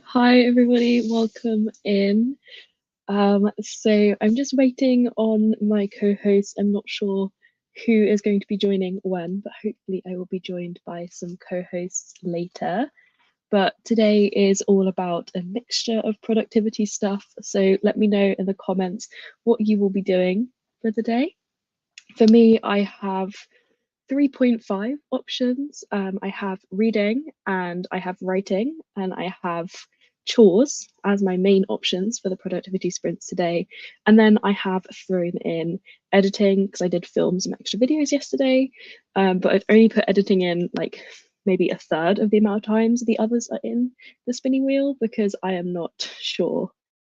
Hi, everybody. Welcome in. So I'm just waiting on my co-host. I'm not sure who is going to be joining when, but hopefully I will be joined by some co-hosts later. But today is all about a mixture of productivity stuff. So let me know in the comments what you will be doing for the day. For me, I have 3.5 options. I have reading and I have writing and I have chores as my main options for the productivity sprints today. And then I have thrown in editing because I did film some extra videos yesterday, but I've only put editing in like maybe a third of the amount of times the others are in the spinning wheel because I am not sure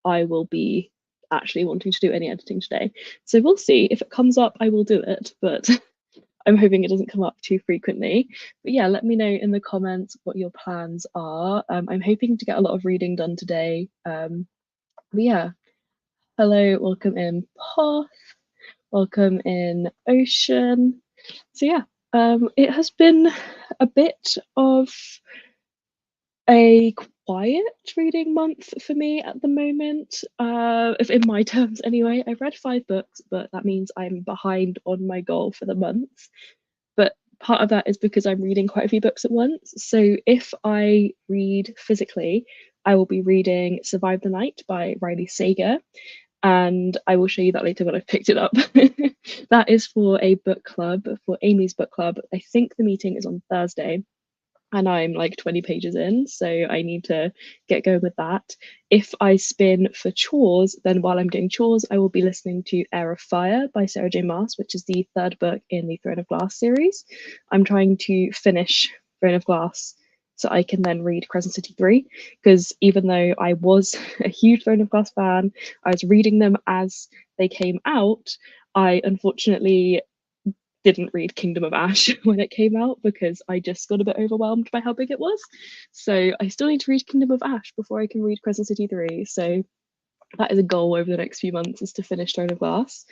I will be actually wanting to do any editing today. So we'll see. If it comes up, I will do it, but I'm hoping it doesn't come up too frequently. But yeah, let me know in the comments what your plans are. I'm hoping to get a lot of reading done today. But yeah, hello, welcome in Poth, welcome in Ocean. So yeah, it has been a bit of a quiet reading month for me at the moment, if in my terms anyway. I've read 5 books, but that means I'm behind on my goal for the month. But part of that is because I'm reading quite a few books at once. So if I read physically, I will be reading Survive the Night by Riley Sager, and I will show you that later when I've picked it up. That is for a book club, for Amy's book club. I think the meeting is on Thursday, and I'm like 20 pages in, so I need to get going with that. If I spin for chores, then while I'm doing chores, I will be listening to Air of Fire by Sarah J. Maas, which is the third book in the Throne of Glass series. I'm trying to finish Throne of Glass so I can then read Crescent City 3, because even though I was a huge Throne of Glass fan, I was reading them as they came out. I unfortunately didn't read Kingdom of Ash when it came out because I just got a bit overwhelmed by how big it was. So I still need to read Kingdom of Ash before I can read Crescent City 3. So that is a goal over the next few months, is to finish Throne of Glass.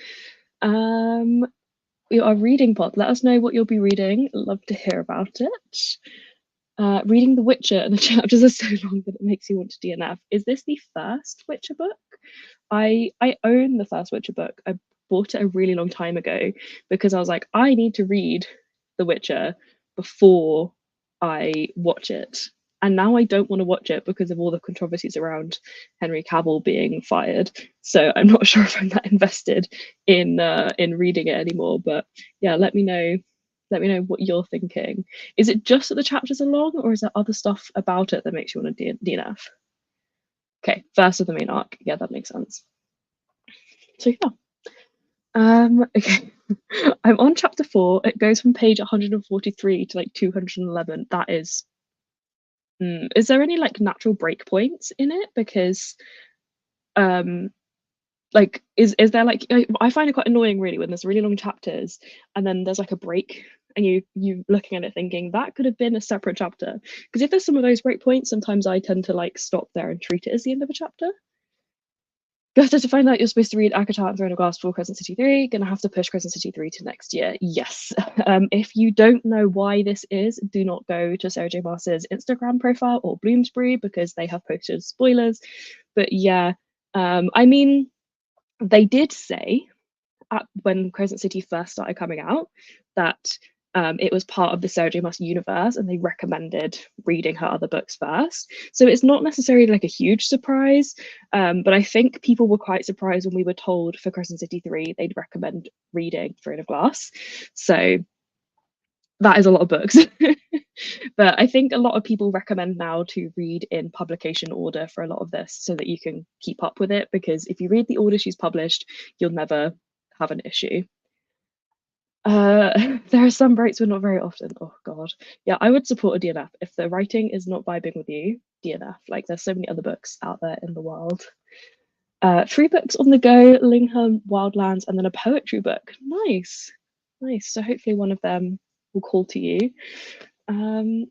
We are reading pod. Let us know what you'll be reading. Love to hear about it. Reading The Witcher, and the chapters are so long that it makes you want to DNF. Is this the first Witcher book? I own the first Witcher book. I bought it a really long time ago because I was like, I need to read The Witcher before I watch it. And now I don't want to watch it because of all the controversies around Henry Cavill being fired. So I'm not sure if I'm that invested in reading it anymore. But yeah, let me know. Let me know what you're thinking. Is it just that the chapters are long, or is there other stuff about it that makes you want to DNF? Okay, first of the main arc. Yeah, that makes sense. So yeah. Okay. I'm on chapter 4. It goes from page 143 to like 211. That is. Is there any like natural breakpoints in it? Because like is there like I find it quite annoying really when there's really long chapters and then there's like a break and you looking at it thinking that could have been a separate chapter, because if there's some of those breakpoints, sometimes I tend to like stop there and treat it as the end of a chapter. You have to find out you're supposed to read Akatar and Throne of Glass for Crescent City 3. Gonna have to push Crescent City 3 to next year. Yes. If you don't know why this is, do not go to Sarah J. Maas's Instagram profile or Bloomsbury because they have posted spoilers. But yeah, I mean, they did say when Crescent City first started coming out that it was part of the Sarah J. Maas universe, and they recommended reading her other books first. So it's not necessarily like a huge surprise, but I think people were quite surprised when we were told for Crescent City 3 they'd recommend reading Throne of Glass. So that is a lot of books. But I think a lot of people recommend now to read in publication order for a lot of this so that you can keep up with it, because if you read the order she's published, you'll never have an issue. There are some breaks, but not very often. Oh god. Yeah, I would support a DNF. If the writing is not vibing with you, DNF. Like there's so many other books out there in the world. 3 books on the go, Lingham, Wildlands, and then a poetry book. Nice. Nice. So hopefully one of them will call to you. Um,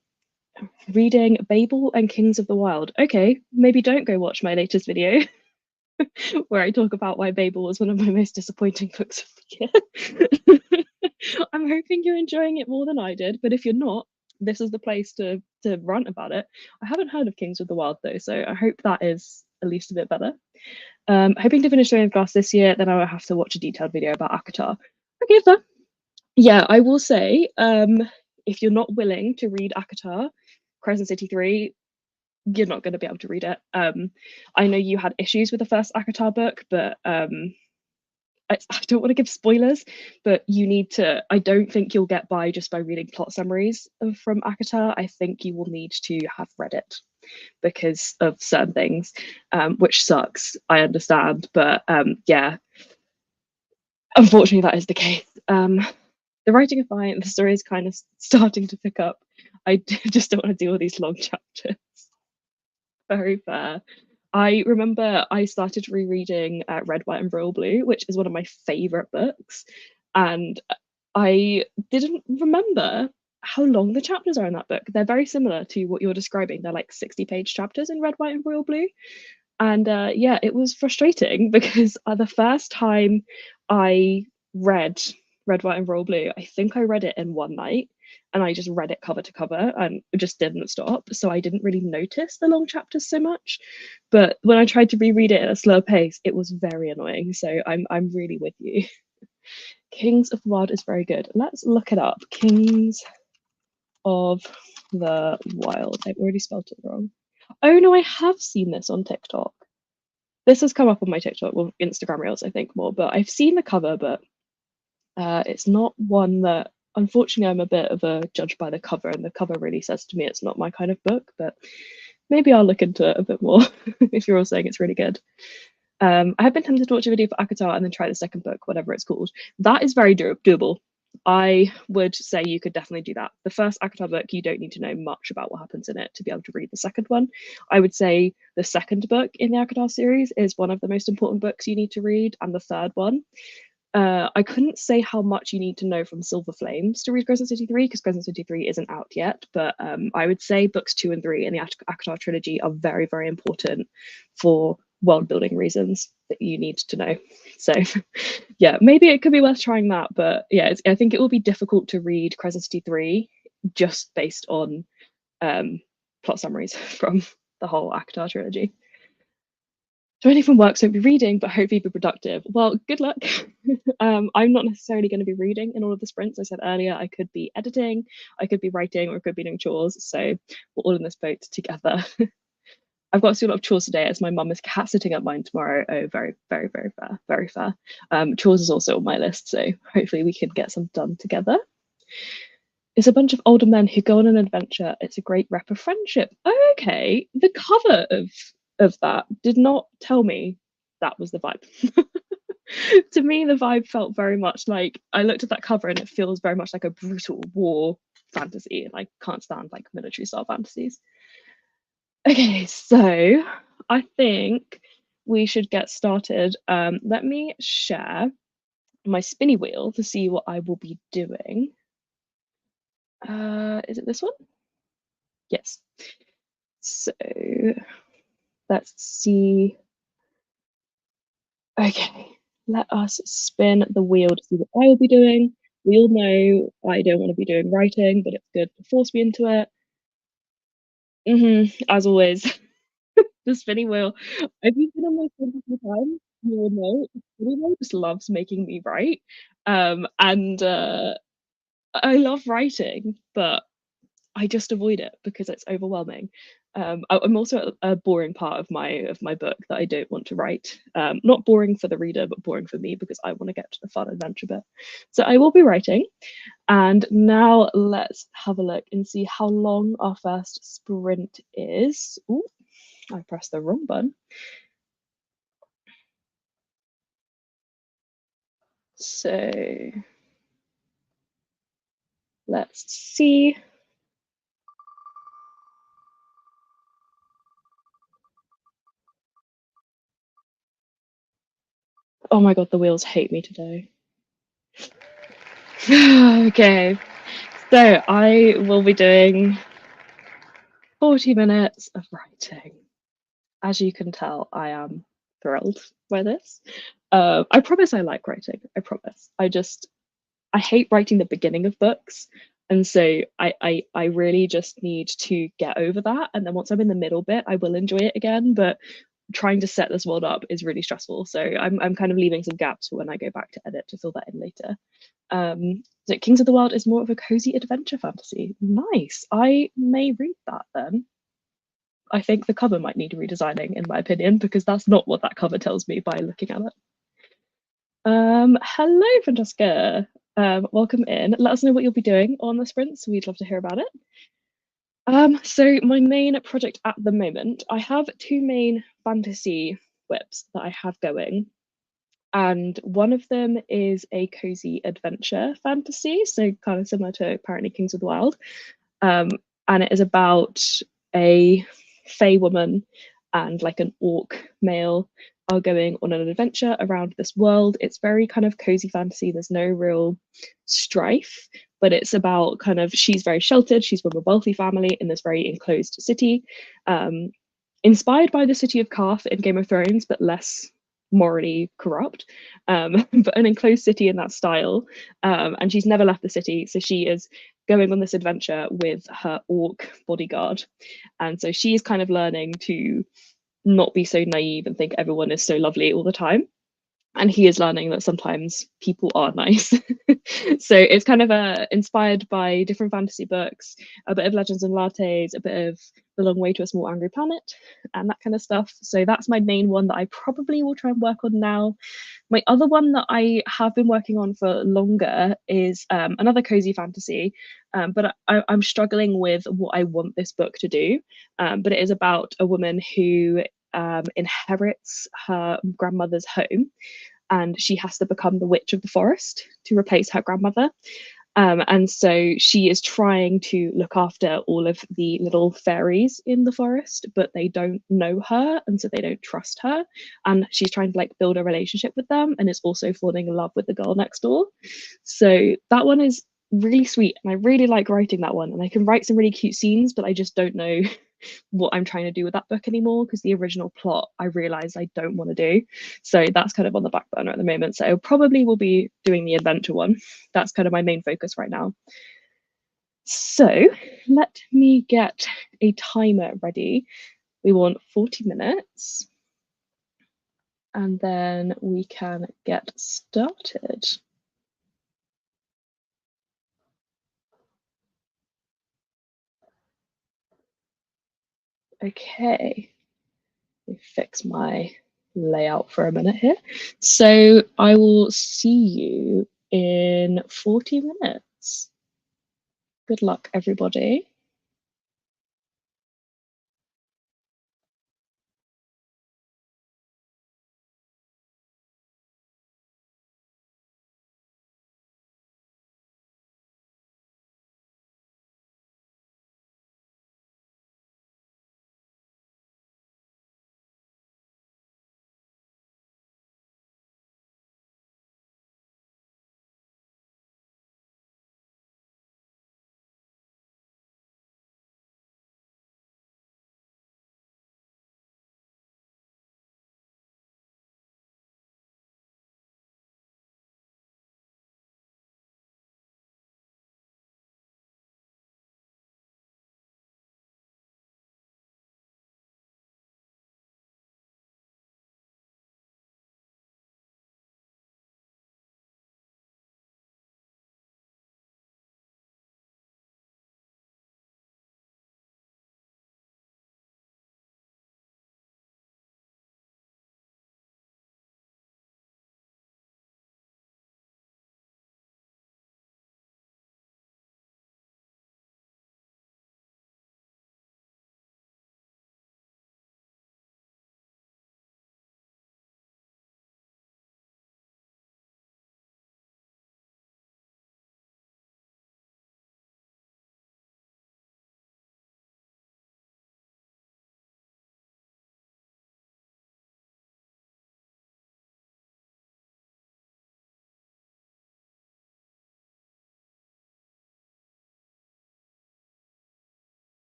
reading Babel and Kings of the Wild. Okay, maybe don't go watch my latest video where I talk about why Babel was one of my most disappointing books of the year. I'm hoping you're enjoying it more than I did, but if you're not, this is the place to rant about it. I haven't heard of Kings of the Wild though, so I hope that is at least a bit better. Hoping to finish Throne of Glass this year, then I will have to watch a detailed video about Akatar. Okay, fair. Yeah, I will say, if you're not willing to read Akatar, Crescent City 3, you're not going to be able to read it. I know you had issues with the first Akatar book, but I don't want to give spoilers, but you need to. I don't think you'll get by just by reading plot summaries from Akatar. I think you will need to have read it because of certain things, which sucks. I understand, but yeah, unfortunately, that is the case. The writing is fine. The story is kind of starting to pick up. I just don't want to deal with these long chapters. Very fair. I remember I started rereading Red, White, and Royal Blue, which is one of my favorite books, and I didn't remember how long the chapters are in that book. They're very similar to what you're describing. They're like 60-page chapters in Red, White, and Royal Blue. And yeah, it was frustrating because the first time I read Red, White, and Royal Blue, I think I read it in one night and I just read it cover to cover and it just didn't stop. So I didn't really notice the long chapters so much. But when I tried to reread it at a slower pace, it was very annoying. So I'm really with you. Kings of the Wild is very good. Let's look it up. Kings of the Wild. I've already spelled it wrong. Oh no, I have seen this on TikTok. This has come up on my TikTok, well, Instagram Reels, I think more, but I've seen the cover, but it's not one that, unfortunately, I'm a bit of a judge by the cover, and the cover really says to me it's not my kind of book, but maybe I'll look into it a bit more if you're all saying it's really good. I have been tempted to watch a video for Akatar and then try the second book, whatever it's called. That is very doable. I would say you could definitely do that. The first Akatar book, you don't need to know much about what happens in it to be able to read the second one. I would say the second book in the Akatar series is one of the most important books you need to read, and the third one. I couldn't say how much you need to know from Silver Flames to read Crescent City 3 because Crescent City 3 isn't out yet, but I would say books 2 and 3 in the Akatar trilogy are very, very important for world building reasons that you need to know. So yeah, maybe it could be worth trying that, but yeah, I think it will be difficult to read Crescent City 3 just based on plot summaries from the whole Akatar trilogy. Joining from work, so won't be reading, but hopefully be productive. Well, good luck. I'm not necessarily going to be reading in all of the sprints. I said earlier, I could be editing, I could be writing, or I could be doing chores. So we're all in this boat together. I've got to do a lot of chores today as my mum is cat sitting at mine tomorrow. Oh, very, very, very fair. Very fair. Chores is also on my list, so hopefully we can get some done together. It's a bunch of older men who go on an adventure. It's a great rep of friendship. Oh, okay. The cover of that did not tell me that was the vibe. To me, the vibe felt very much like I looked at that cover and it feels very much like a brutal war fantasy, and I can't stand like military style fantasies. Okay, so I think we should get started. Let me share my spinny wheel to see what I will be doing. Is it this one? Yes. So let's see. Okay, let us spin the wheel to see what I will be doing. We all know I don't want to be doing writing, but it's good to force me into it. As always, the spinning wheel. If you've been on my phone a few times, you will know the spinning wheel just loves making me write. And I love writing, but I just avoid it because it's overwhelming. I'm also a boring part of my book that I don't want to write. Not boring for the reader, but boring for me because I want to get to the fun adventure bit. So I will be writing. And now let's have a look and see how long our first sprint is. Ooh, I pressed the wrong button. So let's see. Oh my god, the wheels hate me today. Okay, so I will be doing 40 minutes of writing. As you can tell, I am thrilled by this. I promise I like writing. I promise. I hate writing the beginning of books. And so I really just need to get over that. And then once I'm in the middle bit, I will enjoy it again. But trying to set this world up is really stressful. So I'm kind of leaving some gaps for when I go back to edit to fill that in later. So Kings of the Wild is more of a cozy adventure fantasy. Nice. I may read that then. I think the cover might need redesigning, in my opinion, because that's not what that cover tells me by looking at it. Hello, Francesca. Welcome in. Let us know what you'll be doing on the sprints. We'd love to hear about it. So my main project at the moment, I have two main fantasy whips that I have going. And one of them is a cozy adventure fantasy, so kind of similar to apparently Kings of the Wild. Um, and it is about a Fey woman and like an orc male are going on an adventure around this world. It's very kind of cozy fantasy. There's no real strife, but it's about kind of she's very sheltered. She's from a wealthy family in this very enclosed city, um, inspired by the city of Karth in Game of Thrones, but less morally corrupt, but an enclosed city in that style. And she's never left the city, so she is going on this adventure with her orc bodyguard. And so she's kind of learning to not be so naive and think everyone is so lovely all the time. And he is learning that sometimes people are nice. So it's kind of inspired by different fantasy books, a bit of Legends and Lattes, a bit of The Long Way to a Small Angry Planet, and that kind of stuff. So that's my main one that I probably will try and work on now. My other one that I have been working on for longer is another cozy fantasy, but I'm struggling with what I want this book to do. But it is about a woman who inherits her grandmother's home, and she has to become the witch of the forest to replace her grandmother. And so she is trying to look after all of the little fairies in the forest, but they don't know her, and so they don't trust her. And she's trying to like build a relationship with them, and is also falling in love with the girl next door. So that one is really sweet, and I really like writing that one. And I can write some really cute scenes, but I just don't know what I'm trying to do with that book anymore because the original plot I realize I don't want to do. So that's kind of on the back burner at the moment. So I probably will be doing the adventure one. That's kind of my main focus right now. So let me get a timer ready. We want 40 minutes and then we can get started. Okay, let me fix my layout for a minute here. So I will see you in 40 minutes. Good luck, everybody.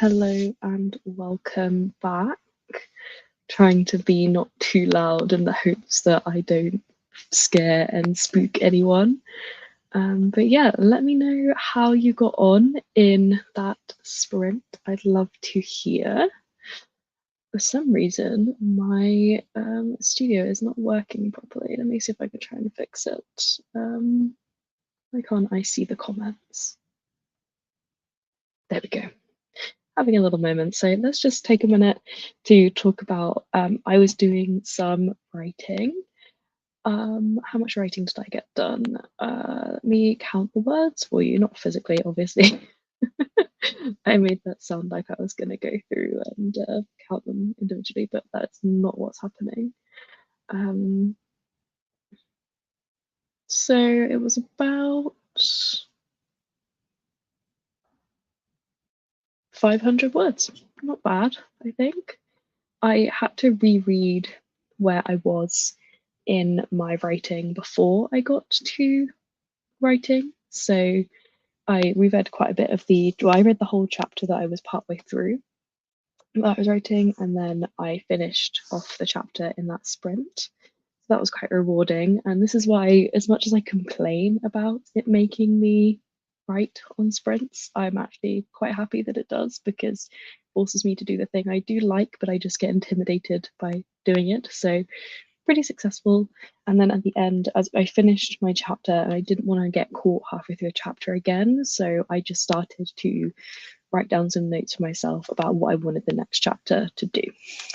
Hello and welcome back. Trying to be not too loud in the hopes that I don't scare and spook anyone. But yeah, let me know how you got on in that sprint. I'd love to hear. For some reason, my studio is not working properly. Let me see if I can try and fix it. Why can't I see the comments? There we go. Having a little moment. So let's just take a minute to talk about, I was doing some writing. How much writing did I get done? Let me count the words for you, not physically, obviously. I made that sound like I was going to go through and count them individually, but that's not what's happening. So it was about 500 words. Not bad, I think. I had to reread where I was in my writing before I got to writing. So I reread quite a bit of I read the whole chapter that I was partway through that I was writing, and then I finished off the chapter in that sprint. So that was quite rewarding. And this is why, as much as I complain about it making me write on sprints, I'm actually quite happy that it does, because it forces me to do the thing I do like, but I just get intimidated by doing it. So pretty successful. And then at the end, as I finished my chapter, and I didn't want to get caught halfway through a chapter again, so I just started to write down some notes for myself about what I wanted the next chapter to do.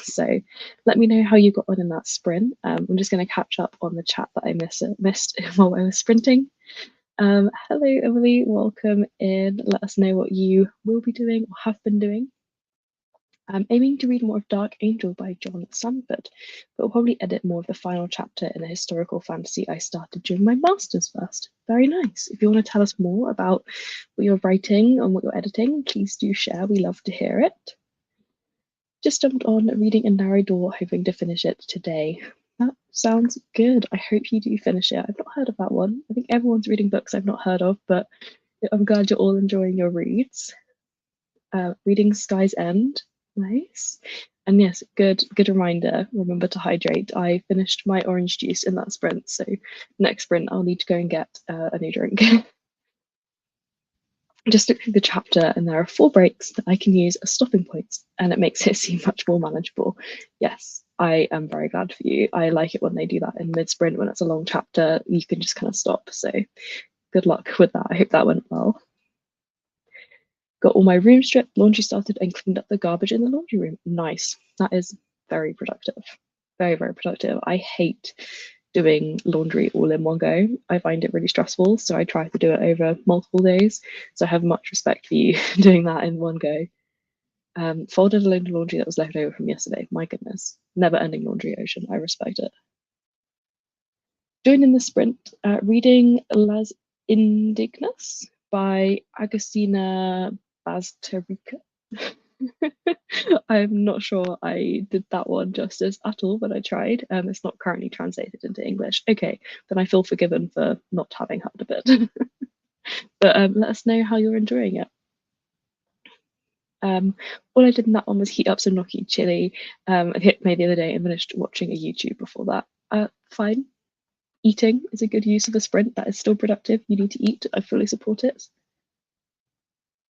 So let me know how you got on in that sprint. I'm just going to catch up on the chat that I missed while I was sprinting. Hello, Emily, welcome in. Let us know what you will be doing or have been doing. I'm aiming to read more of Dark Angel by John Sandford, but will probably edit more of the final chapter in a historical fantasy I started during my master's first. Very nice. If you want to tell us more about what you're writing and what you're editing, please do share. We love to hear it. Just jumped on reading A Narrow Door, hoping to finish it today. That sounds good. I hope you do finish it. I've not heard of that one. I think everyone's reading books I've not heard of, but I'm glad you're all enjoying your reads. Reading Sky's End. Nice. And yes, good reminder. Remember to hydrate. I finished my orange juice in that sprint, so next sprint I'll need to go and get a new drink. Just look through the chapter and there are 4 breaks that I can use as stopping points, and it makes it seem much more manageable. Yes, I am very glad for you. I like it when they do that in mid-sprint. When it's a long chapter, you can just kind of stop. So good luck with that. I hope that went well. Got all my room stripped, laundry started, and cleaned up the garbage in the laundry room. Nice. That is very productive. Very, very productive. I hate doing laundry all in one go. I find it really stressful, so I try to do it over multiple days. So I have much respect for you doing that in one go. Folded a load of laundry that was left over from yesterday. My goodness. Never ending laundry ocean. I respect it. Joined in the sprint, reading Las Indignas by Agustina Bazterrica. I'm not sure I did that one justice at all, but I tried. It's not currently translated into English. Okay, then I feel forgiven for not having heard of it. But let us know how you're enjoying it. All I did in that one was heat up some gnocchi chili. I made the other day and finished watching a YouTube before that. Fine. Eating is a good use of a sprint. That is still productive. You need to eat. I fully support it.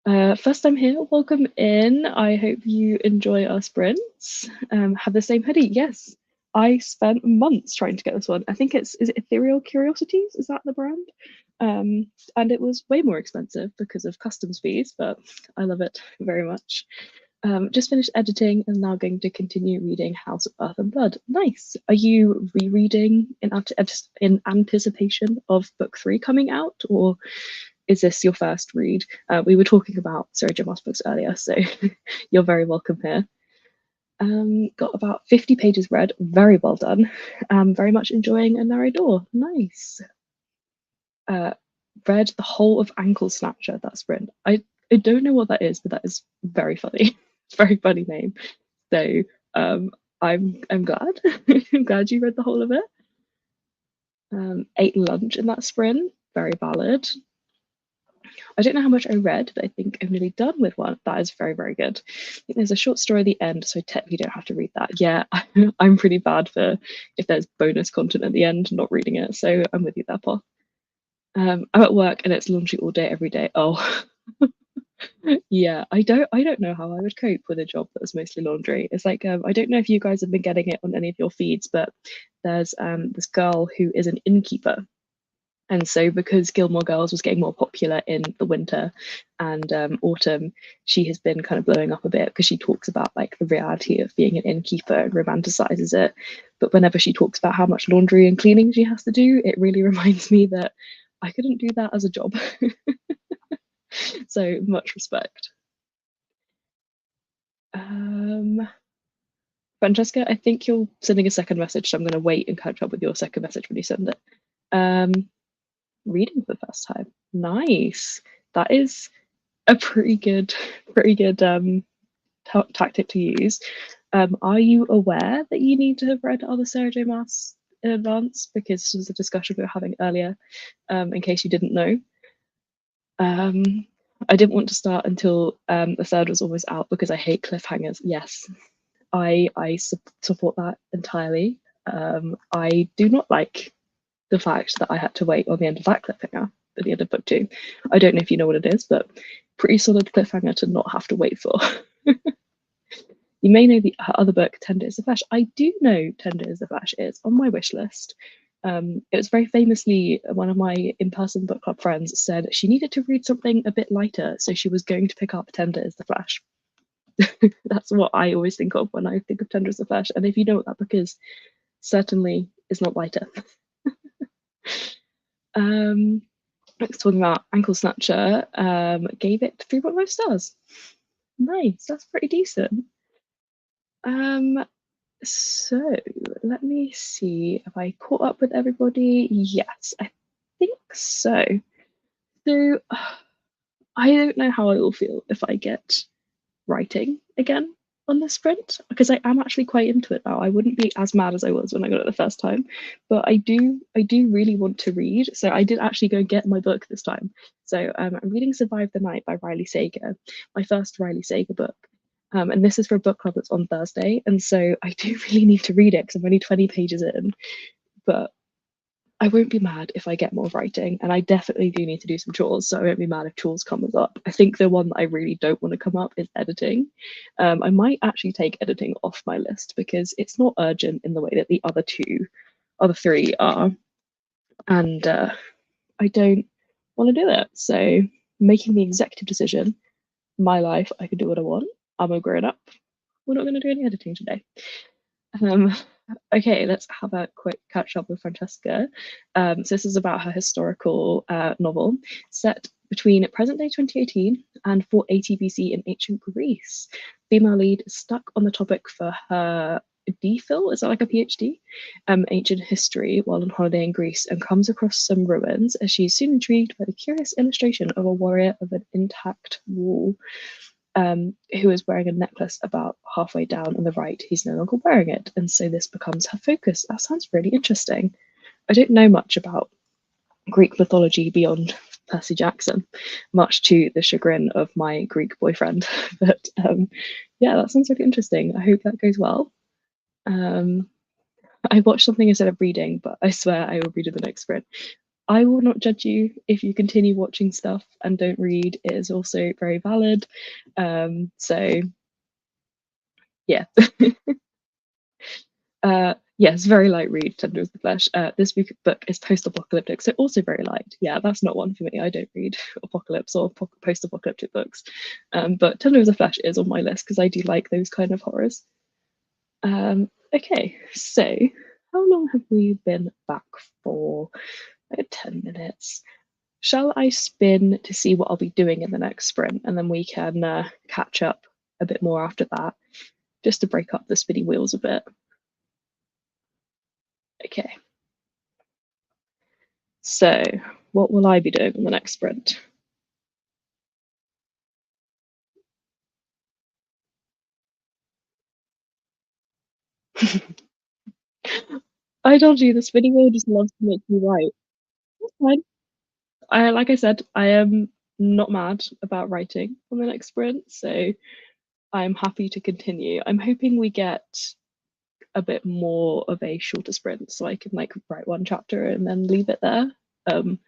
First time here, welcome in. I hope you enjoy our sprints. Have the same hoodie. Yes, I spent months trying to get this one. I think is it Ethereal Curiosities? Is that the brand? And it was way more expensive because of customs fees, but I love it very much. Just finished editing and now going to continue reading House of Earth and Blood. Nice. Are you rereading in anticipation of book 3 coming out, or is this your first read? We were talking about Sarah J. Maas books earlier, so you're very welcome here. Got about 50 pages read. Very well done. Very much enjoying A Narrow Door. Nice. Read the whole of Ankle Snatcher, that sprint. I don't know what that is, but that is very funny. It's a very funny name. So I'm glad. I'm glad you read the whole of it. Ate lunch in that sprint. Very valid. I don't know how much I read, but I think I'm nearly done with one. That is very, very good. I think there's a short story at the end, so I technically don't have to read that. Yeah, I'm pretty bad for if there's bonus content at the end, not reading it. So I'm with you there, Paul. I'm at work and it's laundry all day, every day. Oh, yeah. I don't know how I would cope with a job that was mostly laundry. It's like I don't know if you guys have been getting it on any of your feeds, but there's this girl who is an innkeeper. And so, because Gilmore Girls was getting more popular in the winter and autumn, she has been kind of blowing up a bit because she talks about like the reality of being an innkeeper and romanticizes it. But whenever she talks about how much laundry and cleaning she has to do, it really reminds me that I couldn't do that as a job. So much respect. Um, Francesca, I think you're sending a second message, so I'm going to wait and catch up with your second message when you send it. Um, Reading for the first time. Nice. That is a pretty good tactic to use. Are you aware that you need to have read other Sarah J. Maas in advance? Because this was a discussion we were having earlier, in case you didn't know. I didn't want to start until the third was almost out because I hate cliffhangers. Yes, I support that entirely. I do not like the fact that I had to wait on the end of that cliffhanger at the end of book two. I don't know if you know what it is, but pretty solid cliffhanger to not have to wait for. You may know the other book, Tender is the Flesh. I do know Tender is the Flesh is on my wish list. It was very famously one of my in-person book club friends said she needed to read something a bit lighter, so she was going to pick up Tender is the Flesh. That's what I always think of when I think of Tender is the Flesh. And if you know what that book is, certainly is not lighter. Next talking about Ankle Snatcher, gave it 3.5 stars. Nice, that's pretty decent. So let me see if I caught up with everybody. Yes, I think so. So I don't know how I will feel if I get writing again on the sprint because I am actually quite into it now. I wouldn't be as mad as I was when I got it the first time, but I do really want to read. So I did actually go get my book this time. So I'm reading Survive the Night by Riley Sager, my first Riley Sager book. And this is for a book club that's on Thursday. And so I do really need to read it because I'm only 20 pages in. But I won't be mad if I get more writing, and I definitely do need to do some chores, so I won't be mad if chores comes up. I think the one that I really don't want to come up is editing. I might actually take editing off my list because it's not urgent in the way that the other three are, and I don't want to do it. So making the executive decision, my life, I can do what I want. I'm a grown up. We're not going to do any editing today. Um, okay, let's have a quick catch up with Francesca. So this is about her historical novel set between present day 2018 and 480 BC in ancient Greece. Female lead is stuck on the topic for her DPhil, is that like a PhD? Ancient history while on holiday in Greece and comes across some ruins as she's soon intrigued by the curious illustration of a warrior of an intact wall who is wearing a necklace about halfway down on the right. He's no longer wearing it, and so this becomes her focus. That sounds really interesting. I don't know much about Greek mythology beyond Percy Jackson, much to the chagrin of my Greek boyfriend. But yeah, that sounds really interesting. I hope that goes well. Um, I watched something instead of reading, but I swear I will read in the next sprint. I will not judge you if you continue watching stuff and don't read. It is also very valid. So yeah. Yes, very light read, Tender is the Flesh. This book is post-apocalyptic, so also very light. Yeah, that's not one for me. I don't read apocalypse or post-apocalyptic books. But Tender is the Flesh is on my list because I do like those kind of horrors. Okay, so how long have we been back for? 10 minutes. Shall I spin to see what I'll be doing in the next sprint, and then we can catch up a bit more after that, just to break up the spinny wheels a bit. Okay. So, what will I be doing on the next sprint? I told you the spinning wheel just loves to make me right. That's fine. Like I said, I am not mad about writing on the next sprint, so I'm happy to continue. I'm hoping we get a bit more of a shorter sprint so I can like write one chapter and then leave it there. But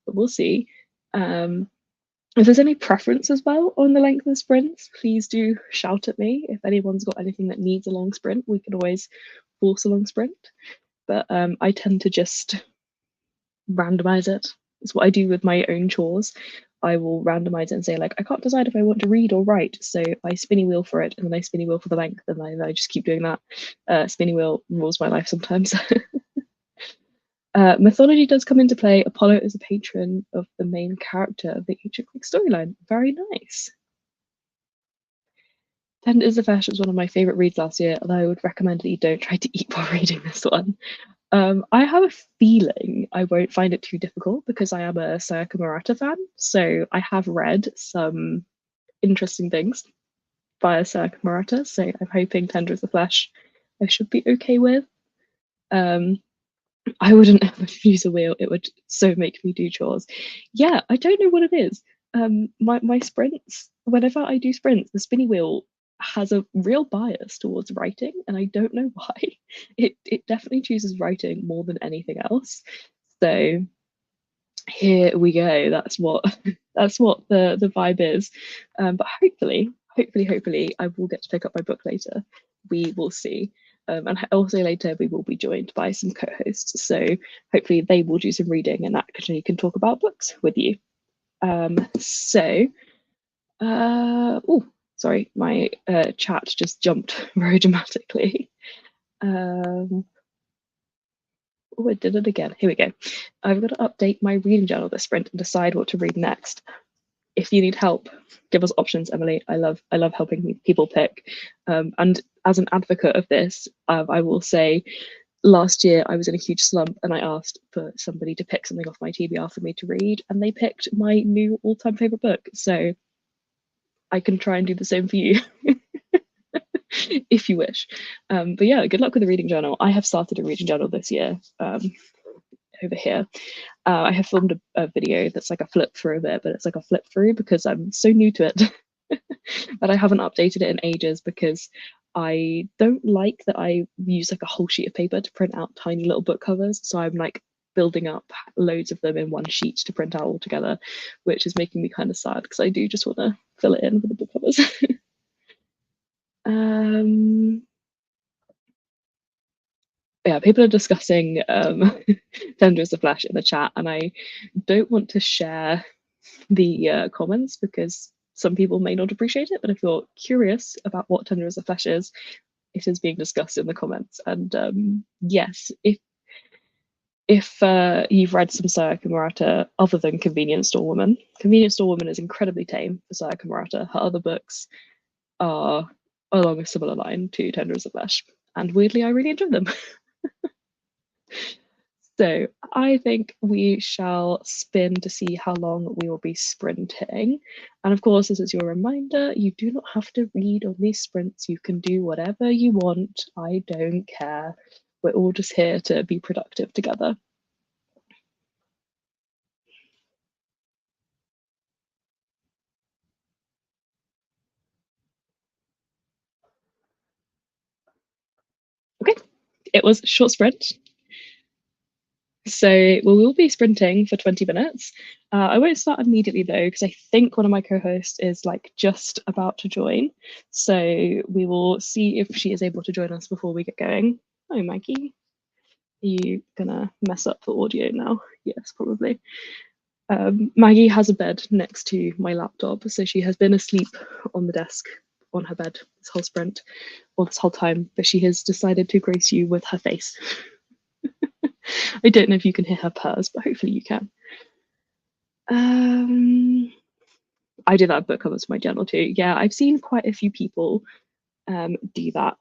we'll see. If there's any preference as well on the length of sprints, please do shout at me. If anyone's got anything that needs a long sprint, we can always force a long sprint. But I tend to just randomize it. It's what I do with my own chores. I will randomize it and say, like, I can't decide if I want to read or write. So I spinny wheel for it, and then I spinny wheel for the length, and I just keep doing that. Spinny wheel rules my life sometimes. Mythology does come into play. Apollo is a patron of the main character of the ancient Greek storyline. Very nice. Tend is the Flesh was one of my favourite reads last year, although I would recommend that you don't try to eat while reading this one. I have a feeling I won't find it too difficult because I am a Sayaka Murata fan, so I have read some interesting things via Sayaka Murata, so I'm hoping Tender is the Flesh I should be okay with. I wouldn't ever use a wheel, it would so make me do chores. Yeah, I don't know what it is. My sprints, whenever I do sprints, the spinny wheel has a real bias towards writing, and I don't know why. It definitely chooses writing more than anything else. So here we go. That's what that's what the vibe is. But hopefully, I will get to pick up my book later. We will see. And also later we will be joined by some co-hosts. So hopefully they will do some reading and actually can talk about books with you. Oh, sorry, my chat just jumped very dramatically. Oh, I did it again. Here we go. I've got to update my reading journal this sprint and decide what to read next. If you need help, give us options, Emily. I love helping people pick. And as an advocate of this, I will say last year I was in a huge slump and I asked for somebody to pick something off my TBR for me to read, and they picked my new all-time favorite book. So I can try and do the same for you if you wish. But yeah, good luck with the reading journal. I have started a reading journal this year over here. I have filmed a video that's like a flip through of it, but it's like a flip through because I'm so new to it that I haven't updated it in ages because I don't like that I use like a whole sheet of paper to print out tiny little book covers. So I'm like building up loads of them in one sheet to print out all together, which is making me kind of sad because I do just want to fill it in with the book covers. Yeah, people are discussing Tender is the Flesh in the chat, and I don't want to share the comments because some people may not appreciate it, but if you're curious about what Tender is the Flesh is, it is being discussed in the comments. And yes, if you've read some Sayaka Murata other than Convenience Store Woman, Convenience Store Woman is incredibly tame for Sayaka Murata. Her other books are along a similar line to Tender is the Flesh, and weirdly I really enjoy them. So I think we shall spin to see how long we will be sprinting. And of course, this is your reminder, you do not have to read on these sprints. You can do whatever you want. I don't care. We're all just here to be productive together. Okay, it was a short sprint. So we will be sprinting for 20 minutes. I won't start immediately though, because I think one of my co-hosts is like just about to join. So we will see if she is able to join us before we get going. Hi, Maggie. Are you gonna mess up the audio now? Yes, probably. Maggie has a bed next to my laptop, so she has been asleep on the desk on her bed this whole sprint, or this whole time, but she has decided to grace you with her face. I don't know if you can hear her purrs, but hopefully you can. I do that book covers for my journal too. Yeah, I've seen quite a few people do that.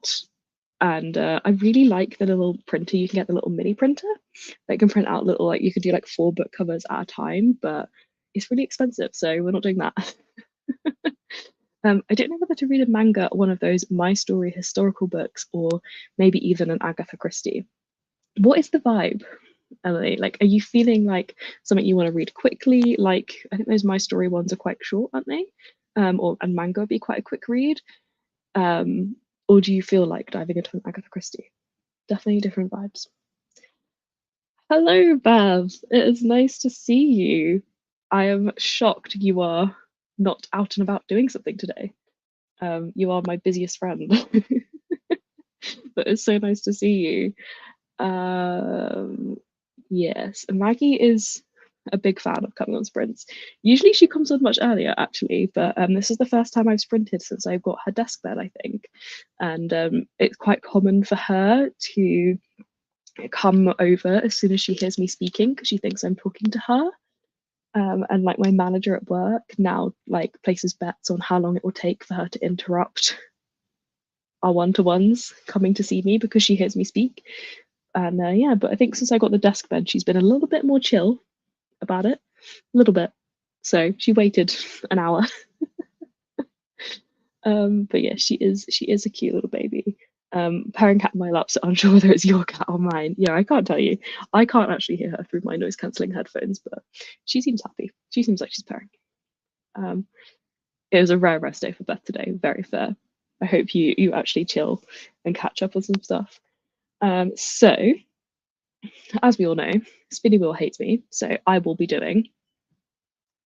And I really like the little printer. You can get the little mini printer that can print out little, like you could do like 4 book covers at a time, but it's really expensive, so we're not doing that. I don't know whether to read a manga, one of those My Story historical books, or maybe even an Agatha Christie. What is the vibe? Emily? Like, are you feeling like something you want to read quickly? Like, I think those My Story ones are quite short, aren't they? And Mango would be quite a quick read. Um, or do you feel like diving into an Agatha Christie? Definitely different vibes. Hello, Beth. It is nice to see you. I am shocked you are not out and about doing something today. You are my busiest friend, but it's so nice to see you. Um, yes, Maggie is a big fan of coming on sprints. Usually she comes on much earlier, actually, but this is the first time I've sprinted since I got her desk bed, I think. And it's quite common for her to come over as soon as she hears me speaking because she thinks I'm talking to her. And like my manager at work now like places bets on how long it will take for her to interrupt our one-to-ones coming to see me because she hears me speak. And yeah, but I think since I got the desk bed, she's been a little bit more chill about it, a little bit. So she waited an hour. But yeah, she is a cute little baby. Pairing cat in my lap, so I'm sure whether it's your cat or mine. Yeah, I can't tell you. I can't actually hear her through my noise cancelling headphones, but she seems happy. She seems like she's pairing. Um, it was a rare rest day for Beth today. Very fair. I hope you actually chill and catch up on some stuff. So as we all know, Spinny Wheel hates me, so I will be doing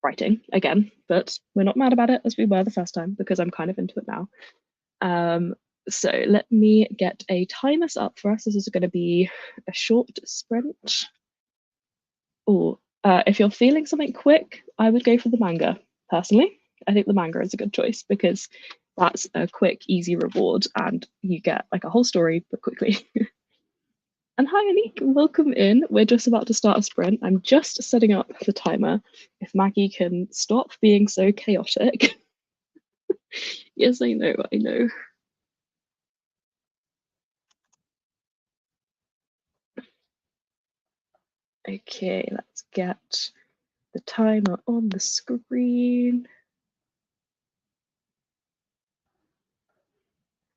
writing again, but we're not mad about it as we were the first time because I'm kind of into it now. So let me get a timer set up for us. This is going to be a short sprint. Oh, if you're feeling something quick, I would go for the manga. Personally, I think the manga is a good choice because that's a quick, easy reward, and you get like a whole story but quickly. And hi, Anik, welcome in. We're just about to start a sprint. I'm just setting up the timer. If Maggie can stop being so chaotic. Yes, I know, I know. Okay, let's get the timer on the screen.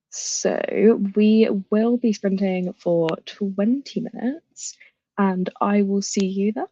So we will be sprinting for 20 minutes and I will see you then.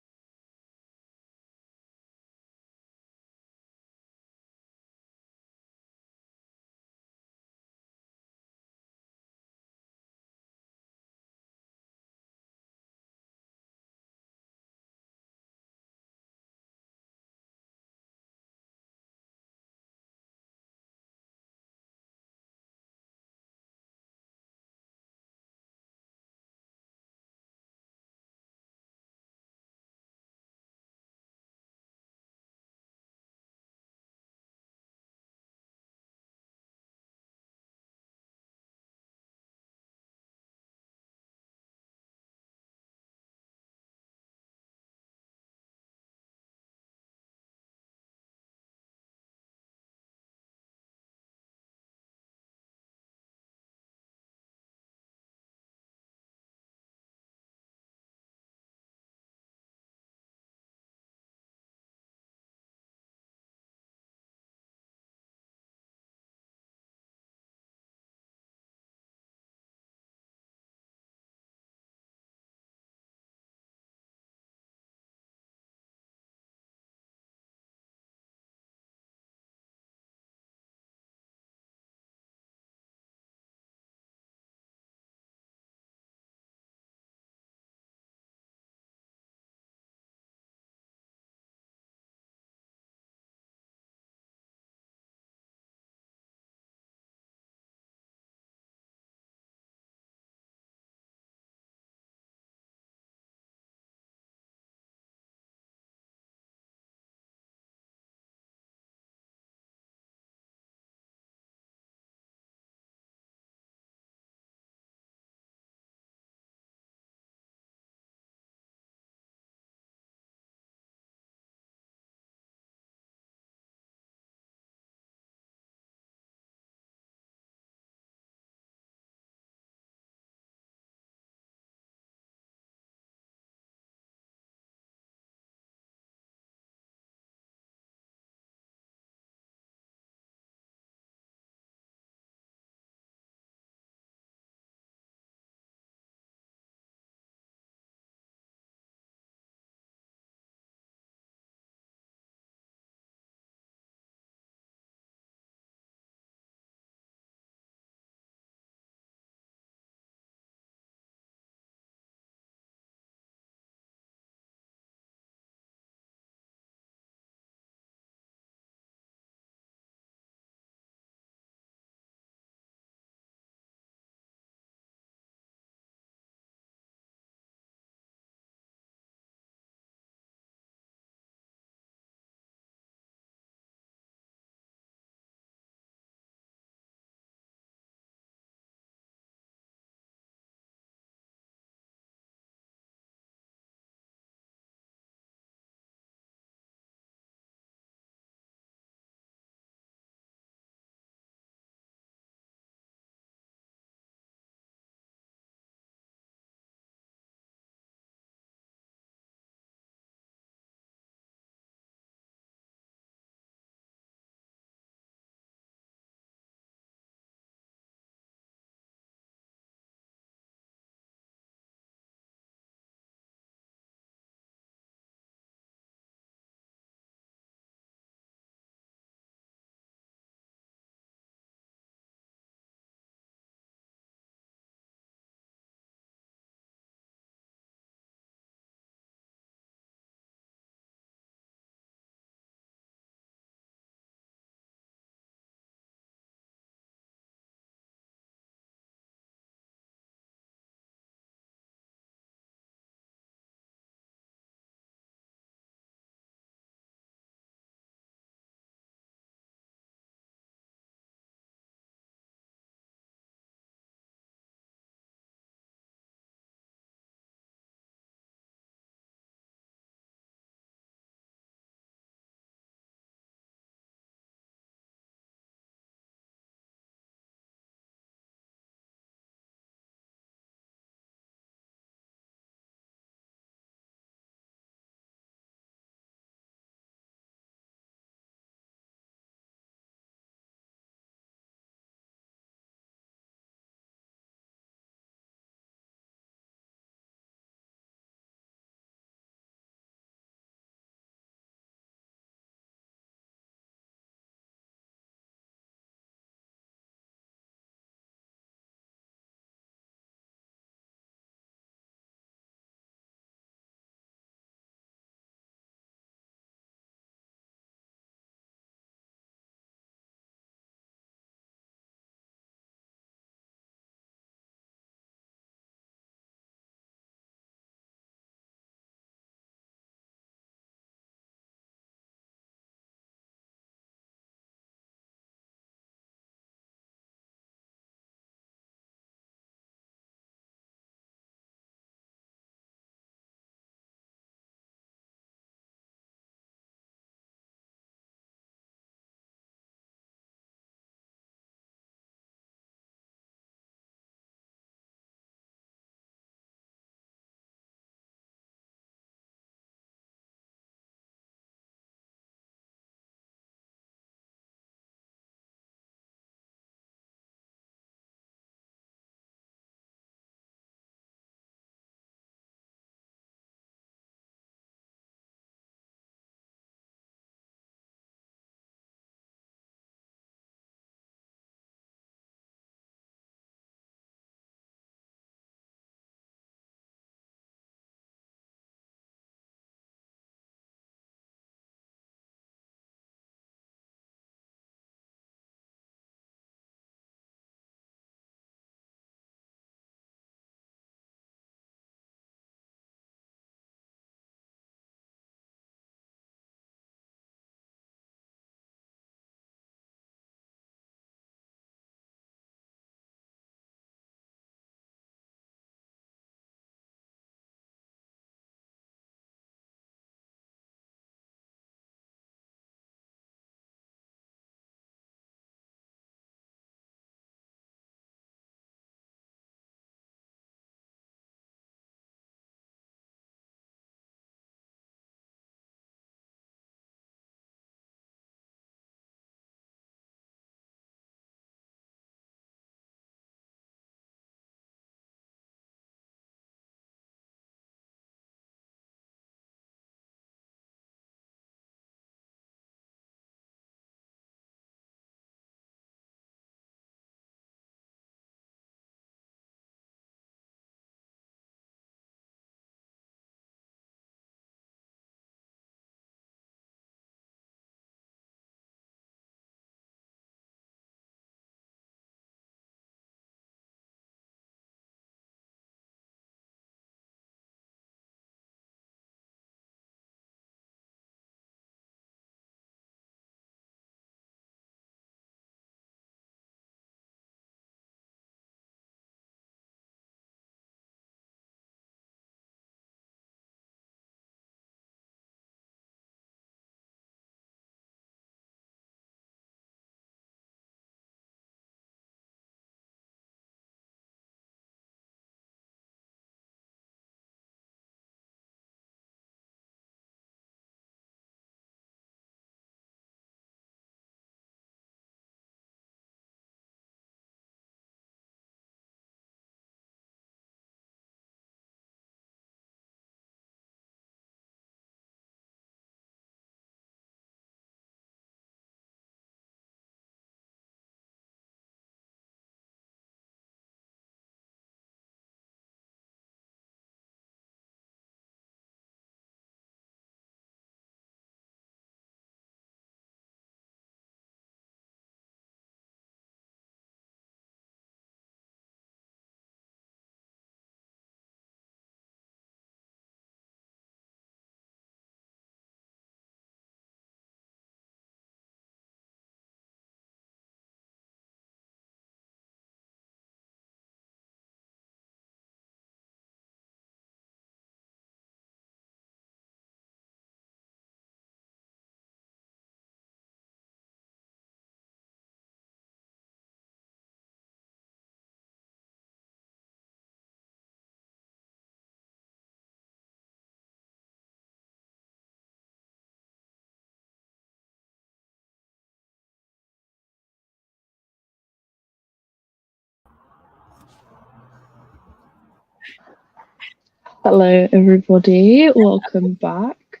Hello, everybody. Welcome back.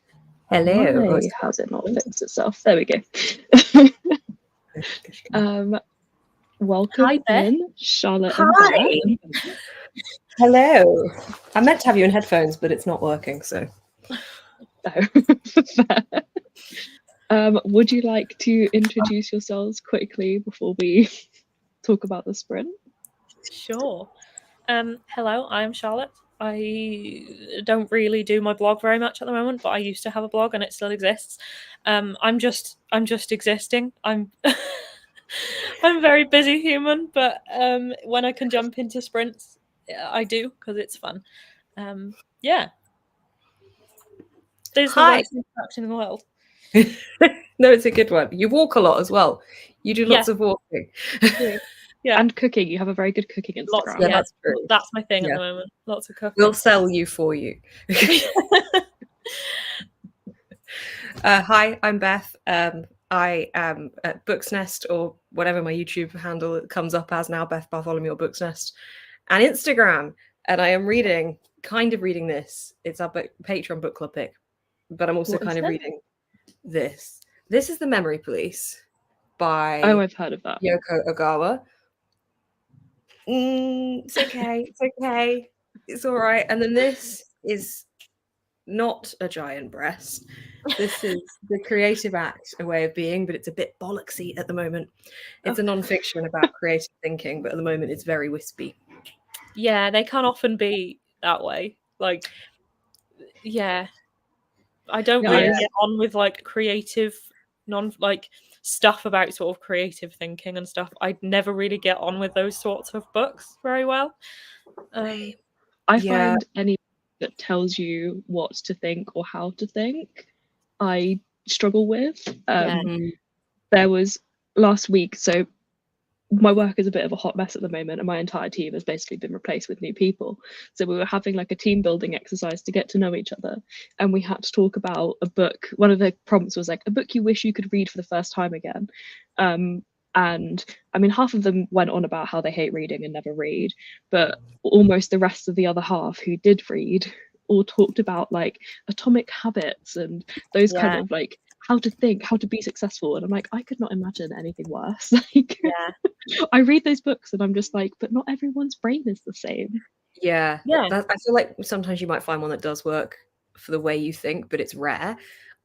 Hello. Why has it not fixed itself? There we go. Welcome Hi, Beth. in, Charlotte Hi. and Beth. Hello. I meant to have you in headphones, but it's not working, so. Would you like to introduce yourselves quickly before we talk about the sprint? Sure. Hello, I'm Charlotte. I don't really do my blog very much at the moment, but I used to have a blog and it still exists. I'm just existing. I'm I'm a very busy human, but when I can jump into sprints, I do because it's fun. Yeah. There's the Hi. worst introduction in the world. No, it's a good one. You walk a lot as well. You do lots of walking. Yeah. And cooking. You have a very good cooking Instagram. Yeah, that's true. That's my thing at the moment. Lots of cooking. We'll sell you for you. Hi, I'm Beth. I am at Books Nest, or whatever my YouTube handle comes up as now, Beth Bartholomew or Books Nest, and Instagram. And I am kind of reading this. It's our Patreon book club pick, but I'm also kind of reading this. This is The Memory Police by I've heard of that. Yoko Ogawa. It's okay. It's okay. It's all right. And then this is not a giant breast. This is The Creative Act, A Way of Being, but it's a bit bollocksy at the moment. It's a non-fiction about creative thinking, but at the moment it's very wispy. Yeah, they can often be that way. Like, yeah. I don't really get on with like creative stuff about sort of creative thinking and stuff. I never really get on with those sorts of books very well. I find any that tells you what to think or how to think, I struggle with. There was last week, so my work is a bit of a hot mess at the moment, and my entire team has basically been replaced with new people. So we were having like a team building exercise to get to know each other, and we had to talk about a book. One of the prompts was like a book you wish you could read for the first time again. And I mean, half of them went on about how they hate reading and never read, but almost the rest of the other half who did read all talked about like atomic habits and those kind of like how to think, how to be successful. And I'm like, I could not imagine anything worse. Like, I read those books and I'm just like, but not everyone's brain is the same. I feel like sometimes you might find one that does work for the way you think, but it's rare.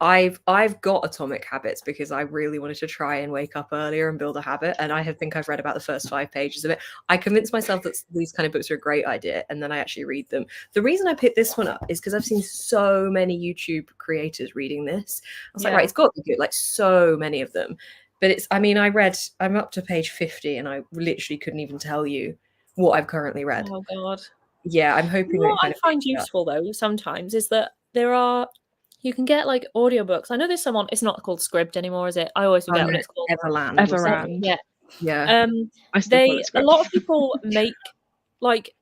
I've got Atomic Habits because I really wanted to try and wake up earlier and build a habit, and I think I've read about the first 5 pages of it. I convinced myself that these kind of books are a great idea, and then I actually read them. The reason I picked this one up is because I've seen so many YouTube creators reading this. I was like, right, it's got to be good, like so many of them. But I'm up to page 50 and I literally couldn't even tell you what I've currently read. Oh God. Yeah, I'm hoping what I find useful though sometimes is that you can get like audiobooks. I know there's someone, it's not called Scribd anymore, is it? I always forget what it's called. Everland. Yeah. A lot of people make like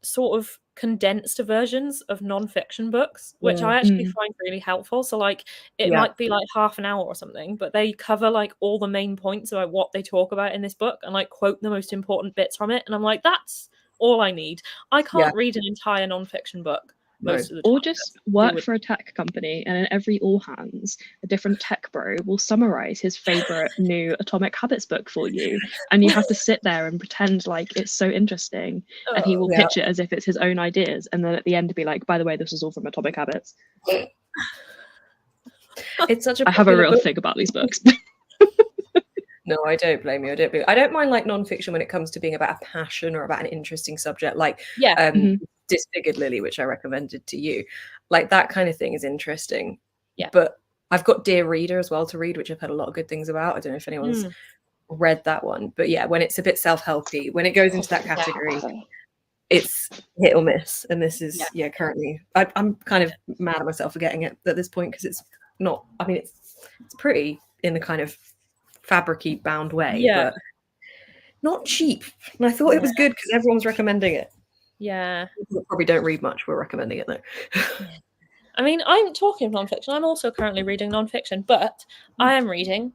sort of condensed versions of non-fiction books, which I actually find really helpful. So like it might be like half an hour or something, but they cover like all the main points about what they talk about in this book and like quote the most important bits from it. And I'm like, that's all I need. I can't read an entire non-fiction book most of the time. Or just work for a tech company, and in every all hands, a different tech bro will summarize his favorite new Atomic Habits book for you, and you have to sit there and pretend like it's so interesting, and he will pitch it as if it's his own ideas, and then at the end be like, by the way, this is all from Atomic Habits. It's such a I have a real thing about these books. No, I don't blame you. I don't mind like non-fiction when it comes to being about a passion or about an interesting subject, like Disfigured Lily, which I recommended to you. Like that kind of thing is interesting. Yeah. But I've got Dear Reader as well to read, which I've heard a lot of good things about. I don't know if anyone's read that one. But yeah, when it's a bit self-helpy, when it goes into that category, it's hit or miss. And this is currently I'm kind of mad at myself for getting it at this point because it's not, I mean, it's pretty in the kind of fabric-y bound way, but not cheap. And I thought it was good because everyone's recommending it. Yeah. People probably don't read much. We're recommending it though. I mean, I'm talking non-fiction. I'm also currently reading non-fiction, but I am reading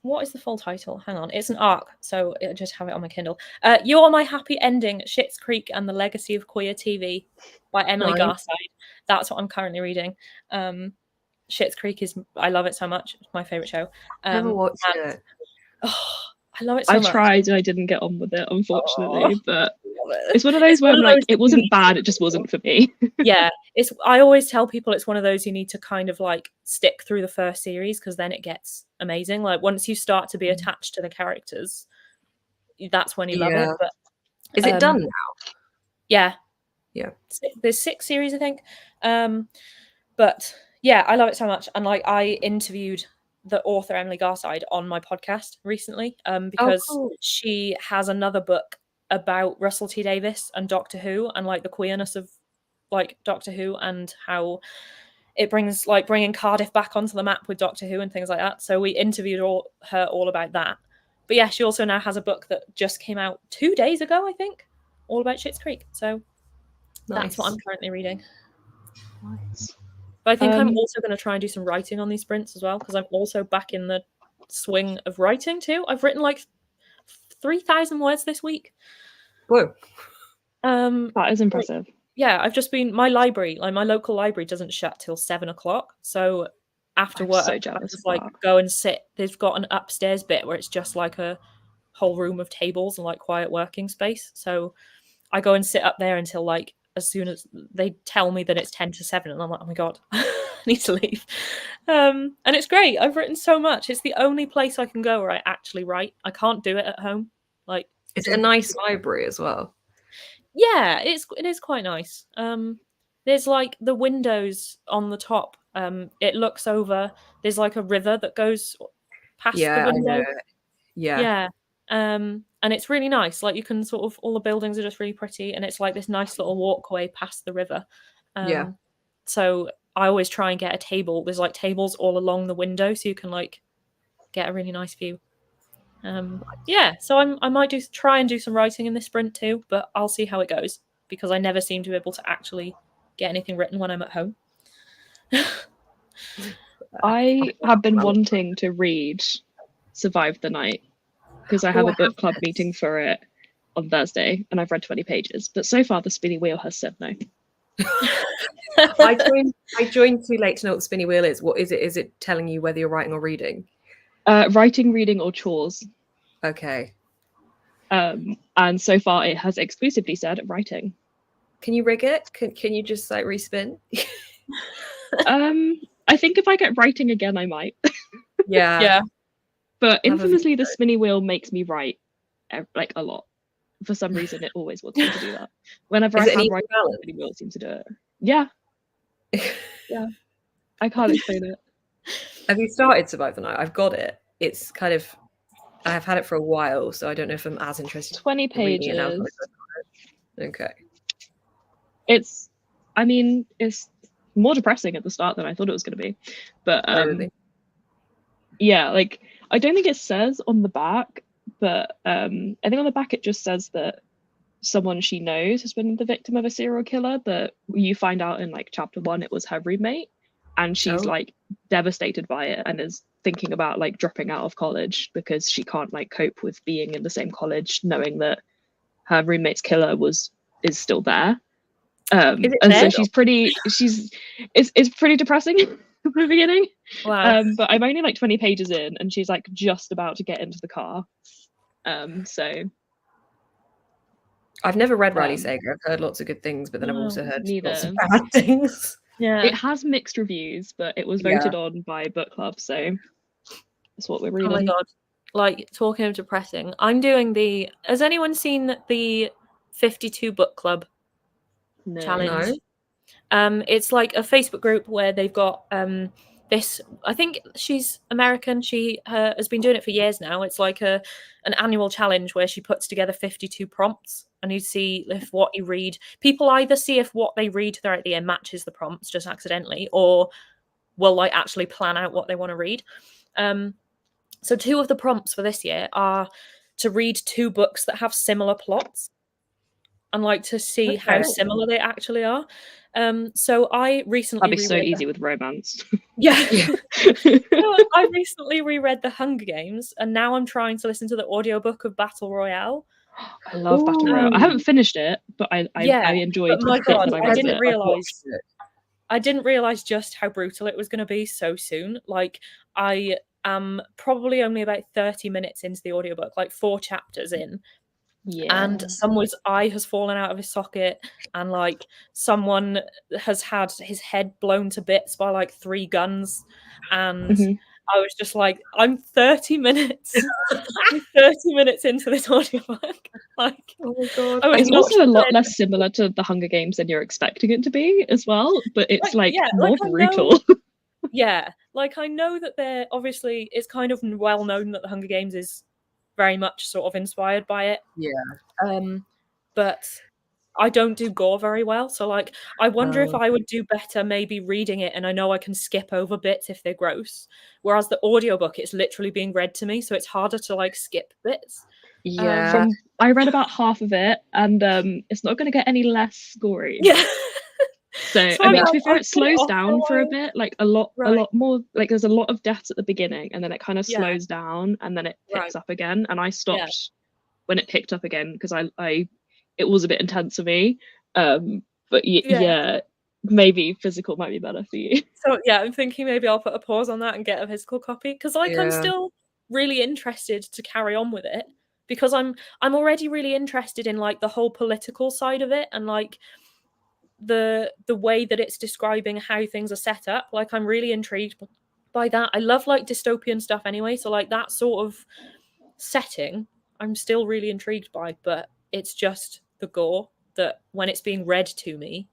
what is the full title? Hang on, it's an arc, so I just have it on my Kindle. You're My Happy Ending: Schitt's Creek and the Legacy of Queer TV by Emily Garside. That's what I'm currently reading. Schitt's Creek I love it so much. It's my favorite show. Never watched it. Oh, I love it so much. I tried and I didn't get on with it, unfortunately, but it's one of those where I'm like, it wasn't bad, it just wasn't for me. Yeah, I always tell people it's one of those you need to kind of like stick through the first series, because then it gets amazing. Like once you start to be attached to the characters, that's when you love it. But is it done now? Yeah. There's 6 series, I think. But yeah, I love it so much. And like I interviewed the author Emily Garside on my podcast recently, because she has another book about Russell T Davies and Doctor Who, and like the queerness of like Doctor Who, and how it brings like bringing Cardiff back onto the map with Doctor Who and things like that. So we interviewed her all about that. But yeah, she also now has a book that just came out 2 days ago, I think, all about Schitt's Creek. So that's what I'm currently reading. Nice. But I think I'm also going to try and do some writing on these sprints as well, because I'm also back in the swing of writing too. I've written like 3,000 words this week. Whoa. That is impressive. Yeah, I've just been, my library, like my local library doesn't shut till 7 o'clock. So after work, I just like go and sit. They've got an upstairs bit where it's just like a whole room of tables and like quiet working space. So I go and sit up there until like as soon as they tell me that it's 10 to 7, and I'm like, oh my god, I need to leave. And it's great. I've written so much. It's the only place I can go where I actually write. I can't do it at home. Like, it's a nice library as well. Yeah, it is quite nice. There's like the windows on the top. It looks over. There's like a river that goes past the window. I know. Yeah. And it's really nice. Like you can sort of, all the buildings are just really pretty, and it's like this nice little walkway past the river. So I always try and get a table. There's like tables all along the window, so you can like get a really nice view. So I might try and do some writing in this sprint too, but I'll see how it goes, because I never seem to be able to actually get anything written when I'm at home. I have been wanting to read Survive the Night, because I have a book club meeting for it on Thursday, and I've read 20 pages, but so far the spinny wheel has said no. I joined too late to know what the spinny wheel is. What is it? Is it telling you whether you're writing or reading? Writing, reading, or chores. Okay. And so far it has exclusively said writing. Can you rig it? Can you just like respin? I think if I get writing again, I might. Yeah. But infamously, the spinny wheel makes me write like a lot. For some reason, it always wants me to do that. Whenever I have writing, the spinny wheel seems to do it. Yeah. Yeah. I can't explain it. Have you started Survive the Night? I've got it. It's kind of, I've had it for a while, so I don't know if I'm as interested. 20 pages. Okay. It's more depressing at the start than I thought it was going to be. But yeah, like I don't think it says on the back, but I think on the back it just says that someone she knows has been the victim of a serial killer, but you find out in like chapter 1 it was her roommate, and she's like devastated by it and is thinking about like dropping out of college because she can't like cope with being in the same college knowing that her roommate's killer is still there. And so it's pretty depressing at the beginning. Wow. But I'm only like 20 pages in, and she's like just about to get into the car. So I've never read Riley Sager. I've heard lots of good things, but then I've also heard lots of bad things. Yeah, it has mixed reviews, but it was voted on by book club, so that's what we're reading. Oh my god! Like, talking of depressing, I'm doing the. Has anyone seen the 52 book club challenge? No. It's like a Facebook group where they've got this. I think she's American. She has been doing it for years now. It's like an annual challenge where she puts together 52 prompts, and you see if what you read. People either see if what they read throughout the year matches the prompts just accidentally, or will like actually plan out what they want to read. So 2 of the prompts for this year are to read 2 books that have similar plots. and like to see how similar they actually are. So I recently that'd be so easy with romance. Yeah. I recently reread The Hunger Games, and now I'm trying to listen to the audiobook of Battle Royale. I love Battle Royale. I haven't finished it, but I enjoyed but my God, that I didn't realize just how brutal it was going to be so soon. Like, I am probably only about 30 minutes into the audiobook, like 4 chapters in. Yeah. And someone's eye has fallen out of his socket, and like someone has had his head blown to bits by like 3 guns. And I was just like, I'm 30 minutes into this audiobook. Like, oh my God. It's also a lot less similar to The Hunger Games than you're expecting it to be as well, but it's more brutal. Yeah, like I know that they're obviously, it's kind of well known that The Hunger Games is very much sort of inspired by it. Yeah. But I don't do gore very well, so like I wonder if I would do better maybe reading it, and I know I can skip over bits if they're gross. Whereas the audiobook, it's literally being read to me, so it's harder to like skip bits. Yeah. I read about half of it, and it's not going to get any less gory. Yeah. So I mean, to be fair, it slows down for a bit, like a lot more. Like there's a lot of deaths at the beginning, and then it kind of slows down, and then it picks up again. And I stopped when it picked up again because it was a bit intense for me. But yeah, maybe physical might be better for you. So yeah, I'm thinking maybe I'll put a pause on that and get a physical copy, because like I'm still really interested to carry on with it, because I'm already really interested in like the whole political side of it, and like the way that it's describing how things are set up. Like I'm really intrigued by that. I love like dystopian stuff anyway, so like that sort of setting I'm still really intrigued by, but it's just the gore that when it's being read to me.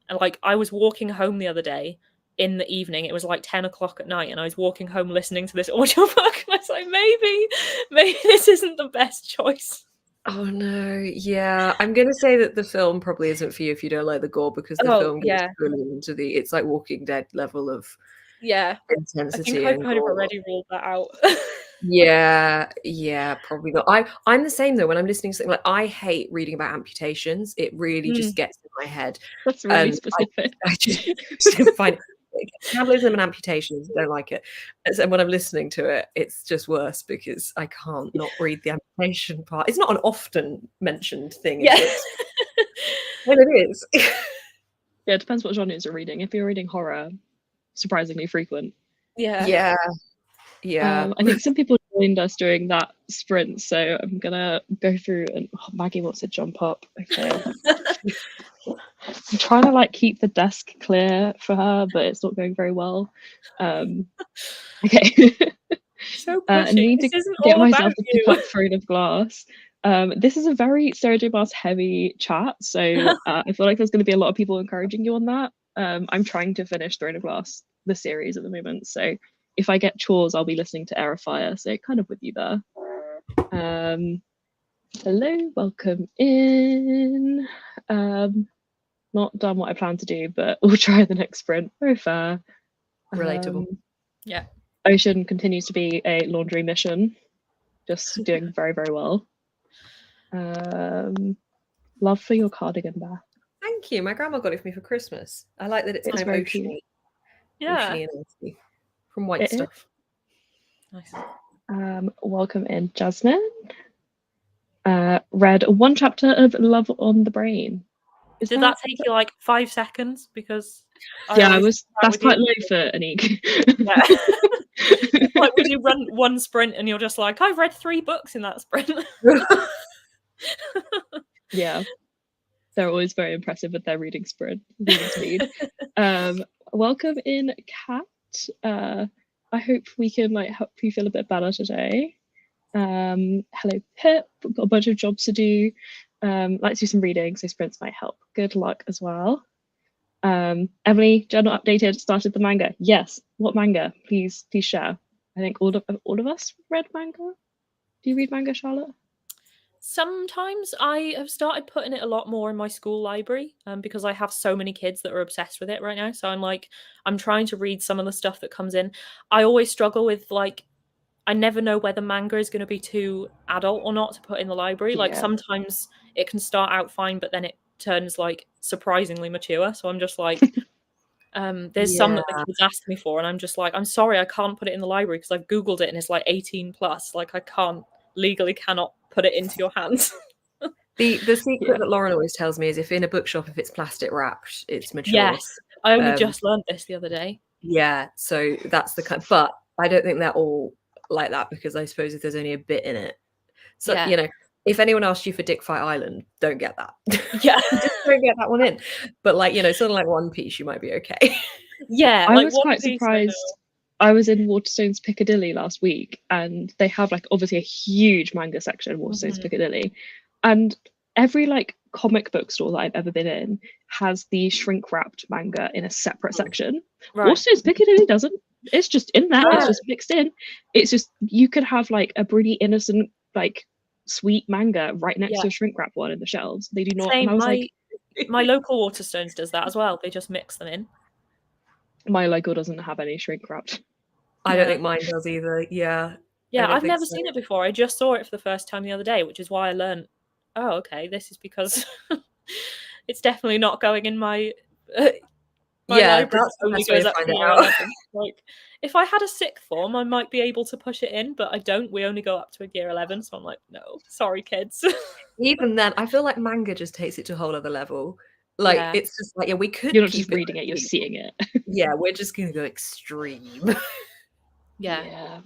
And like I was walking home the other day in the evening, it was like 10 o'clock at night, and I was walking home listening to this audiobook, and I was like, maybe this isn't the best choice. Oh no, yeah. I'm gonna say that the film probably isn't for you if you don't like the gore, because the film gets fully into it's like Walking Dead level of intensity. I think I kind of already ruled that out. Yeah, probably not. I'm the same though. When I'm listening to something, like I hate reading about amputations. It really just gets in my head. That's really specific. I just find cannibalism and amputations, don't like it. And when I'm listening to it, it's just worse because I can't not read the amputation part. It's not an often mentioned thing. Yeah. Well, it is. Yeah, it depends what genres you're reading. If you're reading horror, surprisingly frequent. Yeah. I think some people joined us during that sprint, so I'm gonna go through and Maggie wants to jump up. Okay. I'm trying to like keep the desk clear for her, but it's not going very well. Okay. So I need to get myself to pick up Throne of Glass. This is a very Sarah J. Maas heavy chat, so I feel like there's going to be a lot of people encouraging you on that. I'm trying to finish Throne of Glass, the series at the moment, so if I get chores, I'll be listening to Air of Fire, so kind of with you there. Hello, welcome in. Not done what I plan to do, but we'll try the next sprint. Very fair. Relatable. Yeah. Ocean continues to be a laundry mission, just doing very, very well. Love for your cardigan, Beth. Thank you. My grandma got it for me for Christmas. I like that it's kind of very oceany. cute. Yeah. Oceany and icy. From White Stuff. Nice. Welcome in, Jasmine. Read 1 chapter of Love on the Brain. Did that take you like 5 seconds? Because that's quite low for Anik. Yeah. Like when you run 1 sprint and you're just like, I've read 3 books in that sprint. Yeah. They're always very impressive with their reading speed. Welcome in, Kat. I hope we can like help you feel a bit better today. Hello, Pip. We've got a bunch of jobs to do. Let's do some reading, so sprints might help. Good luck as well. Emily, journal updated, started the manga. Yes. What manga? Please share. I think all of us read manga. Do you read manga, Charlotte? Sometimes I have started putting it a lot more in my school library, because I have so many kids that are obsessed with it right now. So I'm trying to read some of the stuff that comes in. I always struggle with like, I never know whether manga is going to be too adult or not to put in the library. Like sometimes it can start out fine, but then it turns like surprisingly mature. So I'm just like, there's some that the kids ask me for, and I'm just like, I'm sorry, I can't put it in the library because I've Googled it and it's like 18 plus. Like I legally cannot put it into your hands. The secret that Lauren always tells me is if in a bookshop, if it's plastic wrapped, it's mature. Yes, I only just learned this the other day. Yeah, so that's the kind. But I don't think they're all like that, because I suppose if there's only a bit in it, so you know, if anyone asked you for Dick Fight Island, don't get that. Yeah, just don't get that one in. But like, you know, something like One Piece, you might be okay. Yeah, I was quite surprised. I was in Waterstones Piccadilly last week, and they have like obviously a huge manga section in Waterstones Piccadilly, and every like comic book store that I've ever been in has the shrink wrapped manga in a separate section. Waterstones Piccadilly doesn't. It's just in there. It's just mixed in. It's just, you could have like a pretty innocent, like sweet manga right next to a shrink wrap one in the shelves. They do not. Same, and I was like, my local Waterstones does that as well. They just mix them in. My local doesn't have any shrink wrapped. I don't think mine does either. Yeah. Yeah, I've never seen it before. I just saw it for the first time the other day, which is why I learned, oh, okay, this is because it's definitely not going in my library. That's only goes up to year 11. Like, if I had a sixth form, I might be able to push it in, but I don't. We only go up to year 11, so I'm like, no, sorry, kids. Even then, I feel like manga just takes it to a whole other level. Like, it's just like, we could. You're not just reading it, you're seeing it. Yeah, we're just going to go extreme. Yeah.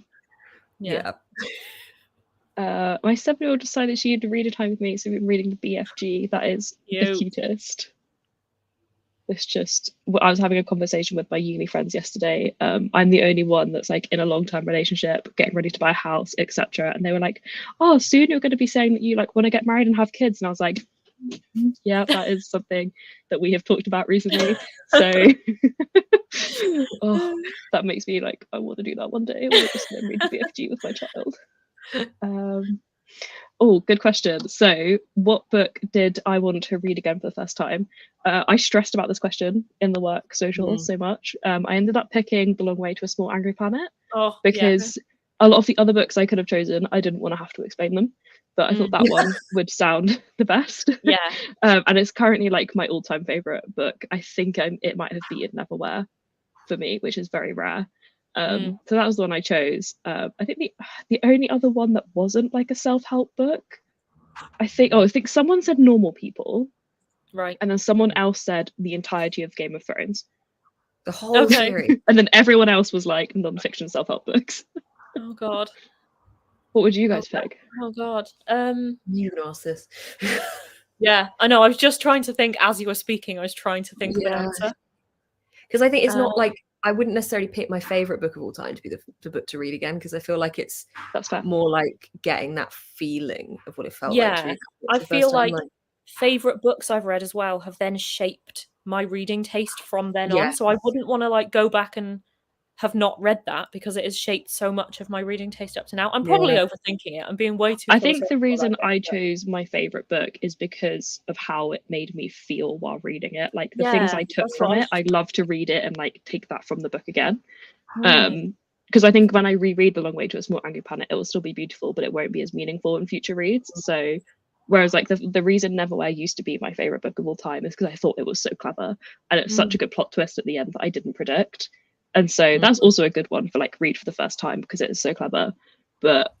My 7-year-old decided she had to read a time with me, so we've been reading the BFG. That is the cutest. It's just, I was having a conversation with my uni friends yesterday. I'm the only one that's like in a long-term relationship, getting ready to buy a house, etc. And they were like, oh, soon you're going to be saying that you like want to get married and have kids. And I was like, yeah, that is something that we have talked about recently. So that makes me like, I want to do that one day. I want to just read the BFG with my child. Oh, good question. So what book did I want to read again for the first time? I stressed about this question in the work social so much. I ended up picking The Long Way to a Small Angry Planet because a lot of the other books I could have chosen, I didn't want to have to explain them, but I thought that one would sound the best. And it's currently like my all-time favorite book. I think it might have beaten Neverwhere for me, which is very rare. So that was the one I chose. I think the only other one that wasn't like a self-help book, I think someone said Normal People, right, and then someone else said the entirety of Game of Thrones, the whole series, and then everyone else was like non-fiction self-help books. Oh god, what would you guys pick? Oh god, you can ask this. Yeah, I know. I was just trying to think as you were speaking. I was trying to think of an answer, because I think it's not like, I wouldn't necessarily pick my favorite book of all time to be the book to read again, because I feel like it's more like getting that feeling of what it felt like to read. I feel like favorite books I've read as well have then shaped my reading taste from then on. So I wouldn't want to like go back and have not read that, because it has shaped so much of my reading taste up to now. I'm probably overthinking it. I'm being way too. I think the reason I chose my favorite book is because of how it made me feel while reading it. Like the things I took from it, I love to read it and like take that from the book again. Because I think when I reread The Long Way to a Small Angry Planet, it will still be beautiful, but it won't be as meaningful in future reads. So whereas like the reason Neverwhere used to be my favorite book of all time is because I thought it was so clever, and it's such a good plot twist at the end that I didn't predict. And so that's also a good one for like read for the first time because it is so clever. But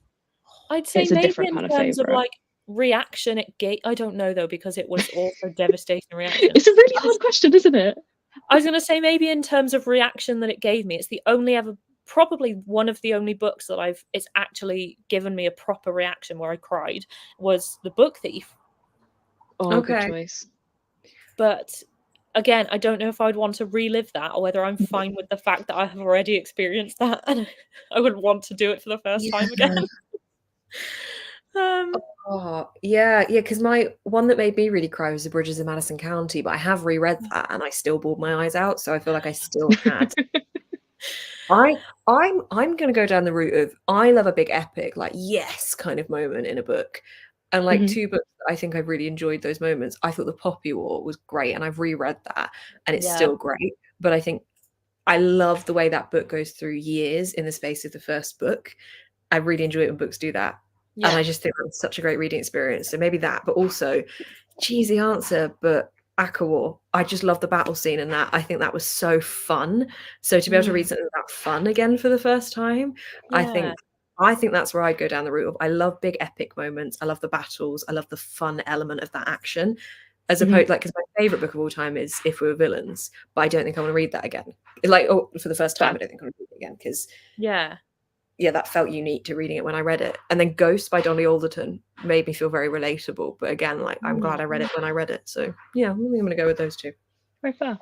I'd say it's a maybe different in kind of terms favorite. of like reaction it gave. I don't know though, because it was also devastating reaction. It's a really hard question, isn't it? I was going to say maybe in terms of reaction that it gave me, it's the only probably one of the only books that it's actually given me a proper reaction where I cried, was The Book Thief. Oh, good choice. But again, I don't know if I'd want to relive that, or whether I'm fine with the fact that I have already experienced that and I would want to do it for the first time again. Because my one that made me really cry was The Bridges of Madison County, but I have reread that and I still bawled my eyes out, so I feel like I still had. I'm gonna go down the route of, I love a big epic, like yes kind of moment in a book. And like two books that I think I've really enjoyed those moments. I thought The Poppy War was great, and I've reread that and it's still great. But I think I love the way that book goes through years in the space of the first book. I really enjoy it when books do that. Yeah. And I just think that's such a great reading experience. So maybe that, but also cheesy answer, but Akawar. I just love the battle scene in that. I think that was so fun. So to be able to read something that fun again for the first time, I think that's where I'd go down the route of I love big epic moments. I love the battles. I love the fun element of that action. As opposed, like, because my favorite book of all time is If We Were Villains, but I don't think I want to read that again. Like, for the first time, I don't think I want to read it again because that felt unique to reading it when I read it. And then Ghost by Dolly Alderton made me feel very relatable. But again, like, I'm glad I read it when I read it. So yeah, I think I'm going to go with those two. Very fair.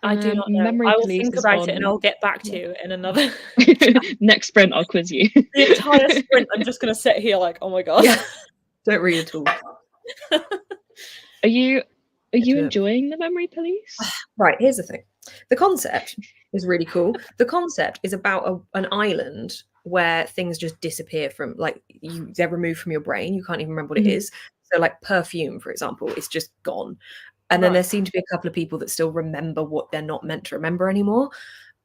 I do not know. I will think about it and I'll get back to you in another next sprint. I'll quiz you. The entire sprint. I'm just going to sit here like, oh my god. Yeah. Don't read at all. Are you enjoying the Memory Police? Right, here's the thing. The concept is really cool. The concept is about an island where things just disappear from, like, they're removed from your brain. You can't even remember what it is. So like perfume, for example, it's just gone. And then there seem to be a couple of people that still remember what they're not meant to remember anymore.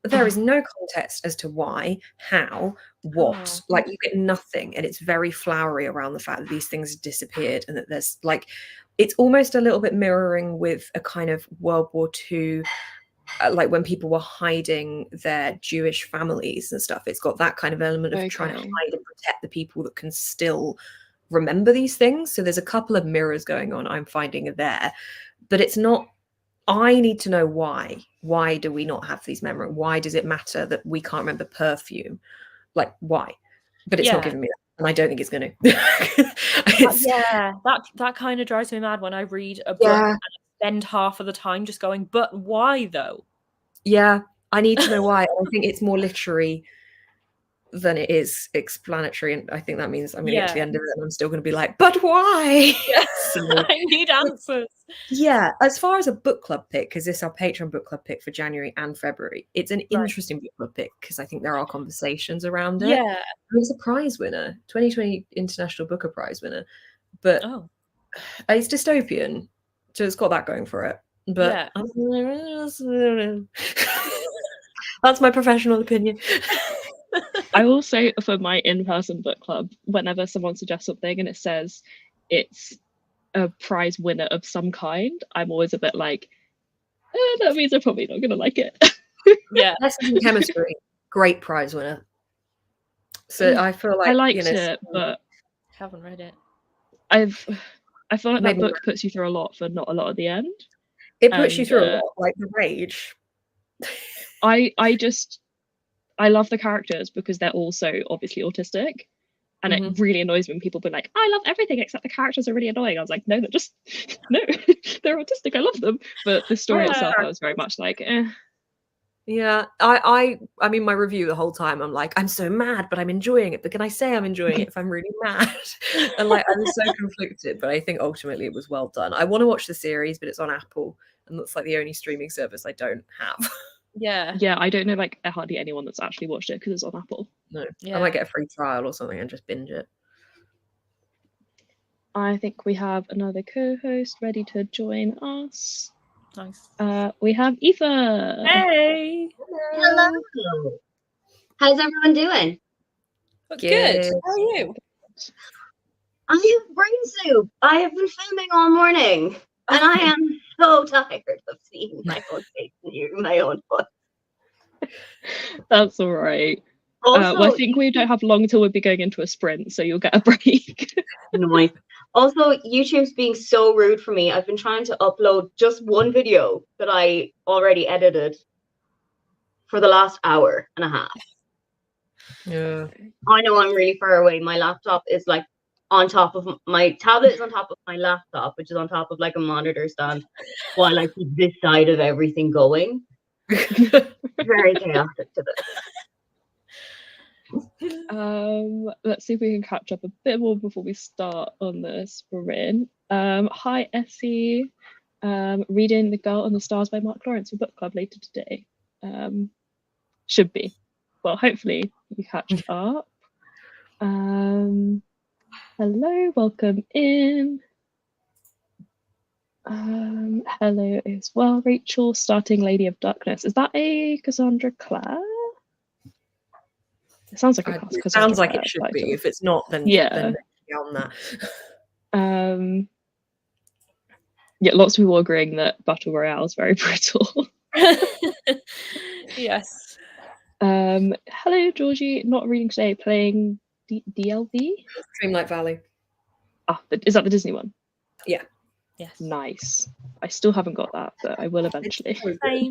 But there is no context as to why, how, what. Like, you get nothing. And it's very flowery around the fact that these things disappeared and that there's, like, it's almost a little bit mirroring with a kind of World War II, like when people were hiding their Jewish families and stuff. It's got that kind of element of trying to hide and protect the people that can still remember these things. So there's a couple of mirrors going on, I'm finding there. But it's not, I need to know why. Why do we not have these memories? Why does it matter that we can't remember perfume? Like, why? But it's not giving me that. And I don't think it's going to. That kind of drives me mad when I read a book and I spend half of the time just going, but why though? Yeah, I need to know why. I think it's more literary than it is explanatory, and I think that means I'm going to get to the end of it and I'm still going to be like, but why? So, I need answers. Yeah, as far as a book club pick, because this is our Patreon book club pick for January and February, it's an interesting book club pick because I think there are conversations around it. Yeah, it's a prize winner, 2020 International Booker Prize winner, but it's dystopian, so it's got that going for it. But that's my professional opinion. I also, for my in-person book club, whenever someone suggests something and it says it's a prize winner of some kind, I'm always a bit like, that means I'm probably not going to like it. Lessons in Chemistry, great prize winner. So I feel like I liked it, but haven't read it. I feel like that book puts you through a lot for not a lot at the end. It puts you through a lot, like the rage. I love the characters because they're also obviously autistic, and it really annoys me when people be like, I love everything except the characters are really annoying. I was like, no, they're autistic. I love them. But the story itself, I was very much like, eh. Yeah, I mean, my review the whole time, I'm like, I'm so mad, but I'm enjoying it. But can I say I'm enjoying it if I'm really mad? And like, I was so conflicted, but I think ultimately it was well done. I want to watch the series, but it's on Apple, and that's like the only streaming service I don't have. Yeah, I don't know like hardly anyone that's actually watched it because it's on Apple. No, I might get a free trial or something and just binge it. I think we have another co-host ready to join us. Nice. We have Aoife. Hey. Hello. How's everyone doing? Good. How are you? I have brain soup. I have been filming all morning, and I am so tired of seeing my own face and hearing my own voice. That's all right. Well, I think we don't have long till we'll be going into a sprint, so you'll get a break. Nice. Also, YouTube's being so rude for me. I've been trying to upload just one video that I already edited for the last hour and a half. Yeah. I know I'm really far away. My laptop is like on top of my tablet is on top of my laptop, which is on top of like a monitor stand, while I keep this side of everything going. Very chaotic to this. Let's see if we can catch up a bit more before we start on the sprint. Hi Essie, reading The Girl and the Stars by Mark Lawrence for book club later today. Should be. Well, hopefully you catch up. Hello, welcome in. Hello as well, Rachel, starting Lady of Darkness. Is that a Cassandra Clare? It sounds like it sounds like it should be. If it's not, then then beyond that. Yeah, lots of people agreeing that Battle Royale is very brutal. Yes. Hello, Georgie. Not reading today. Playing DLV. Dreamlight Valley. Is that the Disney one? Yeah. Yes. Nice. I still haven't got that, but I will eventually.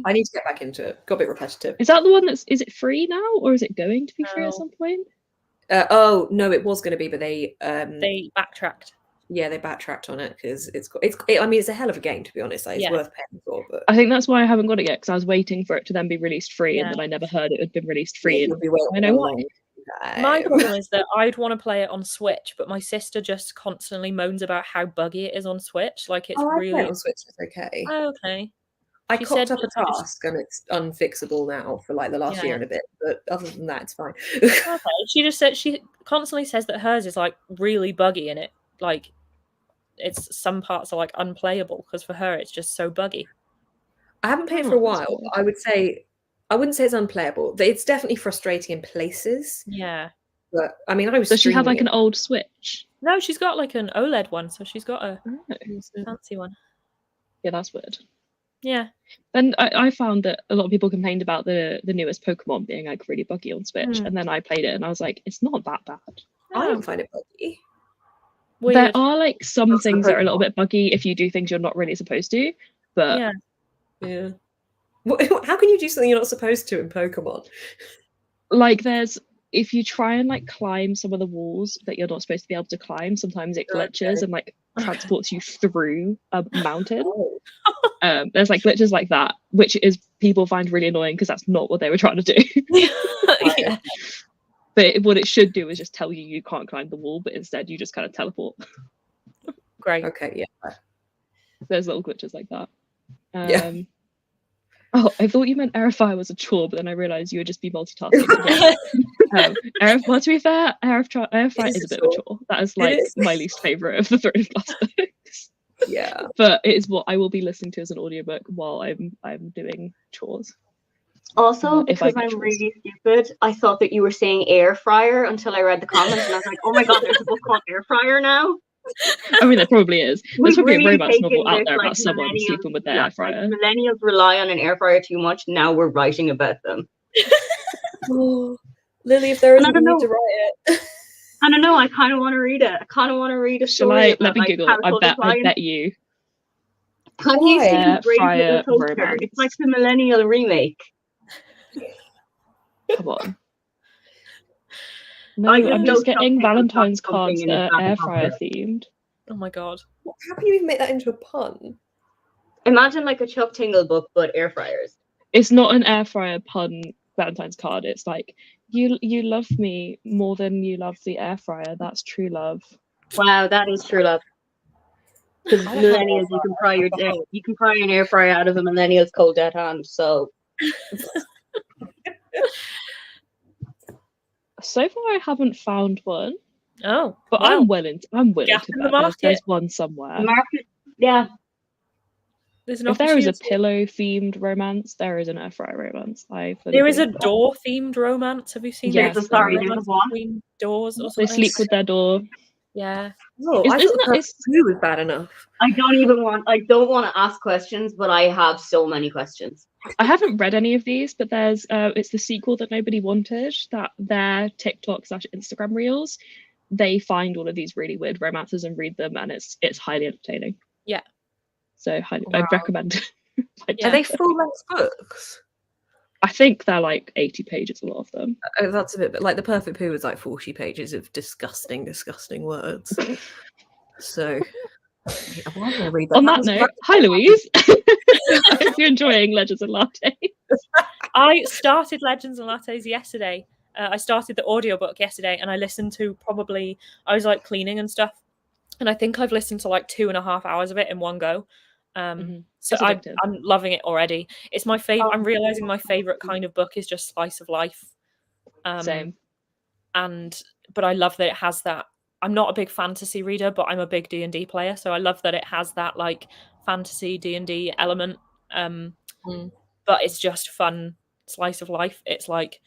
I need to get back into it. Got a bit repetitive. Is that the one is it free now, or is it going to be free at some point? Oh no, it was going to be, but they backtracked. Yeah, they backtracked on it because I mean, it's a hell of a game, to be honest. Like, it's worth paying for. But I think that's why I haven't got it yet, because I was waiting for it to then be released free, and then I never heard it had been released free. And I know why. My problem is that I'd want to play it on Switch, but my sister just constantly moans about how buggy it is on Switch. Like it's really on Switch. It's okay. Oh, okay. I cocked up a task and it's unfixable now for like the last year and a bit, but other than that, it's fine. Okay. She just said she constantly says that hers is like really buggy in it. Like it's some parts are like unplayable because for her it's just so buggy. I haven't played for a while. I wouldn't say it's unplayable. It's definitely frustrating in places. Yeah. But I mean, I was. Does she have like an old Switch? No, she's got like an OLED one, so she's got a fancy one. Yeah, that's weird. Yeah. Then I found that a lot of people complained about the newest Pokemon being like really buggy on Switch, and then I played it and I was like, it's not that bad. I don't find it buggy. Weird. There are like some things that are a little bit buggy if you do things you're not really supposed to, but yeah. How can you do something you're not supposed to in Pokemon? Like if you try and like climb some of the walls that you're not supposed to be able to climb, sometimes it glitches and like transports you through a mountain. There's like glitches like that, which is people find really annoying because that's not what they were trying to do. Yeah. But what it should do is just tell you can't climb the wall, but instead you just kind of teleport. Great. Okay, yeah. There's little glitches like that. Oh, I thought you meant air fire was a chore, but then I realised you would just be multitasking. Well, to be fair, air fire is a bit of a chore. That is like my least favourite of the Throne of Glass books. Yeah. But it is what I will be listening to as an audiobook while I'm doing chores. Also, because I'm really stupid, I thought that you were saying air fryer until I read the comments, and I was like, oh my god, there's a book called Air Fryer now. I mean, there probably is. There's probably a romance novel out there about someone sleeping with their air fryer. Like, millennials rely on an air fryer too much. Now we're writing about them. Oh, Lily, if there isn't, you need to write it. I don't know. I kind of want to read it. I kind of want to read a story. Let me Google it. I bet you. Have you seen Brave Little Toaster? It's like the millennial remake. Come on. No, I'm just getting Valentine's cards that are air fryer themed. Oh my god. How can you even make that into a pun? Imagine like a Chuck Tingle book, but air fryers. It's not an air fryer pun Valentine's card. It's like, you love me more than you love the air fryer. That's true love. Wow, that is true love. Because millennials, you can pry an air fryer out of a millennial's cold dead hand. So. So far, I haven't found one. Oh, but wow. I'm willing to bet there's one somewhere. Yeah. If there is a pillow themed romance, there is an air fryer romance. There is a door themed romance. Have you seen? Yes, there's one between doors or something. They sleep with their door. Yeah. Oh, I thought that was bad enough. I don't want to ask questions, but I have so many questions. I haven't read any of these, but there's it's the sequel that nobody wanted, that their TikTok/Instagram reels, they find all of these really weird romances and read them, and it's highly entertaining. Yeah. So I'd recommend. Are they full-length books? I think they're like 80 pages, a lot of them. Oh, that's a bit, but like The Perfect Poo was like 40 pages of disgusting words. So, I'm going to read that. On that note, hi Louise. I hope you're enjoying Legends and Lattes. I started Legends and Lattes yesterday. I started the audiobook yesterday, and I listened to I was like cleaning and stuff, and I think I've listened to like 2.5 hours of it in one go. So I'm loving it already. It's my favorite. I'm realizing my favorite kind of book is just slice of life. Same. But I love that it has that. I'm not a big fantasy reader, but I'm a big D&D player, so I love that it has that like fantasy D&D element. But it's just fun slice of life. It's like,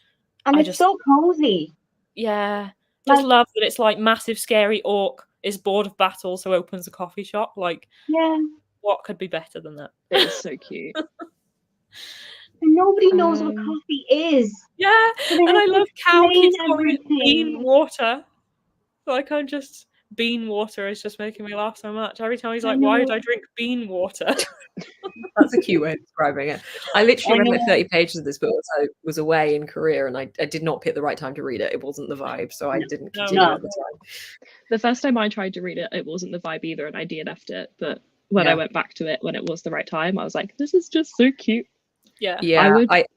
and it's so cozy. Yeah. Just love that it's like massive scary orc is bored of battle, so opens a coffee shop. Like, yeah. What could be better than that? It is so cute. And nobody knows what coffee is. Yeah, and I love Cal keeps calling it bean water. Like, I'm just... Bean water is just making me laugh so much. Every time he's like, why did I drink bean water? That's a cute way of describing it. I literally read like 30 pages of this book as I was away in Korea, and I did not pick the right time to read it. It wasn't the vibe, so I didn't continue at the time. The first time I tried to read it, it wasn't the vibe either, and I DNF'd it. But when I went back to it, when it was the right time, I was like, this is just so cute. Yeah.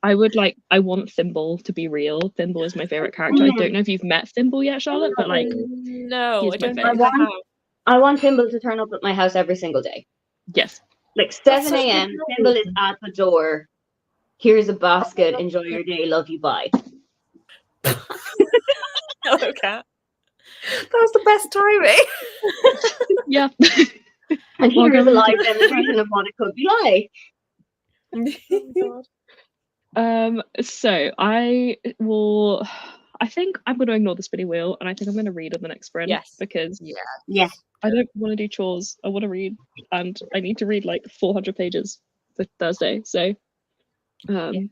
I want Thimble to be real. Thimble is my favorite character. I don't know if you've met Thimble yet, Charlotte, but like, no, I don't know. I want Thimble to turn up at my house every single day. Yes. Like 7 a.m. Thimble is at the door. Here's a basket. Enjoy your day. Love you. Bye. Hello, cat. That was the best timing. Yeah. And here's a live demonstration of what it could be like. So I think I'm going to ignore the spinning wheel, and I think I'm going to read on the next sprint. Yes. Because yeah, I don't want to do chores. I want to read, and I need to read like 400 pages for Thursday. So, are you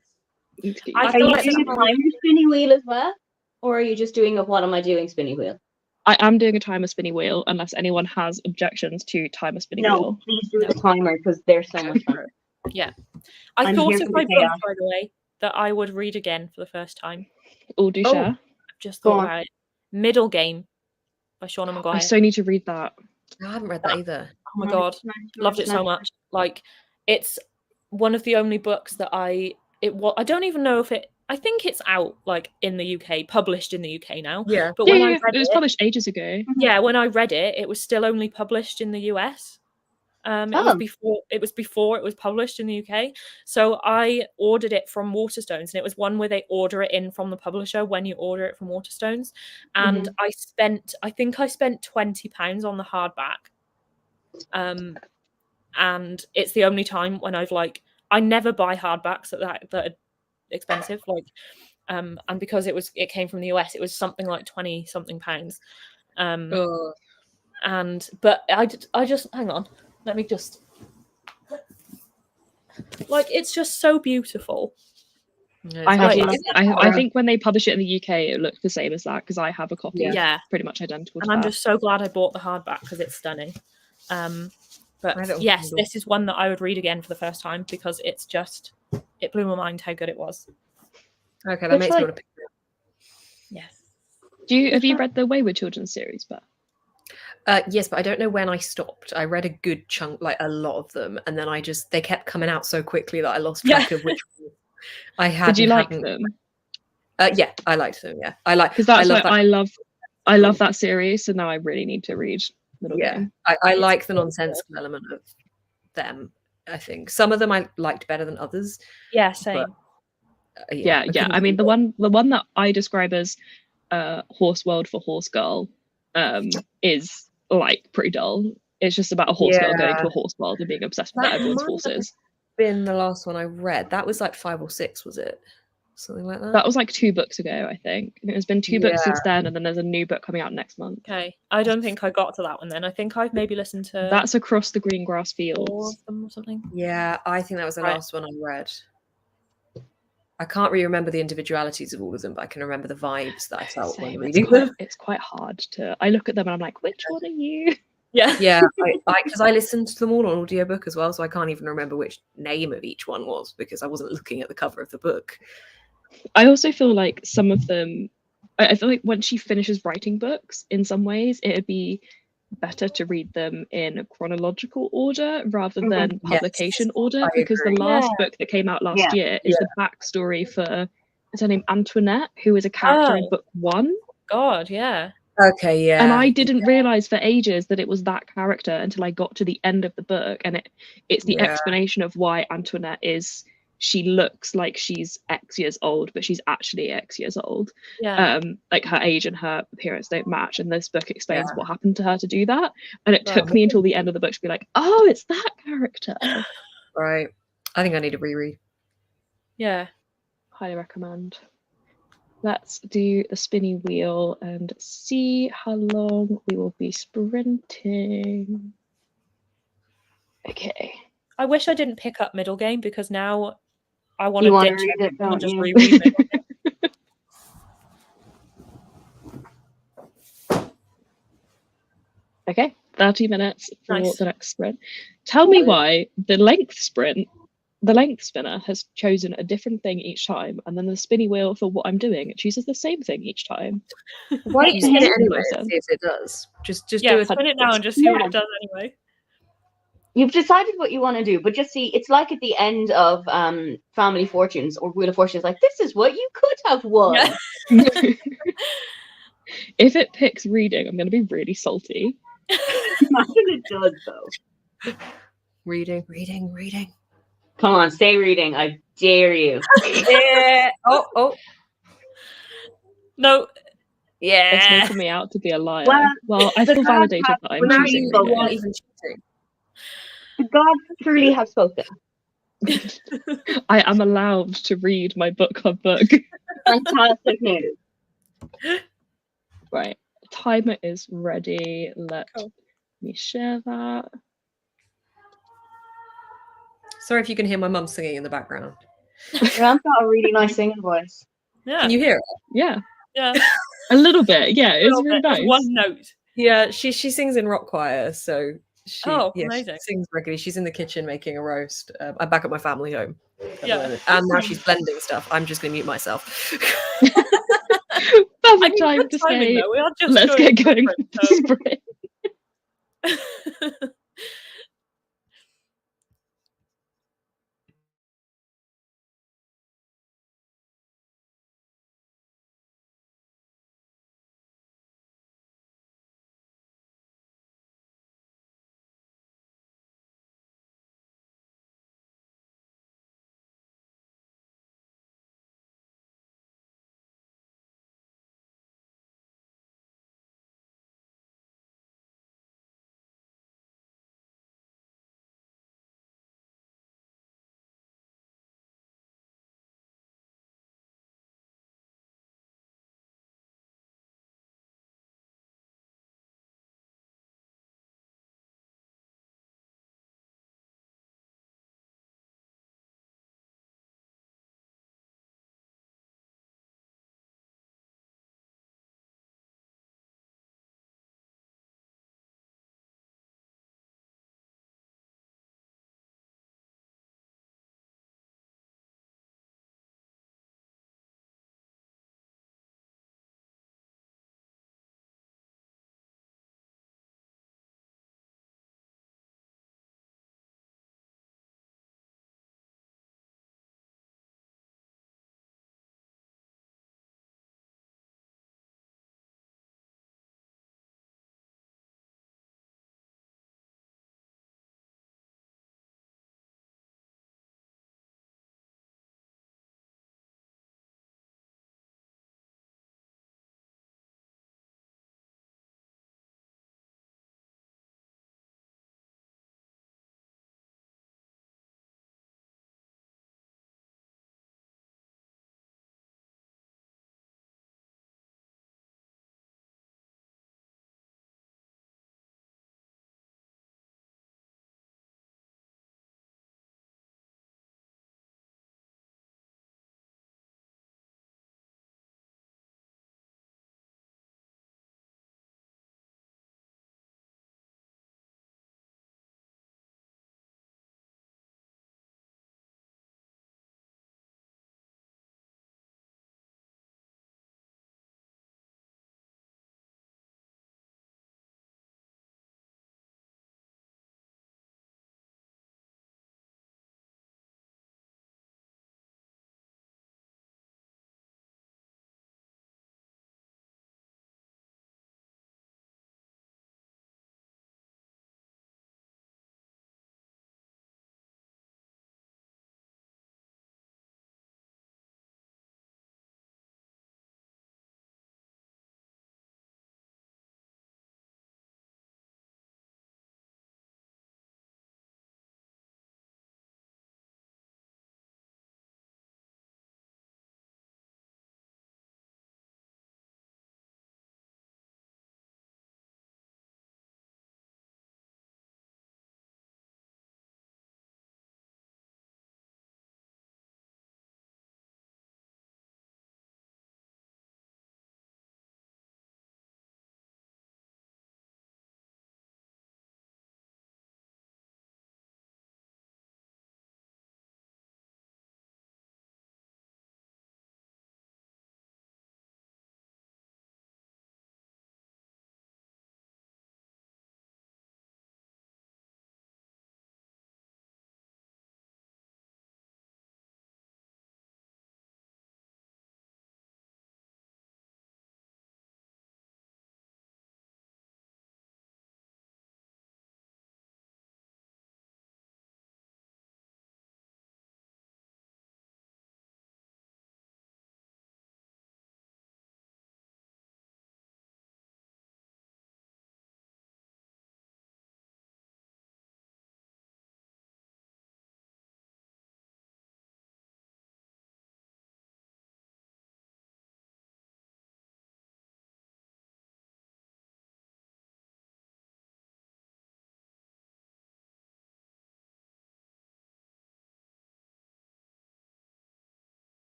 doing a timer spinning wheel as well, or are you just doing a what am I doing spinning wheel? I am doing a timer spinning wheel, unless anyone has objections to timer spinning wheel. No, please do the timer because they're so much fun. Yeah, I thought of my book, by the way, that I would read again for the first time. Oh, do share. I've just thought about it. Middle Game by Shauna Maguire. I so need to read that. I haven't read that either. Oh my god, loved it so much. Like, it's one of the only books that I don't even know if it. I think it's out like in the UK, published in the UK now. Yeah, but when I read it was published ages ago. Yeah, when I read it, it was still only published in the US. It was before it was published in the UK. So I ordered it from Waterstones, and it was one where they order it in from the publisher when you order it from Waterstones. And I think I spent £20 on the hardback. And it's the only time when I never buy hardbacks that are expensive. Like, and because it came from the US, it was something like 20 something pounds. But I just hang on. Let me just it's just so beautiful. Yeah, I think when they publish it in the UK, it looks the same as that because I have a copy. Yeah, pretty much identical. And I'm just so glad I bought the hardback because it's stunning. But yes, this is one that I would read again for the first time because it blew my mind how good it was. Okay, that makes me want to pick it up. Yes. Have you read the Wayward Children series, Beth? Yes, but I don't know when I stopped. I read a good chunk, like a lot of them, and then they kept coming out so quickly that I lost track of which one I had. Did you like them? Yeah, I liked them. Yeah, I like because that's I love that series. So now I really need to read Middle Game. I like the nonsensical element of them. I think some of them I liked better than others. Yeah, same. But, yeah. I mean, the one that I describe as Horse World for Horse Girl is like pretty dull. It's just about a horse girl going to a horse world and being obsessed with everyone's horses. Been the last one I read. That was like 5 or 6, was it? Something like that. That was like 2 books ago, I think. And there's been 2 books since then, and then there's a new book coming out next month. Okay, I don't think I got to that one then. I think I've maybe listened to. That's Across the Green Grass Fields. Or something. Yeah, I think that was the last one I read. I can't really remember the individualities of all of them, but I can remember the vibes that I felt when reading them. It's quite hard to. I look at them and I'm like, which one are you? Yeah, because I listened to them all on audiobook as well, so I can't even remember which name of each one was because I wasn't looking at the cover of the book. I also feel like some of them. I feel like when she finishes writing books, in some ways, it'd be better to read them in chronological order rather than publication order, because the last book that came out last year is the backstory for, is her name Antoinette, who is a character in book 1. God, yeah. Okay, yeah. And I didn't realize for ages that it was that character until I got to the end of the book, and it's the explanation of why Antoinette she looks like she's X years old, but she's actually X years old. Yeah. Like her age and her appearance don't match, and this book explains what happened to her to do that. And it took me until the end of the book to be like, oh, it's that character. Right. I think I need to reread. Yeah. Highly recommend. let's do the spinny wheel and see how long we will be sprinting. Okay. I wish I didn't pick up middle game because now I want You to wanna ditch read it, everything and don't just you? reread middle game. Okay, 30 minutes for Nice. the next sprint. Tell me why the length spinner has chosen a different thing each time, and then the spinny wheel for what I'm doing, it chooses the same thing each time. Why don't you spin it Makes no anyway and sense. see if it does? Just do Yeah, it. spin it now and just see what it does anyway. You've decided what you want to do, but just see, it's like at the end of Family Fortunes or Wheel of Fortune. It's like, this is what you could have won. Yeah. If it picks reading, I'm going to be really salty. Imagine it does, though. Reading. Come on, say reading. I dare you. Yeah. Oh. No. Yeah. It's making me out to be a liar. Well, I the feel gods validated have that I'm Now choosing you reading. aren't even cheating. The gods truly have spoken. I am allowed to read my book club book. Fantastic news. Right, timer is ready. Let Cool. me share that. Sorry if you can hear my mum singing in the background. Your aunt's got a really nice singing voice. Yeah. Can you hear it? Yeah. Yeah. A little bit. Yeah, it's really Just nice. one note. Yeah, she sings in rock choir, so she amazing. she sings regularly. She's in the kitchen making a roast. I'm back at my family home at the Yeah. moment, and now she's blending stuff. I'm just going to mute myself. Perfect time to say, though. We are just let's get going for with the sprint.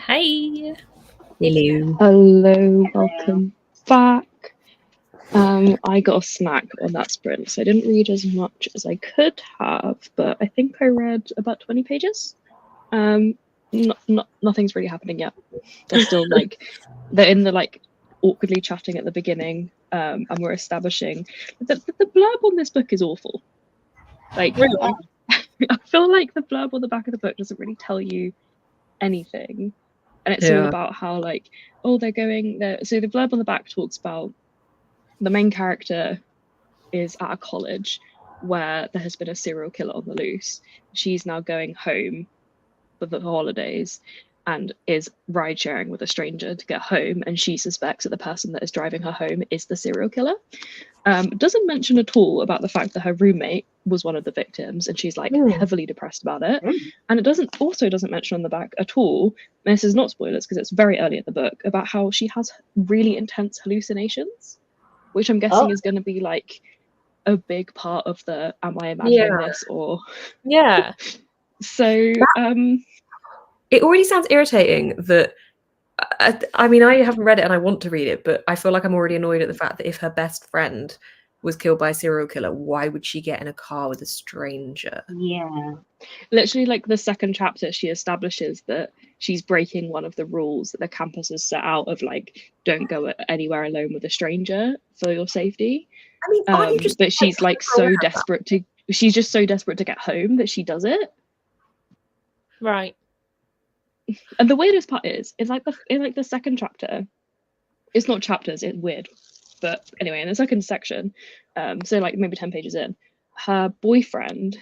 Hey. Hello, welcome back. I got a snack on that sprint, so I didn't read as much as I could have, but I think I read about 20 pages. Nothing's really happening yet. They're still they're in the awkwardly chatting at the beginning, and we're establishing the blurb on this book is awful. Really? I feel like the blurb on the back of the book doesn't really tell you anything, and it's all about how they're going there. So the blurb on the back talks about the main character is at a college where there has been a serial killer on the loose. She's now going home for the holidays and is ride sharing with a stranger to get home, and she suspects that the person that is driving her home is the serial killer. Doesn't mention at all about the fact that her roommate was one of the victims, and she's heavily depressed about it. And it doesn't mention on the back at all, and this is not spoilers because it's very early in the book, about how she has really intense hallucinations, which I'm guessing is going to be a big part of the am I imagining this or so it already sounds irritating that I mean, I haven't read it and I want to read it, but I feel like I'm already annoyed at the fact that if her best friend was killed by a serial killer, why would she get in a car with a stranger? Yeah. Literally, the second chapter, she establishes that she's breaking one of the rules that the campus has set out of don't go anywhere alone with a stranger for your safety. I mean, but she's she's just so desperate to get home that she does it. Right. And the weirdest part is in the second chapter, it's not chapters, it's weird. But anyway, in the second section, so maybe 10 pages in, her boyfriend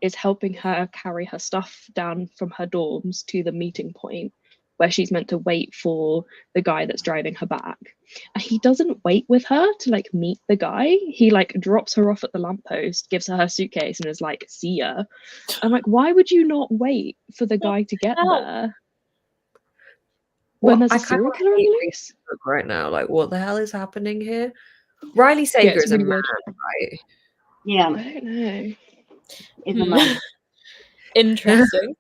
is helping her carry her stuff down from her dorms to the meeting point where she's meant to wait for the guy that's driving her back. And he doesn't wait with her to meet the guy. He drops her off at the lamppost, gives her suitcase, and is like, see ya. I'm like, why would you not wait for the guy to get there? When there's a serial killer on the loose? Right now, what the hell is happening here? Riley Sager is really a man, right? Yeah. I don't know. It's a man. Interesting.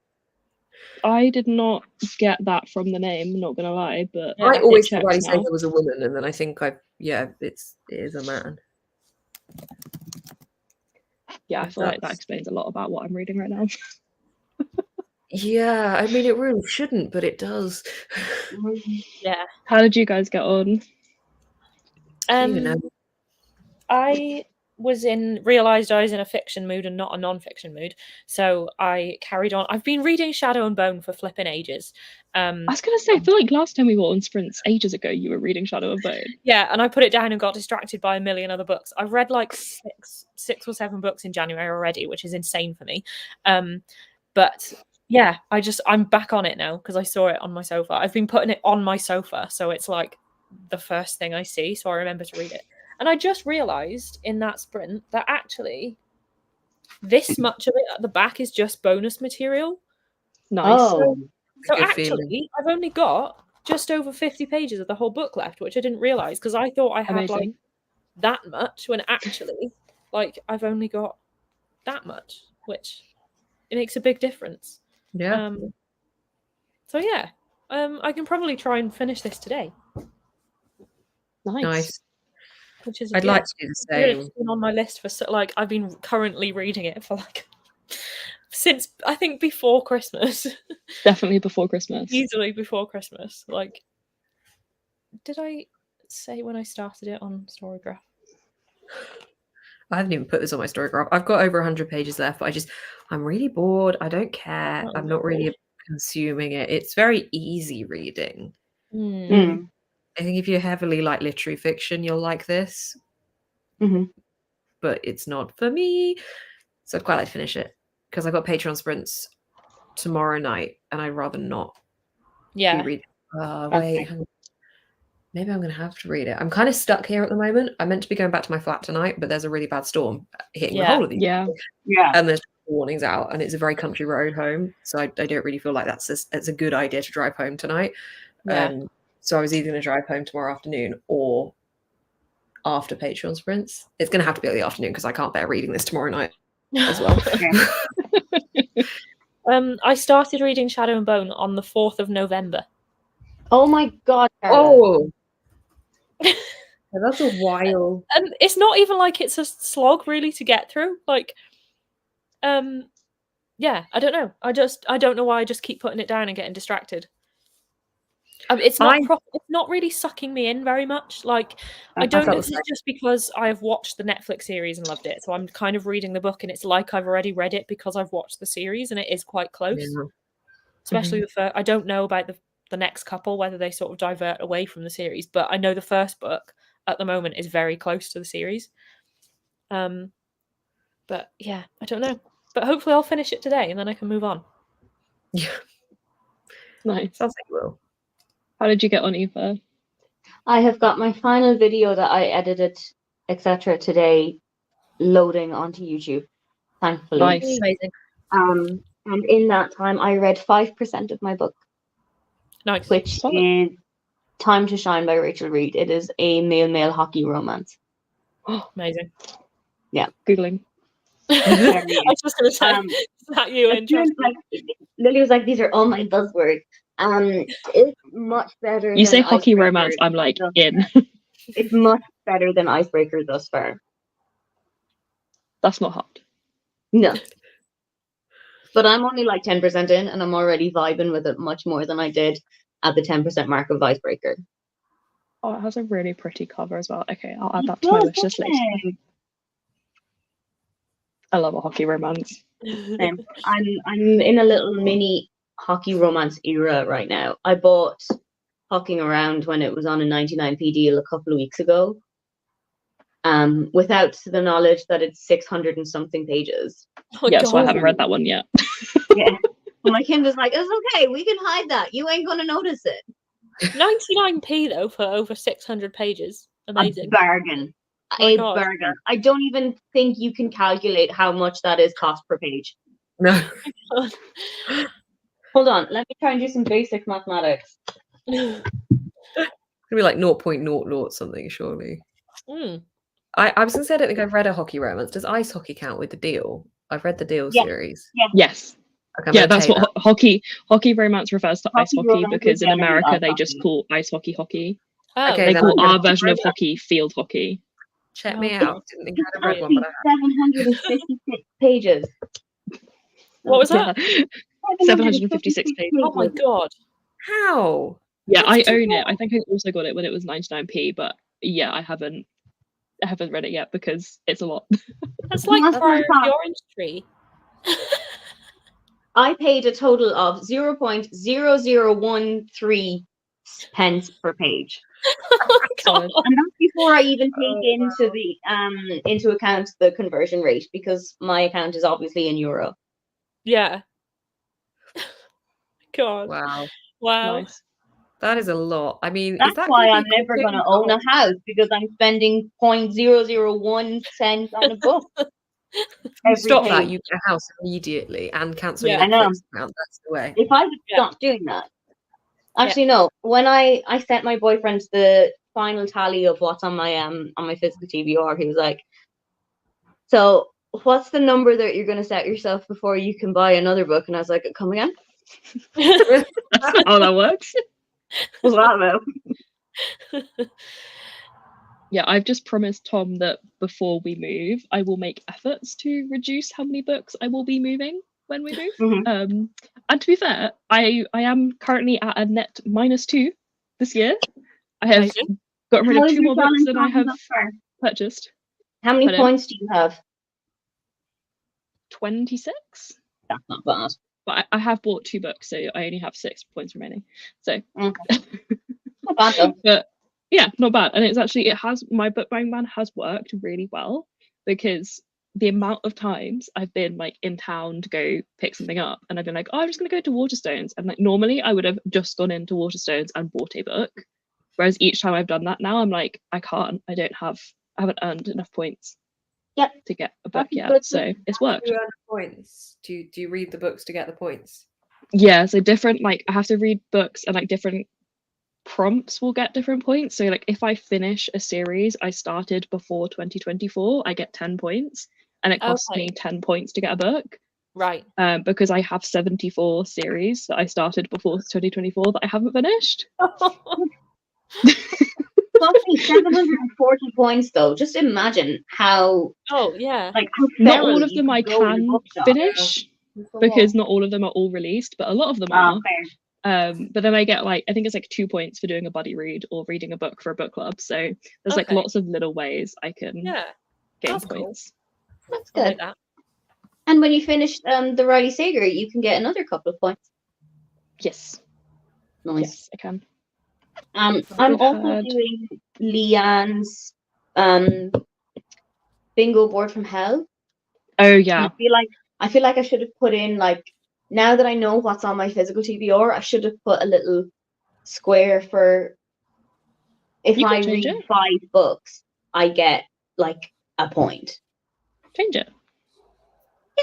I did not get that from the name, not gonna lie, but I always thought Riley Sager was a woman, and then I think it is a man. Yeah, I feel like that explains a lot about what I'm reading right now. Yeah, I mean, it really shouldn't, but it does. Yeah. How did you guys get on? I realised I was in a fiction mood and not a non-fiction mood, so I carried on. I've been reading Shadow and Bone for flipping ages. I was going to say, I feel like last time we were on sprints ages ago, you were reading Shadow and Bone. Yeah, and I put it down and got distracted by a million other books. I've read six or seven books in January already, which is insane for me. But yeah, I'm back on it now because I saw it on my sofa. I've been putting it on my sofa, so it's the first thing I see, so I remember to read it. And I just realised in that sprint that actually this much of it at the back is just bonus material. Nice. So actually, I've only got just over 50 pages of the whole book left, which I didn't realise because I thought I had that much when actually I've only got that much, which it makes a big difference. Yeah. So yeah, I can probably try and finish this today. Nice. Which is I'd like to do the same. It's been on my list for I've been currently reading it for since I think before Christmas. Definitely before Christmas. Easily before Christmas. Did I say when I started it on Storygraph? I haven't even put this on my Storygraph. I've got over 100 pages left, but I'm really bored. I don't care. I'm not really consuming it. It's very easy reading. I think if you're heavily literary fiction, you'll like this. But it's not for me. So I'd quite like to finish it because I've got Patreon sprints tomorrow night and I'd rather not be reading. Wait, maybe I'm going to have to read it. I'm kind of stuck here at the moment. I'm meant to be going back to my flat tonight, but there's a really bad storm hitting the whole of these. Yeah. And there's warnings out and it's a very country road home. So I don't really feel like it's a good idea to drive home tonight. So I was either going to drive home tomorrow afternoon or after Patreon sprints. It's going to have to be in the afternoon because I can't bear reading this tomorrow night as well. I started reading Shadow and Bone on the 4th of November. Oh my God, Carla. Oh, that's a while. And it's not even like it's a slog really to get through. Like, yeah, I don't know. I don't know why I just keep putting it down and getting distracted. It's not really sucking me in very much. Like, I don't know if it's just because I have watched the Netflix series and loved it. So I'm kind of reading the book and it's like I've already read it because I've watched the series and it is quite close. Yeah. Especially the first. I don't know about the next couple, whether they sort of divert away from the series, but I know the first book at the moment is very close to the series. But yeah, I don't know. But hopefully I'll finish it today and then I can move on. Yeah. Nice. Sounds like you will. How did you get on, Aoife? I have got my final video that I edited, etc. today loading onto YouTube, thankfully. Nice. Amazing. And in that time, I read 5% of my book. Nice. Which is Time to Shine by Rachel Reed. It is a male-male hockey romance. Amazing. Yeah. Googling. I was just going to say, is that you? Lily was like, these are all my buzzwords. It's much better. You say hockey romance, I'm like in. It's much better than Icebreaker thus far. That's not hard. No. But I'm only like 10% in, and I'm already vibing with it much more than I did at the 10% mark of Icebreaker. Oh, it has a really pretty cover as well. Okay, I'll add that to my wish list later. I love a hockey romance. I'm in a little mini hockey romance era right now. I bought Hocking Around when it was on a 99p deal a couple of weeks ago. Without the knowledge that it's 600 and something pages. Oh, yeah, so I haven't read that one yet. Yeah. Well, my Kim was like, it's okay, we can hide that. You ain't gonna notice it. 99p though for over 600 pages. Amazing. A bargain. Bargain. I don't even think you can calculate how much that is cost per page. No. Hold on, let me try and do some basic mathematics. It's gonna be like 0.00 something, surely. I was gonna say I don't think I've read a hockey romance. Does Ice Hockey count with the deal? I've read the deal series. Yeah. Yes. Okay, yeah, that's what hockey romance refers to ice hockey because in America they just call ice hockey hockey. Oh, okay, they call our version of hockey field hockey. Check me out. Didn't think I'd read one, but I have. 756 pages. What was that? 756 pages. Oh my god. How? Yeah, I own it. I think I also got it when it was 99p, but yeah, I haven't read it yet because it's a lot. That's like Friar of the Orange Tree. I paid a total of 0.0013 pence per page. Oh, and that's before I even take into account the conversion rate, because my account is obviously in euro. Yeah. God. Wow. Nice. That is a lot. I mean, that's why I'm never going to own a house, because I'm spending 0.001 cents on a book. Stop that, you get a house immediately and cancel your Netflix account. That's the way. If I stop doing that. Actually, no. When I sent my boyfriend the final tally of what's on my physical TBR, he was like, so what's the number that you're going to set yourself before you can buy another book? And I was like, come again? That's not how that works. What's that about? Yeah, I've just promised Tom that before we move, I will make efforts to reduce how many books I will be moving when we move. Mm-hmm. And to be fair, I am currently at a net -2 this year. I have got rid of 2 more books than I have purchased. How many points do you have? 26. That's not bad. But I have bought 2 books, so I only have 6 points remaining. So not bad though. But yeah, not bad. And it's actually my book buying ban has worked really well, because the amount of times I've been like in town to go pick something up and I've been like, oh, I'm just gonna go to Waterstones, and like normally I would have just gone into Waterstones and bought a book, whereas each time I've done that now I'm like, I haven't earned enough points to get a book yet. So it's worked. Do you earn points? Do you read the books to get the points? Yeah, so different, like I have to read books and like different prompts will get different points. So like if I finish a series I started before 2024, I get 10 points, and it costs me 10 points to get a book. Right. Because I have 74 series that I started before 2024 that I haven't finished. Roughly 740 points, though. Just imagine how. Oh yeah. Like how Not all thoroughly of you them could I go in a can bookshop. finish because not all of them are all released, but a lot of them are. Fair. But then I get like, I think it's like 2 points for doing a buddy read or reading a book for a book club. So there's like lots of little ways I can gain points. Cool. That's good. Like that. And when you finish the Riley Sager, you can get another couple of points. Yes. Nice. Yes, I can. I'm also doing Leanne's bingo board from hell. Oh yeah. I feel like I should have put in, like, now that I know what's on my physical TBR, I should have put a little square for if I read 5 books, I get like a point. Change it.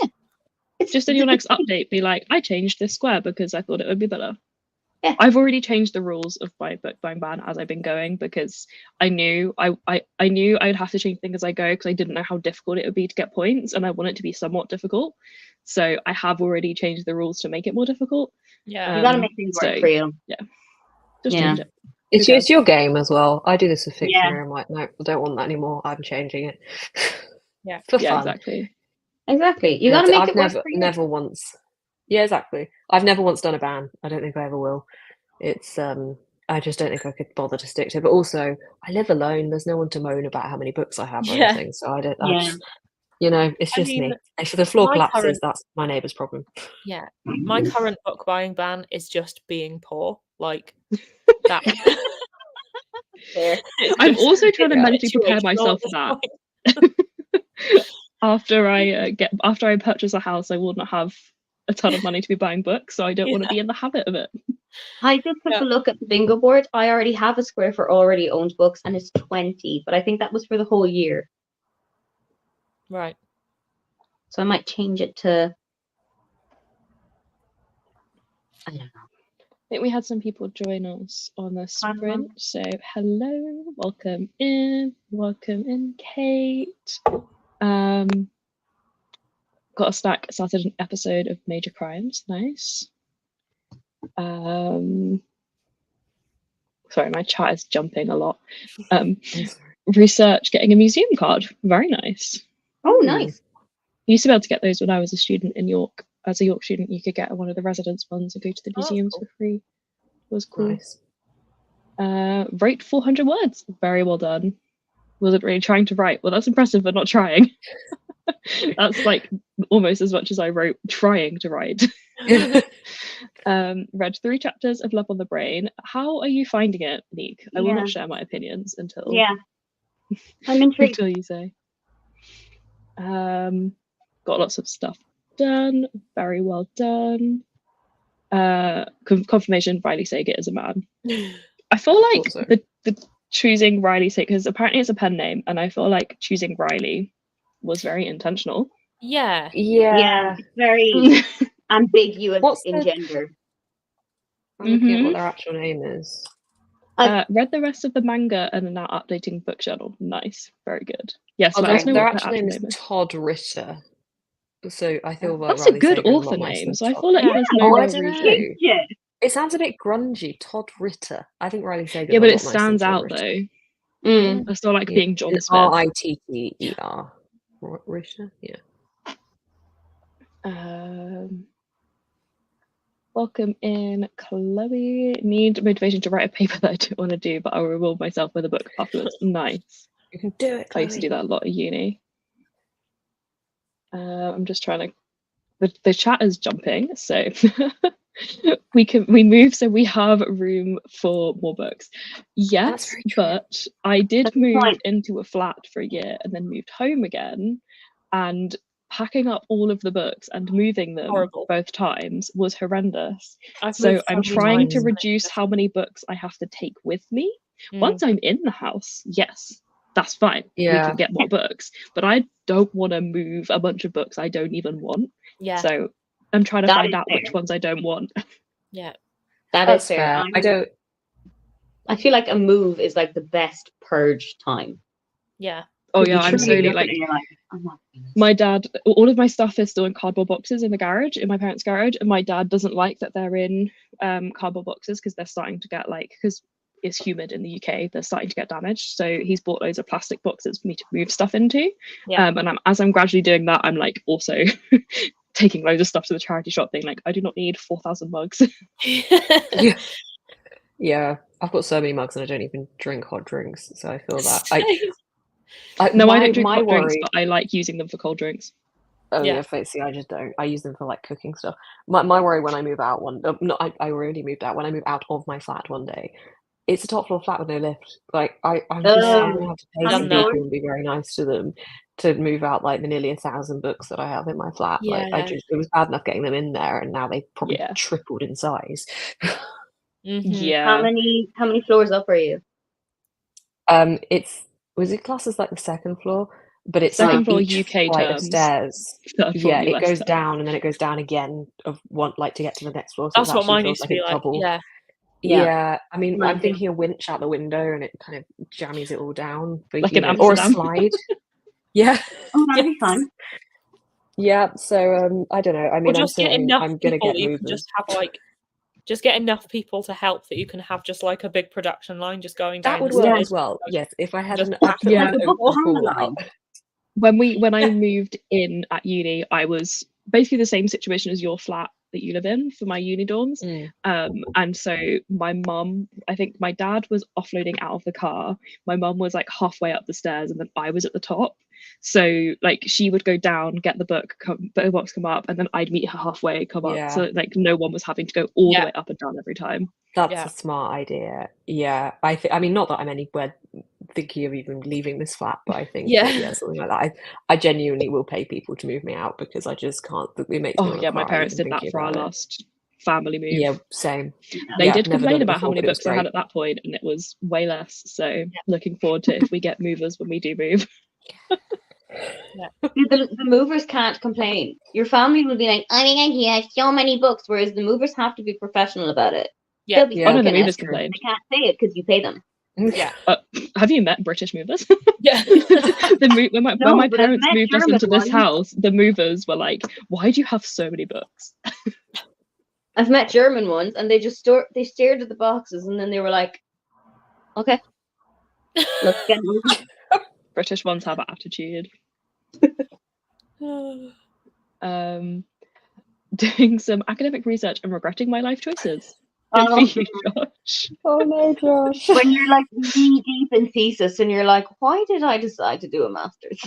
Yeah. It's just in your next update, be like, I changed this square because I thought it would be better. Yeah. I've already changed the rules of my book buying ban as I've been going because I knew I knew I'd have to change things as I go because I didn't know how difficult it would be to get points and I want it to be somewhat difficult. So I have already changed the rules to make it more difficult. Yeah. You gotta make things work for you. Yeah. Just change it. It's your game as well. I do this with fiction and I'm like, no, I don't want that anymore. I'm changing it. Yeah. For fun. Exactly. Exactly. You gotta make it work for you. Never once. Yeah, exactly. I've never once done a ban. I don't think I ever will. It's I just don't think I could bother to stick to it. But also, I live alone. There's no one to moan about how many books I have or anything. So I don't. Just, it's just me. If the floor collapses, that's my neighbour's problem. Yeah, my current book buying ban is just being poor. Like that. I'm also trying to mentally prepare myself for that. After I purchase a house, I will not have a ton of money to be buying books, so I don't want to be in the habit of it. I just took a look at the bingo board. I already have a square for already owned books, and it's 20, but I think that was for the whole year. Right. So I might change it to. I don't know. I think we had some people join us on the sprint. So hello, welcome in, Kate. Started an episode of Major Crimes. Nice. Sorry, my chat is jumping a lot. Research getting a museum card. Very nice. Oh, nice. I used to be able to get those when I was a student in York. As a York student, you could get one of the residence ones and go to the museums for free. It was cool. Nice. Wrote 400 words. Very well done. Wasn't really trying to write. Well, that's impressive, but not trying. That's like almost as much as I wrote trying to write. Read 3 chapters of Love on the Brain. How are you finding it, Nick? I will not share my opinions until I'm intrigued. until you say. Got lots of stuff done. Very well done. Confirmation Riley Sager is a man. I feel like the choosing Riley Sager, because apparently it's a pen name, and I feel like choosing Riley was very intentional. Yeah. It's very ambiguous in gender. I'm looking at what their actual name is. Read the rest of the manga and are now updating book journal. Nice, very good. Yes, their actual name is Todd Ritter. So I feel like that's a good author name. So I feel like there's no real reason. It sounds a bit grungy. Todd Ritter. I think Riley Sager. Yeah, but it stands out though. I still like being John Smith. Ritter. Ritter. Yeah. Welcome in, Chloe. Need motivation to write a paper that I don't want to do, but I'll reward myself with a book afterwards. Nice. You can do it, Chloe. I used to do that a lot at uni. I'm just trying to. The chat is jumping, so we move so we have room for more books. Yes, but I did move into a flat for a year and then moved home again, and packing up all of the books and moving them both times was horrendous. So I'm trying to reduce how many books I have to take with me. Once I'm in the house, yes, that's fine. We can get more books, but I don't want to move a bunch of books I don't even want. So I'm trying to find out which ones I don't want. Yeah, that's fair. I feel like a move is like the best purge time. Yeah. Oh yeah, I'm Truly slowly look at like, it and you're like, I'm not doing this. my dad, all of my stuff is still in cardboard boxes in the garage, in my parents' garage, and my dad doesn't like that they're in cardboard boxes because they're starting to get like, because it's humid in the UK, they're starting to get damaged. So he's bought loads of plastic boxes for me to move stuff into. And as I'm gradually doing that, I'm like also taking loads of stuff to the charity shop, being like, I do not need 4,000 mugs. Yeah, I've got so many mugs and I don't even drink hot drinks, so I feel that. I don't drink hot drinks, but I like using them for cold drinks. Oh yeah, see, I just don't. I use them for like cooking stuff. My worry when I move out I already moved out. When I move out of my flat one day, it's a top floor flat with no lift. Like I'm gonna have to pay some people and be very nice to them to move out like the nearly 1,000 books that I have in my flat. Like it was bad enough getting them in there, and now they've probably tripled in size. Yeah. How many floors up are you? Was it classed as like the second floor? But it's second like floor each UK flight terms. of stairs. Yeah, it goes down and then it goes down again of one, like to get to the next floor. So that's what mine used to be like. Double. Yeah. I mean, I'm thinking a winch out the window and it kind of jammies it all down, but like or a slide. Yeah. Oh, that'd be fun. Yeah. So I don't know. I mean, I'm gonna get movers. Just have like. Just get enough people to help that you can have just like a big production line just going down. That would work as well. Yes, if I had when I moved in at uni, I was basically the same situation as your flat that you live in for my uni dorms. And so my mum, I think my dad was offloading out of the car. My mum was like halfway up the stairs and then I was at the top. So like she would go down, get the book box come up, and then I'd meet her halfway, come up. So like no one was having to go all the way up and down every time. That's a smart idea. Yeah, I mean, not that I'm anywhere thinking of even leaving this flat, but I think something like that. I genuinely will pay people to move me out because I just can't. It makes me my parents did that for our last family move. Yeah, same. They did complain about how many books they had at that point, and it was way less. So looking forward to if we get movers when we do move. The movers can't complain. Your family will be like, oh my god, he has so many books, whereas the movers have to be professional about it. They'll be the movers complain. They can't say it because you pay them. Have you met British movers? Yeah. When my parents moved us into this house, the movers were like, why do you have so many books? I've met German ones and they just stared at the boxes and then they were like, okay, let's get moving. British ones have attitude. Doing some academic research and regretting my life choices. Good for you, Josh. Oh no, Josh. When you're like knee deep in thesis and you're like, why did I decide to do a master's?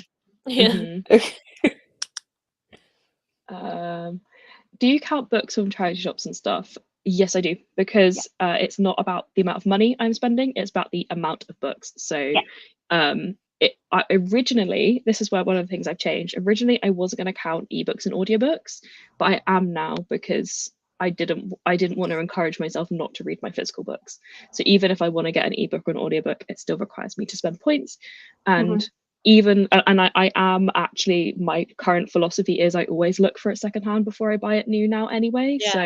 Do you count books from charity shops and stuff? Yes, I do, because it's not about the amount of money I'm spending, it's about the amount of books. So originally, this is where one of the things I've changed. Originally, I wasn't going to count ebooks and audiobooks, but I am now because I didn't want to encourage myself not to read my physical books. So even if I want to get an ebook or an audiobook, it still requires me to spend points. And I am actually, my current philosophy is I always look for it secondhand before I buy it new now anyway. So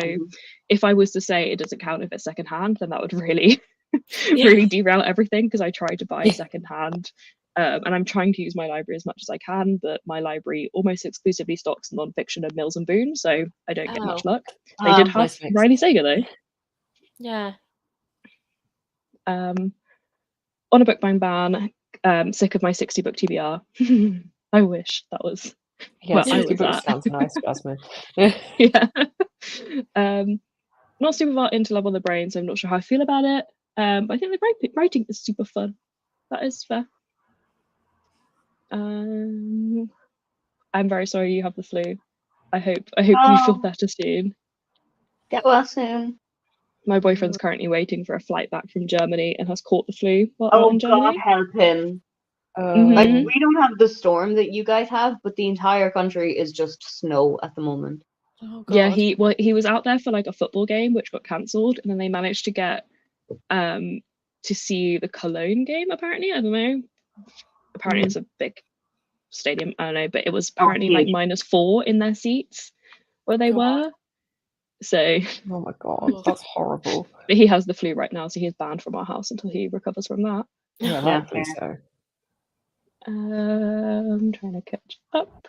if I was to say it doesn't count if it's secondhand, then that would really really derail everything, because I try to buy secondhand. And I'm trying to use my library as much as I can, but my library almost exclusively stocks non-fiction and Mills and Boon, so I don't get much luck. They did have Riley Sager though. Yeah. On a bookbind ban, sick of my 60 book TBR. I wish that was. Yeah, 60 books sounds nice, Jasmine. Not super far into Love on the Brain, so I'm not sure how I feel about it. But I think the writing is super fun. That is fair. I'm very sorry you have the flu. I hope you feel better soon. Get well soon. My boyfriend's currently waiting for a flight back from Germany and has caught the flu while out in Germany. God help him. Like, we don't have the storm that you guys have, but the entire country is just snow at the moment. Oh, God. Yeah, he was out there for like a football game which got cancelled, and then they managed to get to see the Cologne game, apparently. I don't know. Apparently it's a big stadium, I don't know, but it was apparently like -4 in their seats where they were. So oh my God, that's horrible. But he has the flu right now, so he's banned from our house until he recovers from that. Yeah, hopefully so. I'm trying to catch up.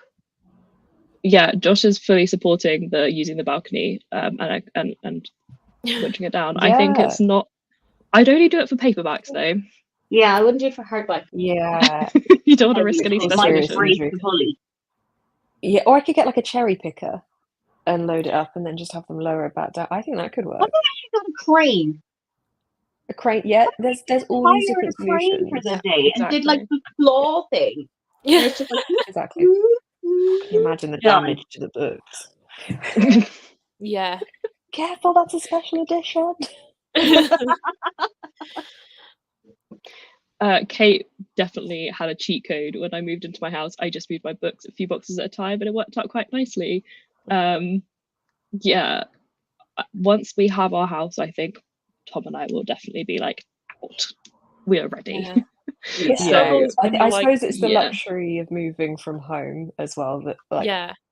Yeah, Josh is fully supporting the using the balcony and winching it down. I think it's not. I'd only do it for paperbacks though. Yeah, I wouldn't do it for hardback. Yeah. You don't want to risk any special editions. Yeah, or I could get like a cherry picker and load it up and then just have them lower it back down. I think that could work. What if you got a crane? A crane, yeah. There's all these different solutions for the day and did like the claw thing. Yeah, And it's just like, exactly. Can you imagine the damage to the books? yeah. Careful, that's a special edition. Kate definitely had a cheat code when I moved into my house. I just moved my books a few boxes at a time, and it worked out quite nicely. Yeah, once we have our house, I think Tom and I will definitely be like out. We are ready. Yeah. So I suppose it's the luxury of moving from home as well. That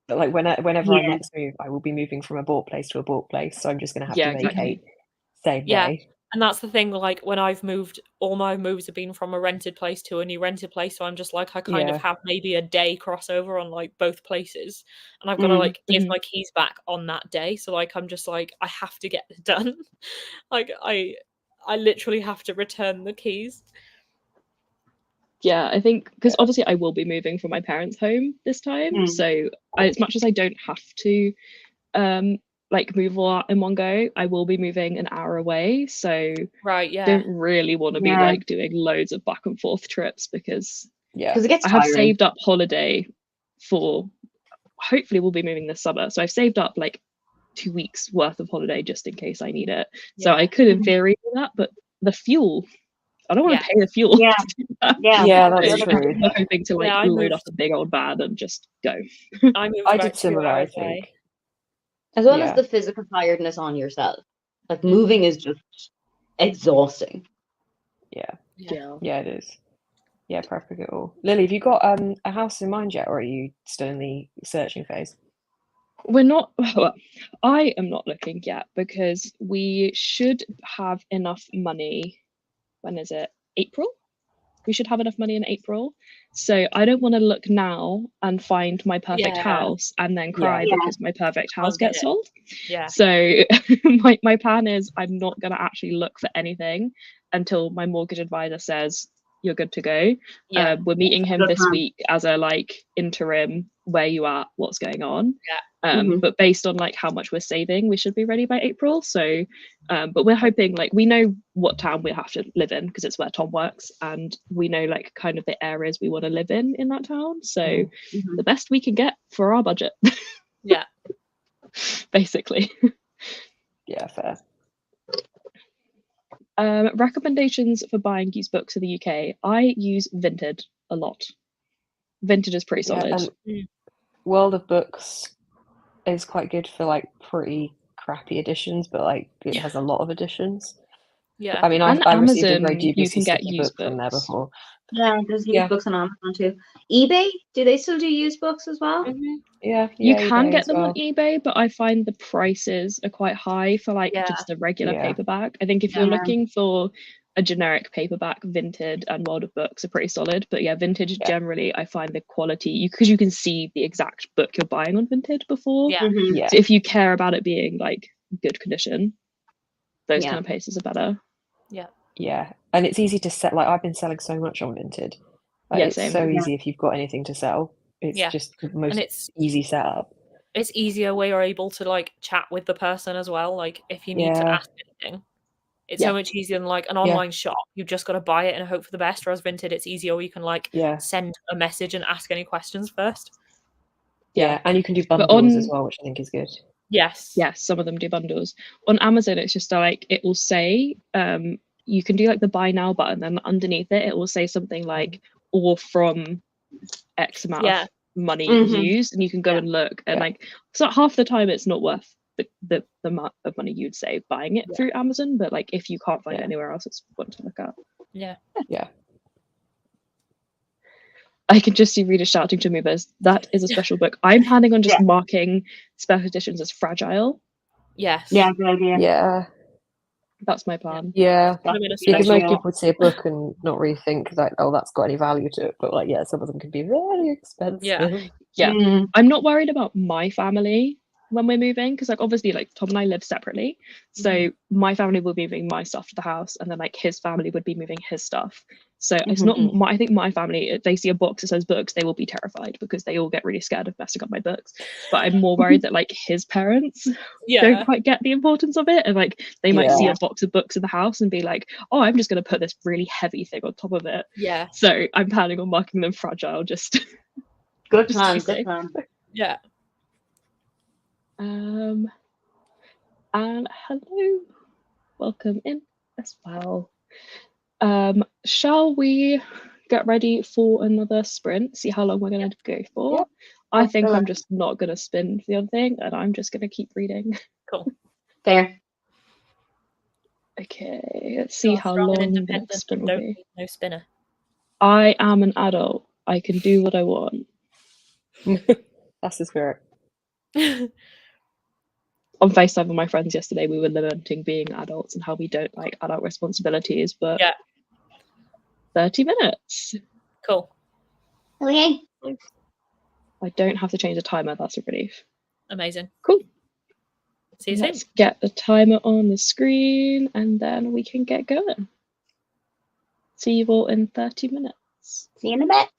like whenever I next move, I will be moving from a bought place to a bought place. So I'm just going to have to vacate same day. And that's the thing, like when I've moved, all my moves have been from a rented place to a new rented place. So I'm just like, I kind of have maybe a day crossover on like both places. And I've got to like give my keys back on that day. So like, I'm just like, I have to get this done. Like I literally have to return the keys. Yeah, I think because obviously I will be moving from my parents' home this time. So as much as I don't have to like move all out in one go, I will be moving an hour away, so don't really want to be like doing loads of back and forth trips because it gets I have saved up holiday for, hopefully we'll be moving this summer, so I've saved up like 2 weeks worth of holiday just in case I need it. So I could in theory do that, but the fuel, I don't want to pay the fuel. Yeah, that's true. I'm hoping to like load up a big old van and just go. I did similar, I think. As well as the physical tiredness on yourself. Like moving is just exhausting. Yeah, it is. Yeah, prepping it all. Lily, have you got a house in mind yet, or are you still in the searching phase? We're not. Well, I am not looking yet because we should have enough money. When is it? April? We should have enough money in April. So I don't want to look now and find my perfect house and then cry because my perfect house gets sold. So my plan is I'm not going to actually look for anything until my mortgage advisor says you're good to go. We're meeting him this week as a like interim, where you at, what's going on. But based on like how much we're saving, we should be ready by April. So but we're hoping, like, we know what town we have to live in because it's where Tom works, and we know like kind of the areas we want to live in that town. So the best we can get for our budget. Basically. Yeah, fair. Recommendations for buying used books in the UK. I use Vinted a lot. Vinted is pretty solid. World of Books is quite good for like pretty crappy editions, but like it has a lot of editions. I mean, I received a very dubious sticky book from there before. Yeah, there's used books on Amazon too. eBay, do they still do used books as well? Yeah, you can get them on eBay, but I find the prices are quite high for like just a regular paperback. I think if you're looking for a generic paperback, Vinted and World of Books are pretty solid. But Vintage generally, I find the quality, because you can see the exact book you're buying on Vinted before. So if you care about it being like good condition, those kind of places are better. Yeah, and it's easy to sell. Like I've been selling so much on Vinted. It's so easy if you've got anything to sell. It's just the most easy setup. It's easier where you're able to like chat with the person as well. Like if you need to ask anything, it's so much easier than like an online shop. You've just got to buy it and hope for the best. Whereas Vinted, it's easier where you can like send a message and ask any questions first. Yeah, and you can do bundles as well, which I think is good. Yes, some of them do bundles. On Amazon, it's just like it will say you can do like the buy now button, and underneath it will say something like or from X amount of money used, and you can go and look, and like so half the time it's not worth the amount of money you'd save buying it through Amazon, but like if you can't find it anywhere else, it's one to look at. I can just see Rita shouting to me, that is a special book. I'm planning on just marking special editions as fragile. Yes. Yeah, good idea. Yeah. That's my plan. Yeah, Put 'em in a because special most people would see a book and not really think like, oh, that's got any value to it. But like, yeah, some of them can be very expensive. Yeah. I'm not worried about my family when we're moving, because like obviously like Tom and I live separately, so my family will be moving my stuff to the house, and then like his family would be moving his stuff. So it's not my, I think my family, if they see a box that says books, they will be terrified because they all get really scared of messing up my books. But I'm more worried that like his parents don't quite get the importance of it, and like they might see a box of books in the house and be like, oh, I'm just going to put this really heavy thing on top of it. So I'm planning on marking them fragile, just good plan. Yeah. And hello, welcome in as well. Shall we get ready for another sprint? See how long we're going to go for. I think I'm just not going to spin the other thing, and I'm just going to keep reading. Cool. Fair. Okay, let's see how long the next spin will be. No spinner. I am an adult. I can do what I want. That's the spirit. On FaceTime with my friends yesterday, we were lamenting being adults and how we don't like adult responsibilities, but 30 minutes. Cool. Okay. I don't have to change the timer. That's a relief. Amazing. Cool. See you Let's soon. get the timer on the screen and then we can get going. See you all in 30 minutes. See you in a bit.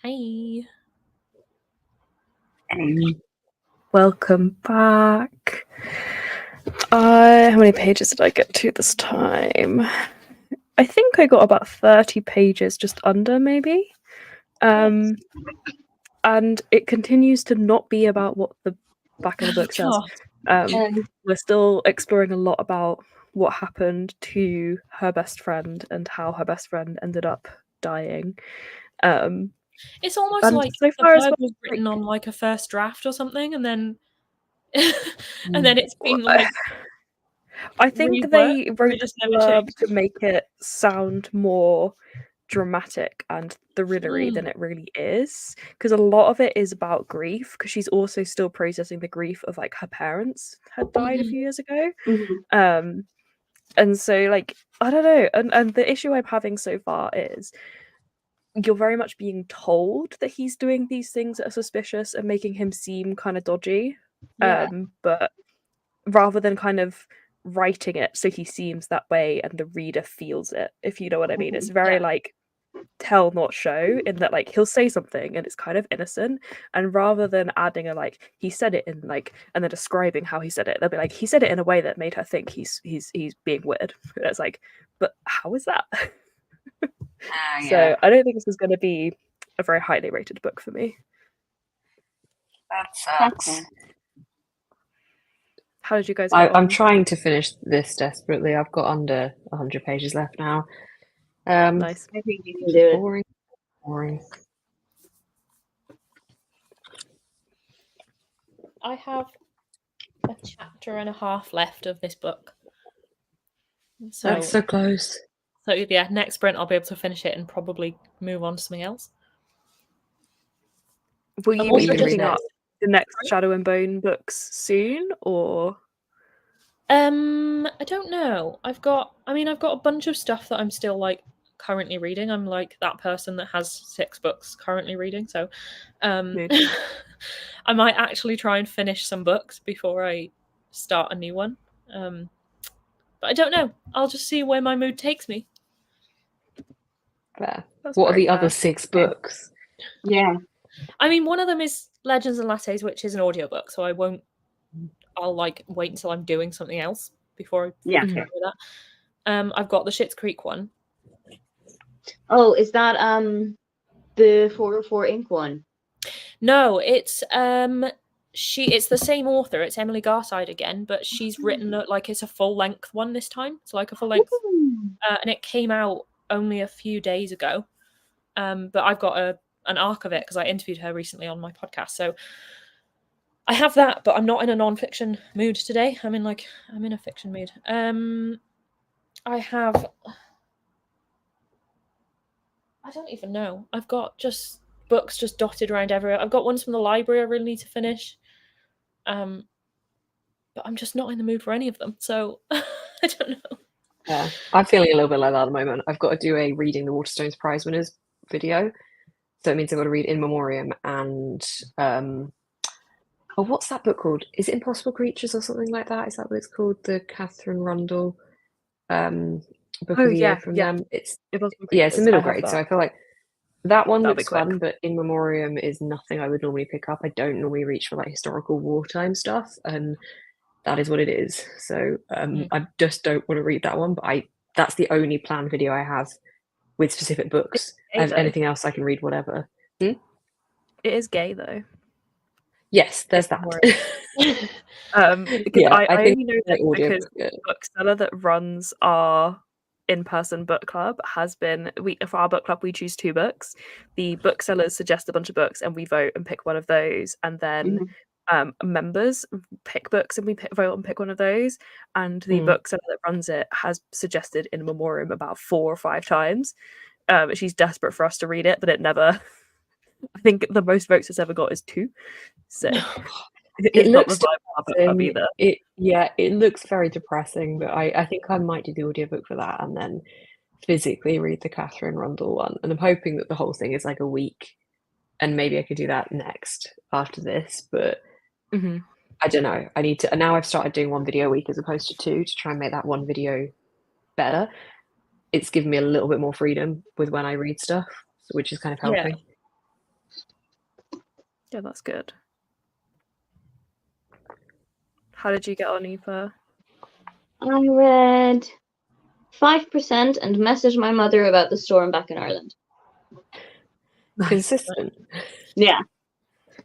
Hey. Welcome back. How many pages did I get to this time? I think I got about 30 pages, just under maybe. And it continues to not be about what the back of the book says. We're still exploring a lot about what happened to her best friend and how her best friend ended up dying. It's almost like so the far blurb was written on like a first draft or something, and then it's been like. I think they wrote the blurb to make it sound more dramatic and thrillery than it really is, because a lot of it is about grief, because she's also still processing the grief of like her parents had died a few years ago. And so like I don't know, and the issue I'm having so far is you're very much being told that he's doing these things that are suspicious and making him seem kind of dodgy, but rather than kind of writing it so he seems that way and the reader feels it, if you know what I mean. It's very like tell not show, in that like he'll say something and it's kind of innocent, and rather than adding a like he said it in like and then describing how he said it, they'll be like he said it in a way that made her think he's being weird. And it's like, but how is that? So I don't think this is going to be a very highly rated book for me. That sucks. How did you guys get on? I'm trying to finish this desperately. I've got under 100 pages left now. Nice. I think you can do it. Boring. I have a chapter and a half left of this book. So that's so close. So yeah, next sprint I'll be able to finish it and probably move on to something else. Will you be picking up the next Shadow and Bone books soon, or? I don't know. I've got a bunch of stuff that I'm still like currently reading. I'm like that person that has 6 books currently reading, so I might actually try and finish some books before I start a new one. But I don't know. I'll just see where my mood takes me. Fair. What are the other 6 books? Yeah. I mean, one of them is Legends and Lattes, which is an audiobook, so I'll like wait until I'm doing something else before I with that. I've got the Schitt's Creek one. Oh, is that the 404 Ink one? No, it's it's the same author. It's Emily Garside again, but she's written like it's a full length one this time. It's like a full length, and it came out only a few days ago. But I've got an arc of it because I interviewed her recently on my podcast. So I have that, but I'm not in a non-fiction mood today. I'm in a fiction mood. I don't even know. I've got just books just dotted around everywhere. I've got ones from the library I really need to finish. But I'm just not in the mood for any of them. So I don't know. Yeah, I'm feeling a little bit like that at the moment. I've got to do a Reading the Waterstones Prize Winners video. So it means I've got to read In Memoriam and what's that book called? Is it Impossible Creatures or something like that? Is that what it's called? The Catherine Rundle book of the year from them. It's a middle grade, so I feel like that one looks fun, but In Memoriam is nothing I would normally pick up. I don't normally reach for like historical wartime stuff, and that is what it is. So I just don't want to read that one, but that's the only planned video I have with specific books. Anything else I can read, whatever. It is gay though. Yes, there's that. Because I only know this because the bookseller that runs our in-person book club has been for our book club we choose 2 books. The booksellers suggest a bunch of books and we vote and pick one of those, and then members pick books and we vote and pick one of those, and the bookseller that runs it has suggested In Memoriam about 4 or 5 times. She's desperate for us to read it, but it never I think the most votes it's ever got is 2. So it looks depressing. It looks very depressing, but I think I might do the audiobook for that and then physically read the Catherine Rundle one. And I'm hoping that the whole thing is like a week, and maybe I could do that next after this, but I don't know. I need to, and now I've started doing 1 video a week as opposed to 2 to try and make that 1 video better. It's given me a little bit more freedom with when I read stuff, which is kind of helping. Yeah, that's good. How did you get on, Aoife? I read 5% and messaged my mother about the storm back in Ireland. Consistent. Yeah.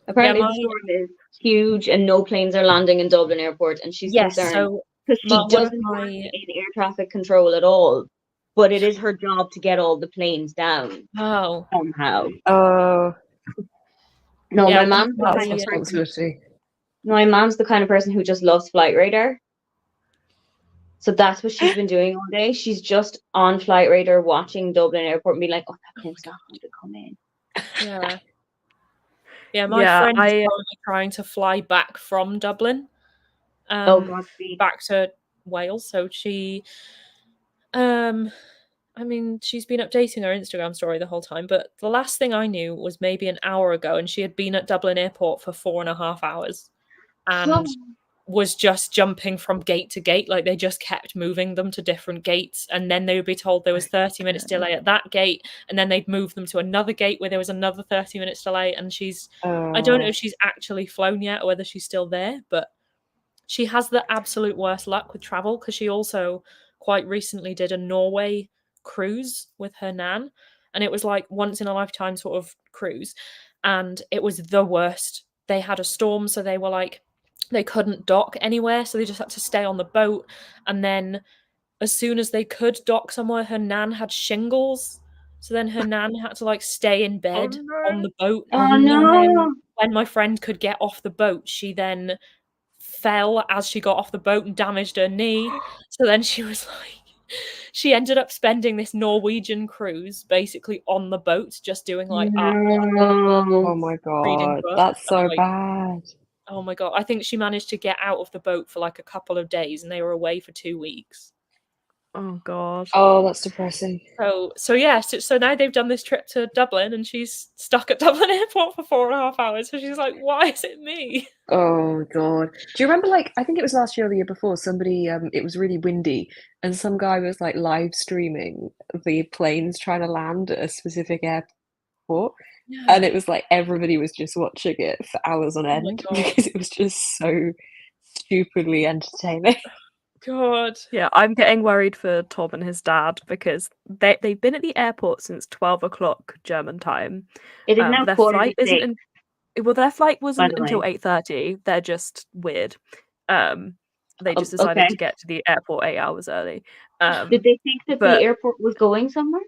Apparently the storm is huge and no planes are landing in Dublin airport, and she's concerned because she doesn't work in air traffic control at all, but it is her job to get all the planes down somehow. Oh. No, my mom's the that's kind of responsibility. My mom's the kind of person who just loves Flight Radar. So that's what she's been doing all day. She's just on Flight Radar watching Dublin airport and be like, oh, that plane's not going to come in. Yeah. Yeah, my friend is currently trying to fly back from Dublin back to Wales. So she, I mean, she's been updating her Instagram story the whole time, but the last thing I knew was maybe an hour ago, and she had been at Dublin airport for 4.5 hours and was just jumping from gate to gate. Like, they just kept moving them to different gates, and then they would be told there was 30 minutes delay at that gate, and then they'd move them to another gate where there was another 30 minutes delay. And she's I don't know if she's actually flown yet or whether she's still there, but she has the absolute worst luck with travel, because she also quite recently did a Norway cruise with her nan, and it was like once in a lifetime sort of cruise, and it was the worst. They had a storm, so they were like, they couldn't dock anywhere, so they just had to stay on the boat, and then as soon as they could dock somewhere, her nan had shingles, so then her nan had to like stay in bed on the boat. And then when my friend could get off the boat, she then fell as she got off the boat and damaged her knee. So then she was like, she ended up spending this Norwegian cruise basically on the boat, just doing like art. Oh my god, that's so bad. Oh my god, I think she managed to get out of the boat for like a couple of days, and they were away for 2 weeks. Oh god. Oh, that's depressing. So now they've done this trip to Dublin, and she's stuck at Dublin airport for 4.5 hours. So she's like, why is it me? Oh god. Do you remember, like, I think it was last year or the year before, somebody it was really windy and some guy was like live streaming the planes trying to land at a specific airport, and it was like everybody was just watching it for hours on end because it was just so stupidly entertaining. God. Yeah, I'm getting worried for Tom and his dad, because they've been at the airport since 12 o'clock German time. It is now their flight isn't their flight wasn't until 8:30. They're just weird. They just decided to get to the airport 8 hours early. Did they think that the airport was going somewhere?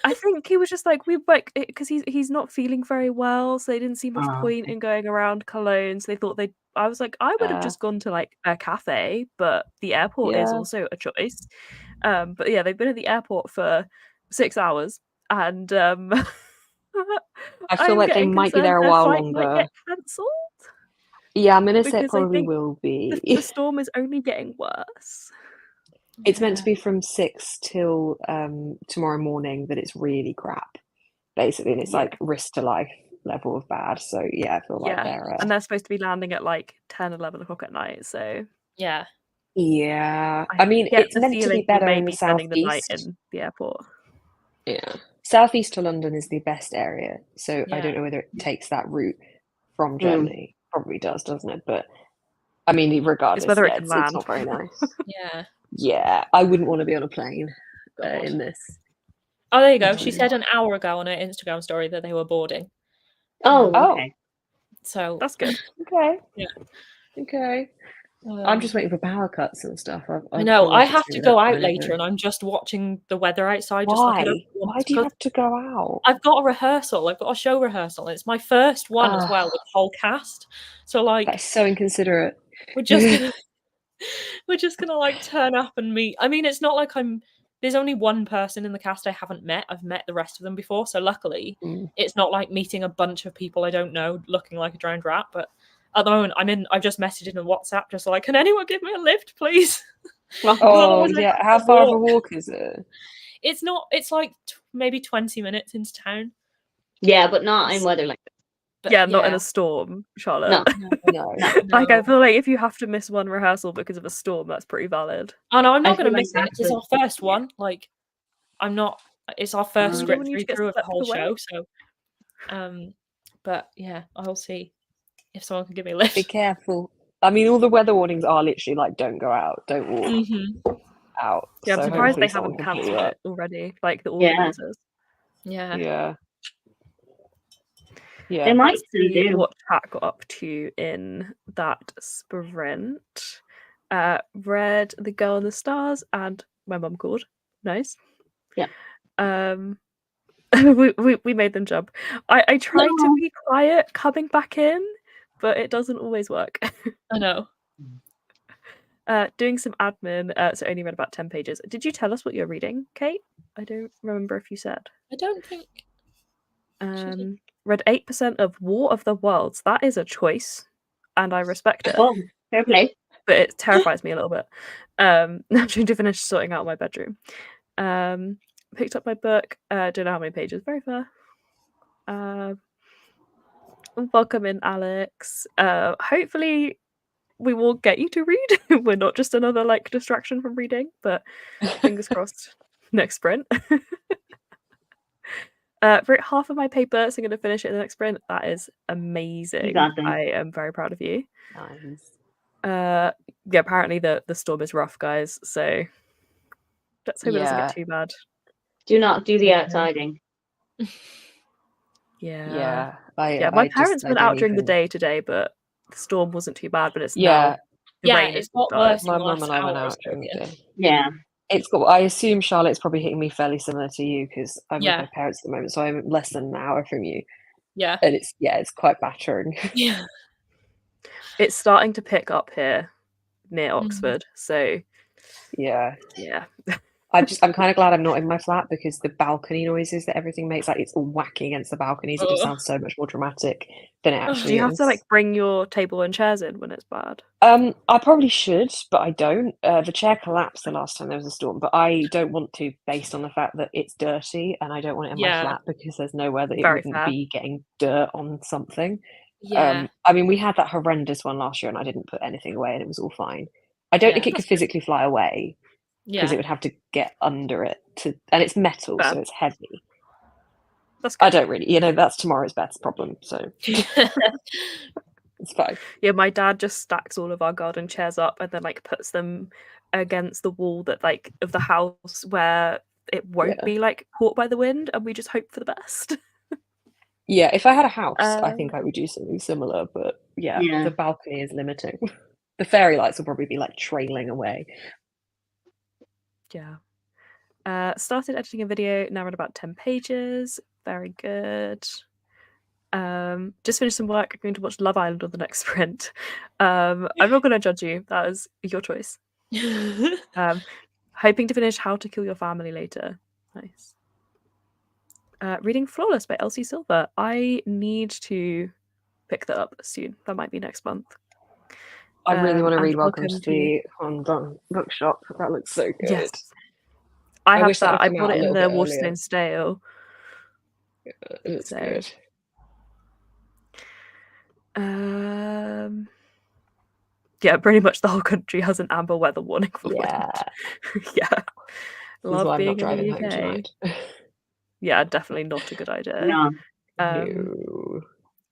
I think he was just like, because he's not feeling very well, so they didn't see much point in going around Cologne. So they thought I was like, I would have just gone to like a cafe, but the airport is also a choice. But yeah, they've been at the airport for 6 hours, and I feel like they might be there a while longer. Might get cancelled. Yeah, I'm gonna say it probably will be. The storm is only getting worse. It's meant to be from 6 till tomorrow morning, that it's really crap, basically, and it's like risk to life level of bad. So yeah, I feel like and they're supposed to be landing at like 10, 11 o'clock at night. So yeah. I mean, it's meant to be better in the southeast. The night in the airport. Yeah, southeast to London is the best area. So I don't know whether it takes that route from Germany. Probably does, doesn't it? But I mean, regardless, it's whether it can land. It's not very nice. Yeah, I wouldn't want to be on a plane in this. Oh, there you go. She said an hour ago on her Instagram story that they were boarding. Oh, okay. So that's good. Okay. Yeah. Okay. I'm just waiting for power cuts and stuff. I know. I have to go out later, and I'm just watching the weather outside. Why? Why do you have to go out? I've got a rehearsal. I've got a show rehearsal. It's my first one as well with the whole cast. So like, that's so inconsiderate. We're just gonna like turn up and meet. I mean, it's not like there's only one person in the cast I haven't met. I've met the rest of them before, so luckily it's not like meeting a bunch of people I don't know looking like a drowned rat. But at the moment I've just messaged in WhatsApp just like, can anyone give me a lift, please? Oh yeah, how far of a walk is it? It's not. It's like maybe 20 minutes into town. Yeah, but not in weather like this. But, not in a storm, Charlotte. No. Like, I feel like if you have to miss one rehearsal because of a storm, that's pretty valid. Oh no, I'm not going to miss it. It's our first one. Like, I'm not. It's our first script read through of the whole show. So, But yeah, I'll see if someone can give me a lift. Be careful. I mean, all the weather warnings are literally like, don't go out, don't walk out. Yeah, I'm so surprised they someone haven't can pick you cancelled up. it already, like the organisers. Yeah. They might still do. What chat got up to in that sprint. Read The Girl in the Stars and My Mum Called. Nice. Yeah. We made them jump. I tried to be quiet coming back in, but it doesn't always work. I know. Doing some admin, so only read about 10 pages. Did you tell us what you're reading, Kate? I don't remember if you said. I don't think. Read 8% of War of the Worlds. That is a choice, and I respect it. Oh, fair play. But it terrifies me a little bit. I'm trying to finish sorting out my bedroom. Picked up my book. Don't know how many pages. Very fair. Welcome in, Alex. Hopefully we will get you to read. We're not just another like distraction from reading, but fingers crossed. Next sprint. Wrote half of my paper, so I'm going to finish it in the next sprint. That is amazing. I am very proud of you. Nice. Yeah, apparently the storm is rough, guys. So let's hope it doesn't get too bad. Do not do the outsiding. Yeah. My parents went out during the day today, but the storm wasn't too bad. But it's now. It's got worse. My mum and I went out during the day. Yeah. It's got. I assume Charlotte's probably hitting me fairly similar to you because I'm with my parents at the moment, so I'm less than an hour from you. Yeah. And it's quite battering. Yeah. It's starting to pick up here near Oxford, so yeah. I'm kind of glad I'm not in my flat because the balcony noises that everything makes, like it's all whacking against the balconies. It just sounds so much more dramatic than it actually is. Do you have to like bring your table and chairs in when it's bad? I probably should, but I don't. The chair collapsed the last time there was a storm, but I don't want to based on the fact that it's dirty and I don't want it in my flat because there's nowhere that it wouldn't be getting dirt on something. Yeah. I mean, we had that horrendous one last year and I didn't put anything away and it was all fine. I don't think it could physically fly away. Because it would have to get under it and it's metal, so it's heavy. That's good. I don't really, that's tomorrow's Beth's problem, so it's fine. Yeah, my dad just stacks all of our garden chairs up and then like puts them against the wall that like of the house where it won't be like caught by the wind, and we just hope for the best. Yeah, if I had a house, I think I would do something similar, but the balcony is limiting. The fairy lights will probably be like trailing away. Yeah. Started editing a video, now read about 10 pages. Very good. Just finished some work. I'm going to watch Love Island on the next sprint. I'm not going to judge you. That is your choice. Hoping to finish How to Kill Your Family later. Nice. Reading Flawless by Elsie Silver. I need to pick that up soon. That might be next month. I really want to read Welcome to the Undone Bookshop. That looks so good. Yes. I have that. I bought it in the Waterstone Stale. It's good. Yeah, pretty much the whole country has an amber weather warning for wind. Yeah. Love being in the UK. Yeah, definitely not a good idea. No.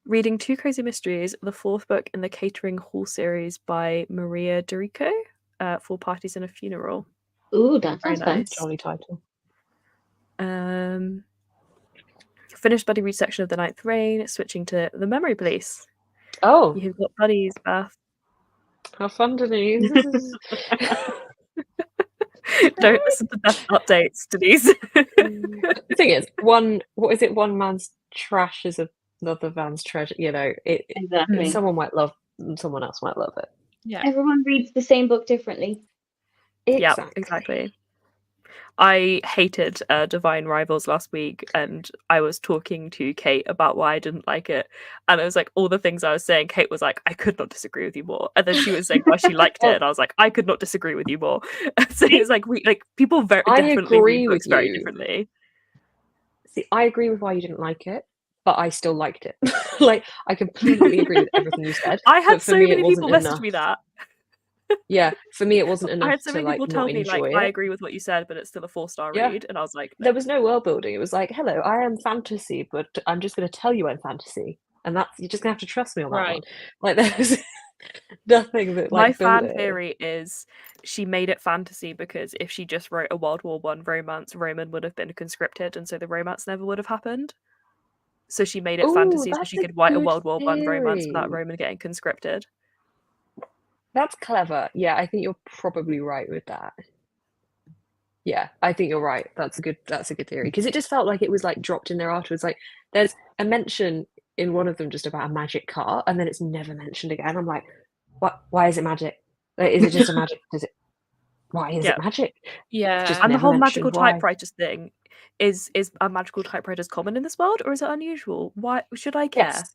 Reading Two Crazy Mysteries, the fourth book in the Catering Hall series by Maria Dorico, 4 Parties and a Funeral. Ooh, that sounds nice. Jolly title. Finished Buddy Read section of The Ninth Reign, switching to The Memory Police. Oh. You've got buddies, Beth. How fun to these. Don't listen to Beth updates to these. The thing is, one man's trash is another man's treasure. Exactly. Someone might love, someone else might love it. Yeah. Everyone reads the same book differently. Exactly. I hated Divine Rivals last week, and I was talking to Kate about why I didn't like it, and it was like all the things I was saying, Kate was like, I could not disagree with you more, and then she was saying why she liked it, and I was like, I could not disagree with you more. So it was like people definitely read books very differently. See, I agree with why you didn't like it, but I still liked it. Like, I completely agree with everything you said. I had so many people message me that. Yeah, for me it wasn't enough. I had so many people tell me like, I agree with what you said, but it's still a 4-star read, and I was like, there was no world building. It was like, hello, I am fantasy, but I'm just going to tell you I'm fantasy, and that's you're just gonna have to trust me on that one. Like there's nothing that my fan theory is she made it fantasy because if she just wrote a World War I romance, Roman would have been conscripted, and so the romance never would have happened. So she made it fantasy so she could write a World War I romance without Roman getting conscripted. That's clever. Yeah, I think you're probably right with that. Yeah, I think you're right. That's a good theory. Because it just felt like it was like dropped in there afterwards. Like there's a mention in one of them just about a magic car, and then it's never mentioned again. I'm like, what? Why is it magic? Like, is it just a magic? Why is it magic? Yeah, and the whole magical typewriters thing is are magical typewriters common in this world, or is it unusual? Why should I care? Yes.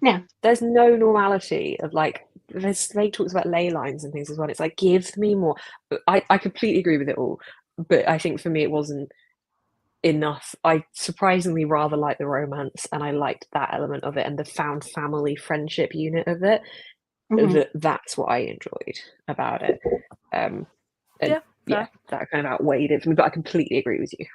Yeah, there's no normality of like. Slate talks about ley lines and things as well. It's like, give me more. I completely agree with it all, but I think for me it wasn't enough. I surprisingly rather liked the romance, and I liked that element of it and the found family friendship unit of it. That's what I enjoyed about it. And that kind of outweighed it for me, but I completely agree with you.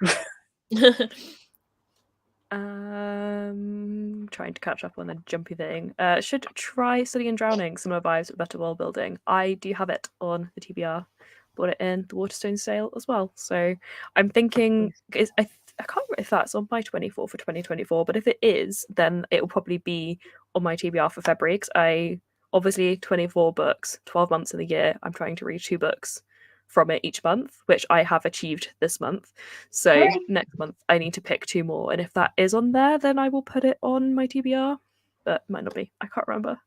Trying to catch up on the jumpy thing. Should try Study and Drowning, similar vibes but better world building. I do have it on the TBR. Bought it in the Waterstone sale as well. So I'm thinking I can't remember if that's on my 24 for 2024, but if it is, then it will probably be on my TBR for February, because I obviously 24 books, 12 months in the year. I'm trying to read 2 books from it each month, which I have achieved this month. So next month I need to pick 2 more, and if that is on there, then I will put it on my TBR, but it might not be. I can't remember.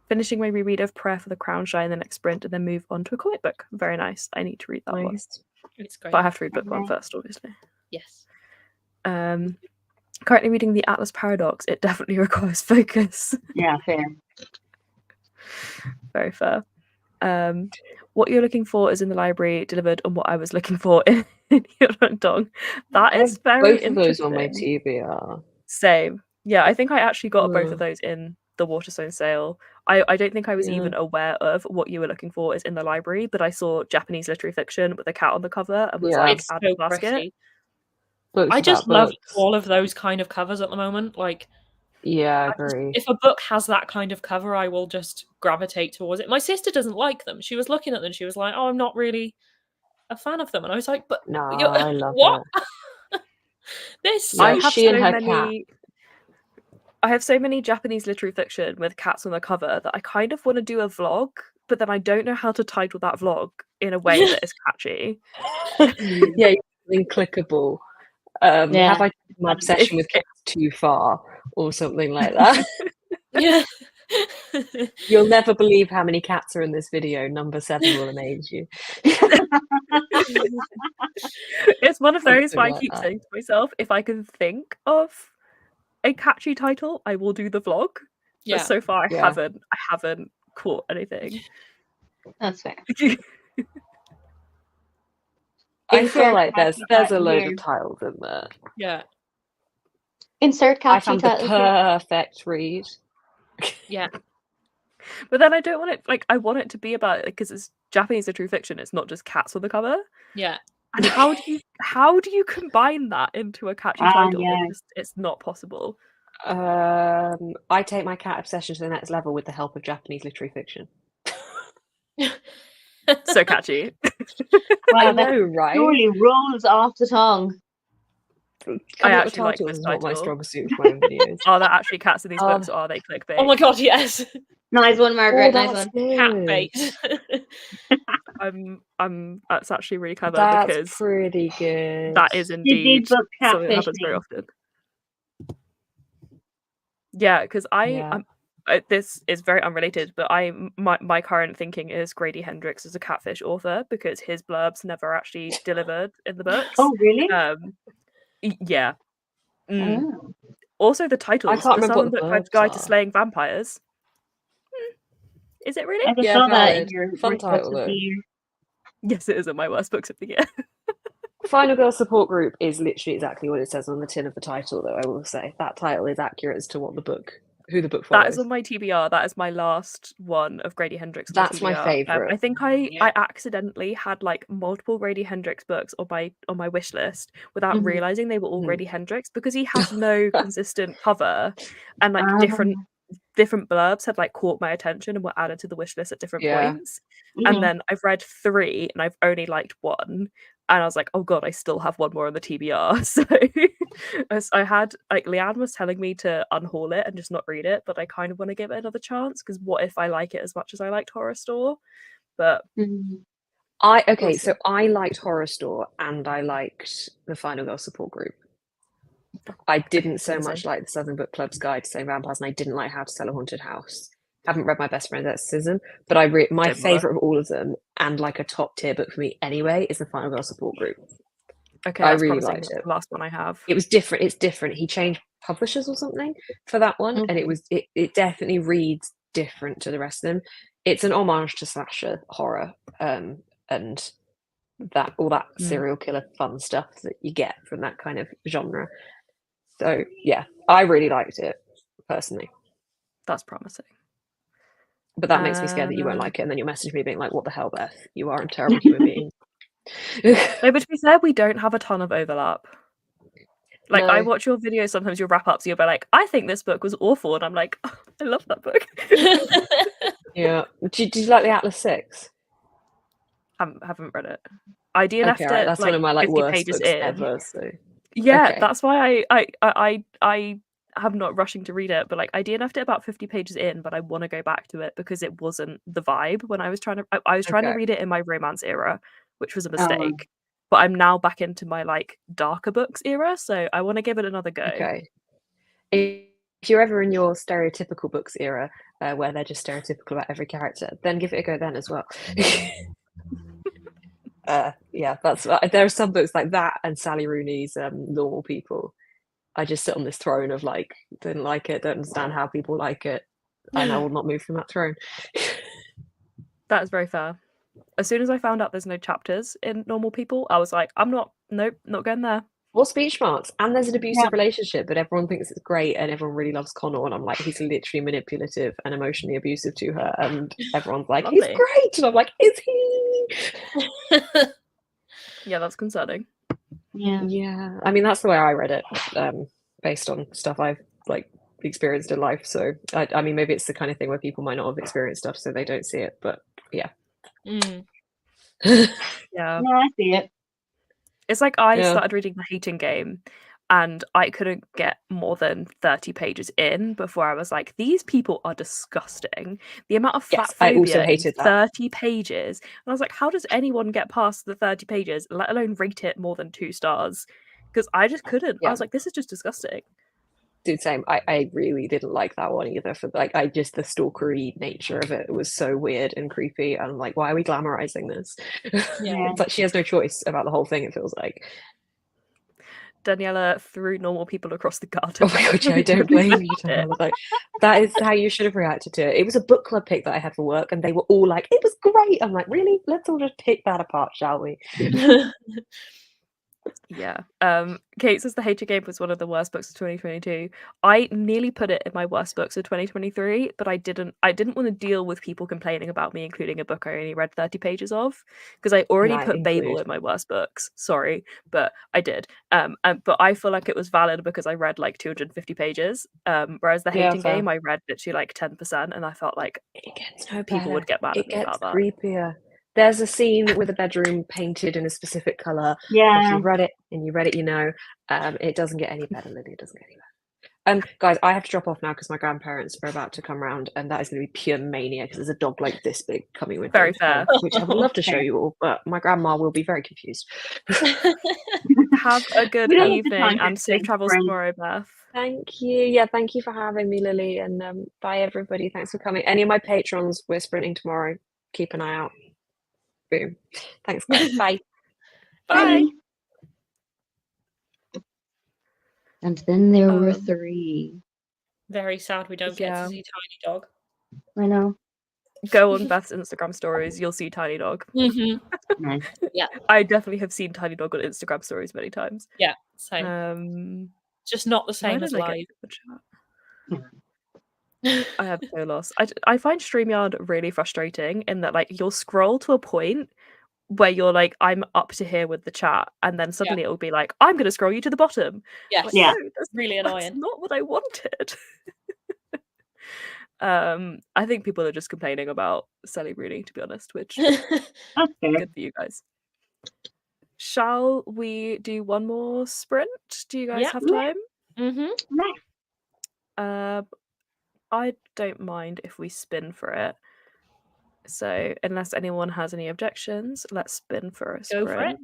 Finishing my reread of Prayer for the Crown Shine the next sprint, and then move on to a comic book. Very nice. I need to read that one. It's great. But I have to read book 1 first, obviously. Yes. Currently reading The Atlas Paradox. It definitely requires focus. Yeah, fair. Very fair. What you're looking for is in the library, delivered on what I was looking for in Dong. That is very both of those on my TBR. Same. Yeah, I think I actually got both of those in the Waterstone sale. I don't think I was even aware of what you were looking for is in the library, but I saw Japanese literary fiction with a cat on the cover and was like, add to the basket. I just love all of those kind of covers at the moment. Like, yeah, I agree. If a book has that kind of cover, I will just gravitate towards it. My sister doesn't like them. She was looking at them. She was like, "Oh, I'm not really a fan of them." And I was like, "But no, I love what?" I have so many Japanese literary fiction with cats on the cover that I kind of want to do a vlog, but then I don't know how to title that vlog in a way that is catchy. Yeah, clickable. Have I taken my obsession with cats too far, or something like that? Yeah. You'll never believe how many cats are in this video. Number 7 will amaze you. It's one of those where I keep saying to myself, if I can think of a catchy title, I will do the vlog. Yeah. But so far I haven't caught anything. That's fair. I feel like there's a load of titles in there. Yeah. Insert catchy I found titles. The perfect read. Yeah. But then I don't want it, like, I want it to be about it, because it's Japanese literary fiction. It's not just cats on the cover. Yeah. And how do you combine that into a catchy title? Yeah. It's not possible. I take my cat obsession to the next level with the help of Japanese literary fiction. So catchy. Wow, I know, right? Surely rolls off the tongue. I actually like this title. Not my strong suit for my own videos. Are there actually cats in these books, or are they clickbait? Oh my god, yes. Nice one, Margaret. Nice one. Cat bait. That's actually really clever. That's because pretty good. That is indeed something that happens very often. Yeah, because this is very unrelated, but my current thinking is Grady Hendrix is a catfish author because his blurbs never actually delivered in the books. Oh, really? Yeah. Oh. Also, the titles: The Southern Book Guide to Slaying Vampires. Is it really? I just saw that in your fun title, though. Yes, it is in my worst books of the year. Final Girl Support Group is literally exactly what it says on the tin of the title, though. I will say that title is accurate as to what the book who the book follows. That is on my TBR. That is my last one of Grady Hendrix. That's my favorite. I think I accidentally had like multiple Grady Hendrix books on my wish list without realizing they were all Grady Hendrix, because he has no consistent cover, and like different blurbs had like caught my attention and were added to the wish list at different points. And then I've read 3 and I've only liked 1, and I was like, oh god, I still have 1 more on the TBR. So I had like Leanne was telling me to unhaul it and just not read it, but I kind of want to give it another chance, because what if I like it as much as I liked Horror Store? But so I liked Horror Store and I liked the Final Girl support group. I didn't so much like the Southern Book Club's Guide to Saving Vampires, and I didn't like How to Sell a Haunted House. Haven't read My Best Friend's Exorcism, but my favourite of all of them, and like a top tier book for me anyway, is the Final Girl support group. Okay, I really liked it. The last one I have. It was different. It's different. He changed publishers or something for that one, and it definitely reads different to the rest of them. It's an homage to slasher horror, and that all that serial killer fun stuff that you get from that kind of genre. So yeah, I really liked it personally. That's promising. But that makes me scared that you won't like it, and then you'll message me being like, "What the hell, Beth? You are a terrible human being." No, but to be fair, we don't have a ton of overlap. Like, I watch your videos, sometimes your wrap-ups, you'll be like, I think this book was awful, and I'm like, oh, I love that book. Yeah. Did you like the Atlas 6? Haven't read it. I DNF'd it. That's like, one of my like worst pages books in. ever. So yeah, that's why I am not rushing to read it, but like I DNF'd it about 50 pages in, but I want to go back to it because it wasn't the vibe when I was trying to. I was trying to read it in my romance era, which was a mistake. But I'm now back into my like darker books era, so I want to give it another go. Okay. If you're ever in your stereotypical books era, where they're just stereotypical about every character, then give it a go then as well. Yeah, there are some books like that and Sally Rooney's Normal People. I just sit on this throne of like, didn't like it, don't understand how people like it, and I will not move from that throne. That is very fair. As soon as I found out there's no chapters in Normal People, I was like, not going there. Or speech marks, and there's an abusive relationship, but everyone thinks it's great, and everyone really loves Connor, and I'm like, he's literally manipulative and emotionally abusive to her, and everyone's like, he's great, and I'm like, is he? Yeah, that's concerning. Yeah. I mean, that's the way I read it, based on stuff I've like experienced in life. So I mean, maybe it's the kind of thing where people might not have experienced stuff, so they don't see it. But yeah. Yeah, I see it. It's like I started reading The Hating Game, and I couldn't get more than 30 pages in before I was like, these people are disgusting. The amount of fat phobia I also hated in 30 pages. And I was like, how does anyone get past the 30 pages, let alone rate it more than 2 stars? Because I just couldn't. I was like, this is just disgusting. Dude, same. I really didn't like that one either. For like, the stalkery nature of it was so weird and creepy. And I'm like, why are we glamorizing this? It's like she has no choice about the whole thing. It feels like Daniela threw Normal People across the garden. Oh my god, yeah, I don't blame you, Daniela. Like, that is how you should have reacted to it. It was a book club pick that I had for work, and they were all like, "It was great." I'm like, really? Let's all just pick that apart, shall we? Yeah. Kate says The Hater Game was one of the worst books of 2022. I nearly put it in my worst books of 2023, but I didn't want to deal with people complaining about me including a book I only read 30 pages of, because I already put Babel in my worst books. Sorry, but I did. But I feel like it was valid because I read like 250 pages. Whereas The Hating Game, I read literally like 10%, and I felt like it gets no people would get mad at me about that. It gets creepier. There's a scene with a bedroom painted in a specific colour. Yeah. If you read it, you know. It doesn't get any better, Lily. It doesn't get any better. Guys, I have to drop off now because my grandparents are about to come round, and that is going to be pure mania because there's a dog like this big coming with very me, fair, which I would love to show you all, but my grandma will be very confused. Have a good evening and safe travels tomorrow, Beth. Thank you. Yeah, thank you for having me, Lily, and bye everybody. Thanks for coming. Any of my patrons, we're sprinting tomorrow. Keep an eye out. Boom. Thanks, guys. Bye. Bye. And then there were 3. Very sad we don't get to see Tiny Dog. I know. Go on Beth's Instagram stories, you'll see Tiny Dog. Nice. Yeah. I definitely have seen Tiny Dog on Instagram stories many times. Yeah, same. Just not the same as live. I am so lost. I find StreamYard really frustrating in that like you'll scroll to a point where you're like, I'm up to here with the chat, and then suddenly it will be like, I'm gonna scroll you to the bottom. Yes. Like, Yeah. no, that's really annoying. That's not what I wanted. I think people are just complaining about Sally Rooney, to be honest, which That's fair. good for you guys. Shall we do one more sprint? Do you guys have time? I don't mind if we spin for it. So unless anyone has any objections, let's spin for a sprint. Go for it.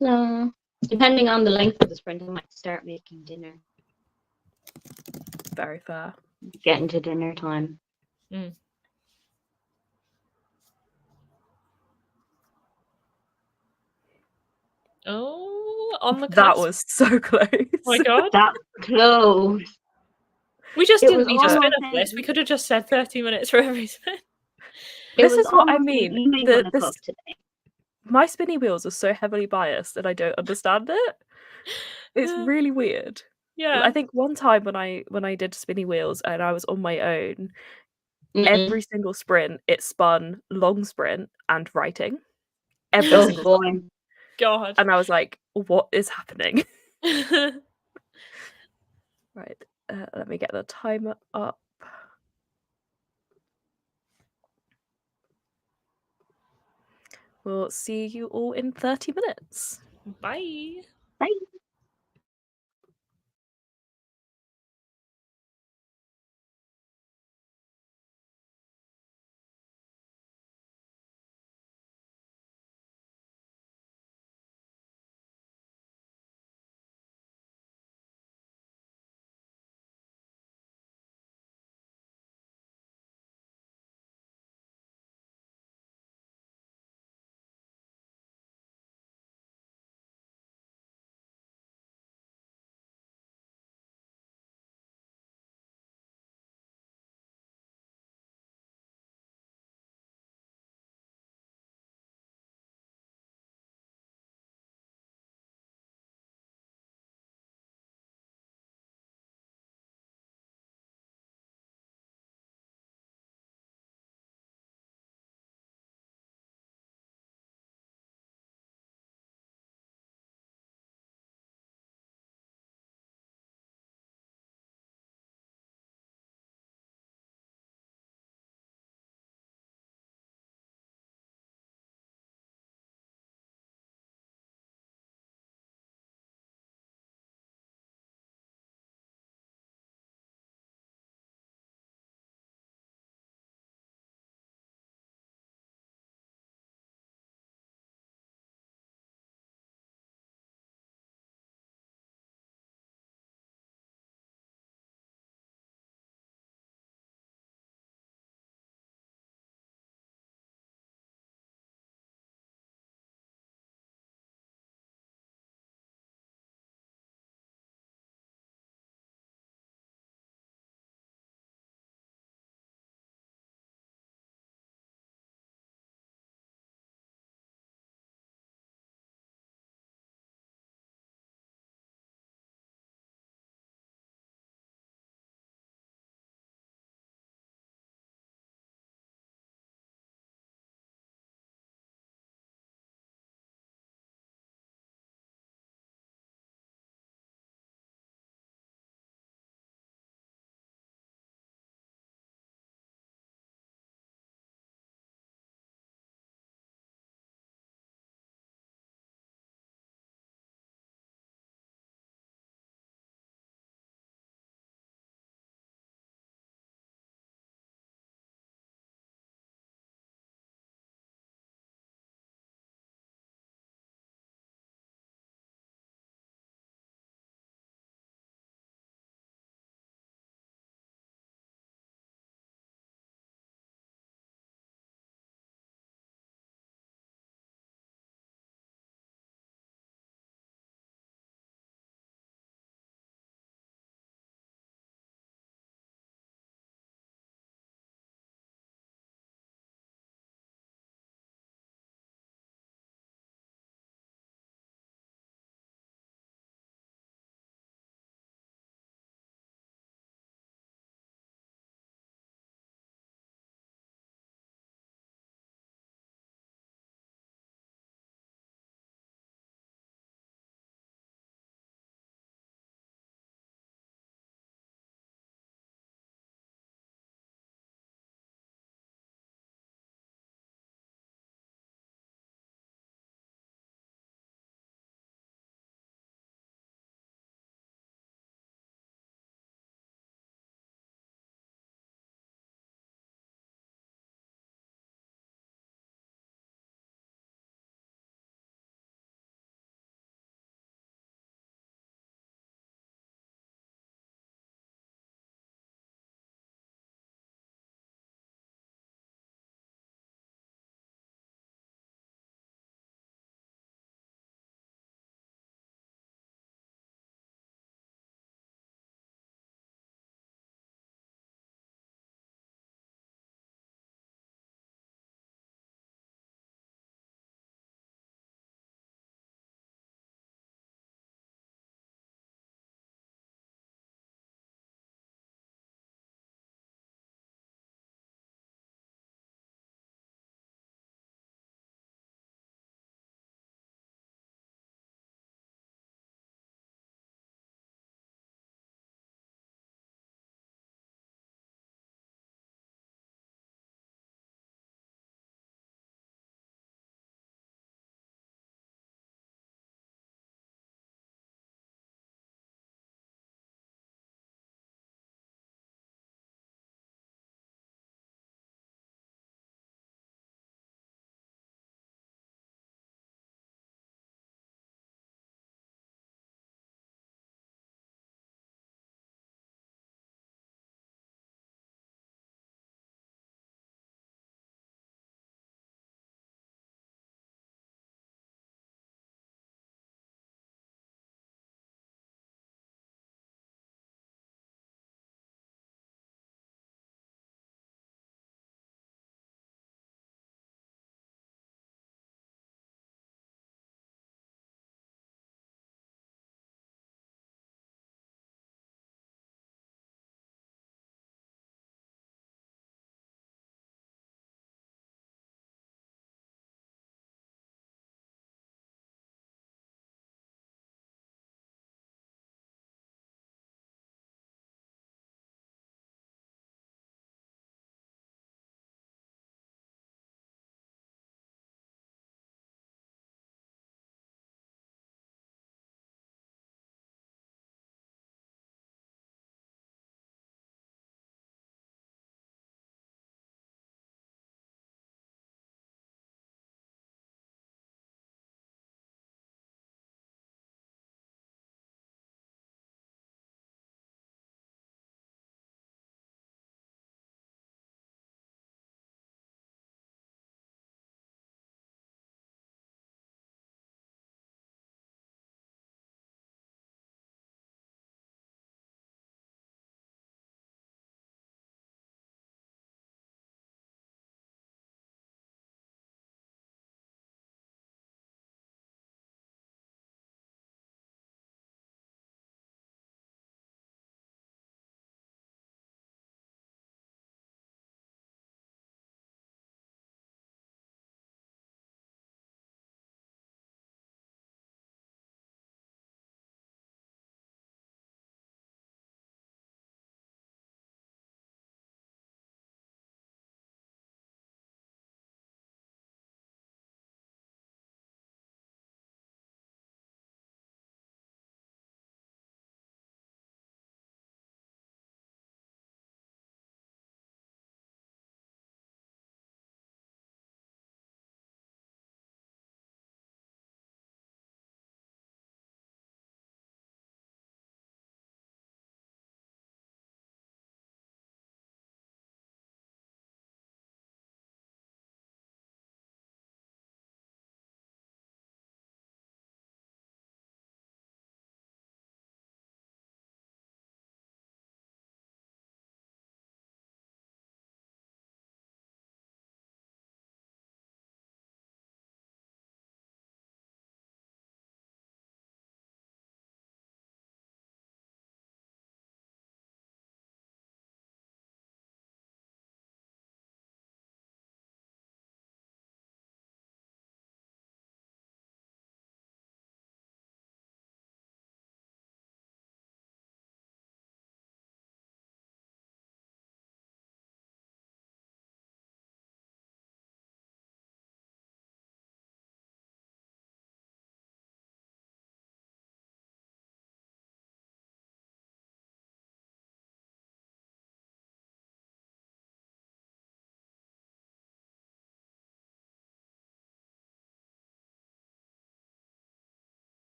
No. Depending on the length of the sprint, I might start making dinner. Very fair. Getting to dinner time. Oh, on the cusp. That was so close. Oh my god. That close. We just It didn't was need to spin almost up this. We could have just said 30 minutes for every spin. This was is what I almost mean. you may wanna cook today. My spinny wheels are so heavily biased and I don't understand it. It's really weird. Yeah. I think one time when I did spinny wheels and I was on my own, every single sprint it spun long sprint and writing. Every single time. God. And I was like, what is happening? Right. Let me get the timer up. We'll see you all in 30 minutes. Bye. Bye.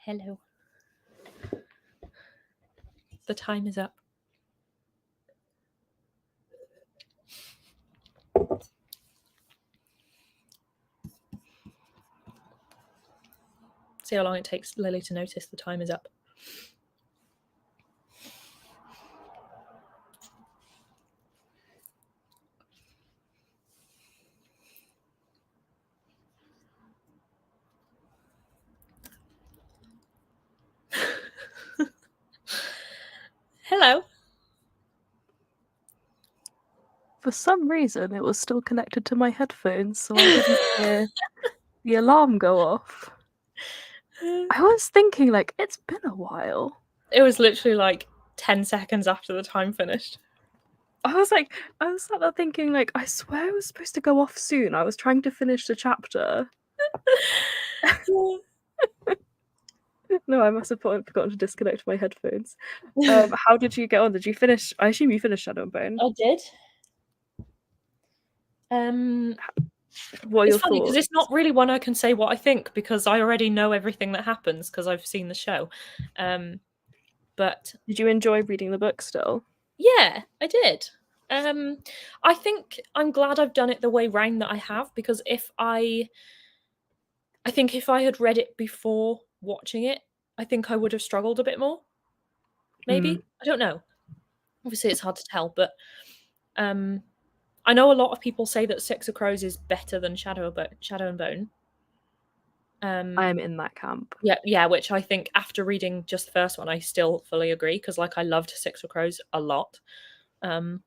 Hello. The time is up. See how long it takes Lily to notice the time is up. Hello. For some reason, it was still connected to my headphones, so I didn't hear the alarm go off. I was thinking, like, it's been a while. It was literally like 10 seconds after the time finished. I was sat there thinking, like, I swear it was supposed to go off soon. I was trying to finish the chapter. No, I must have forgotten to disconnect my headphones. How did you get on? Did you finish? I assume you finished Shadow and Bone. I did. What are your funny thoughts? because it's not really one I can say what I think because I already know everything that happens because I've seen the show. But did you enjoy reading the book still? Yeah, I did. I think I'm glad I've done it the way round that I have because I think if I had read it before watching it, I think I would have struggled a bit more. Maybe. I don't know. Obviously, it's hard to tell, but I know a lot of people say that Six of Crows is better than Shadow and Bone. I am in that camp. Yeah, which I think after reading just the first one, I still fully agree because, like, I loved Six of Crows a lot. But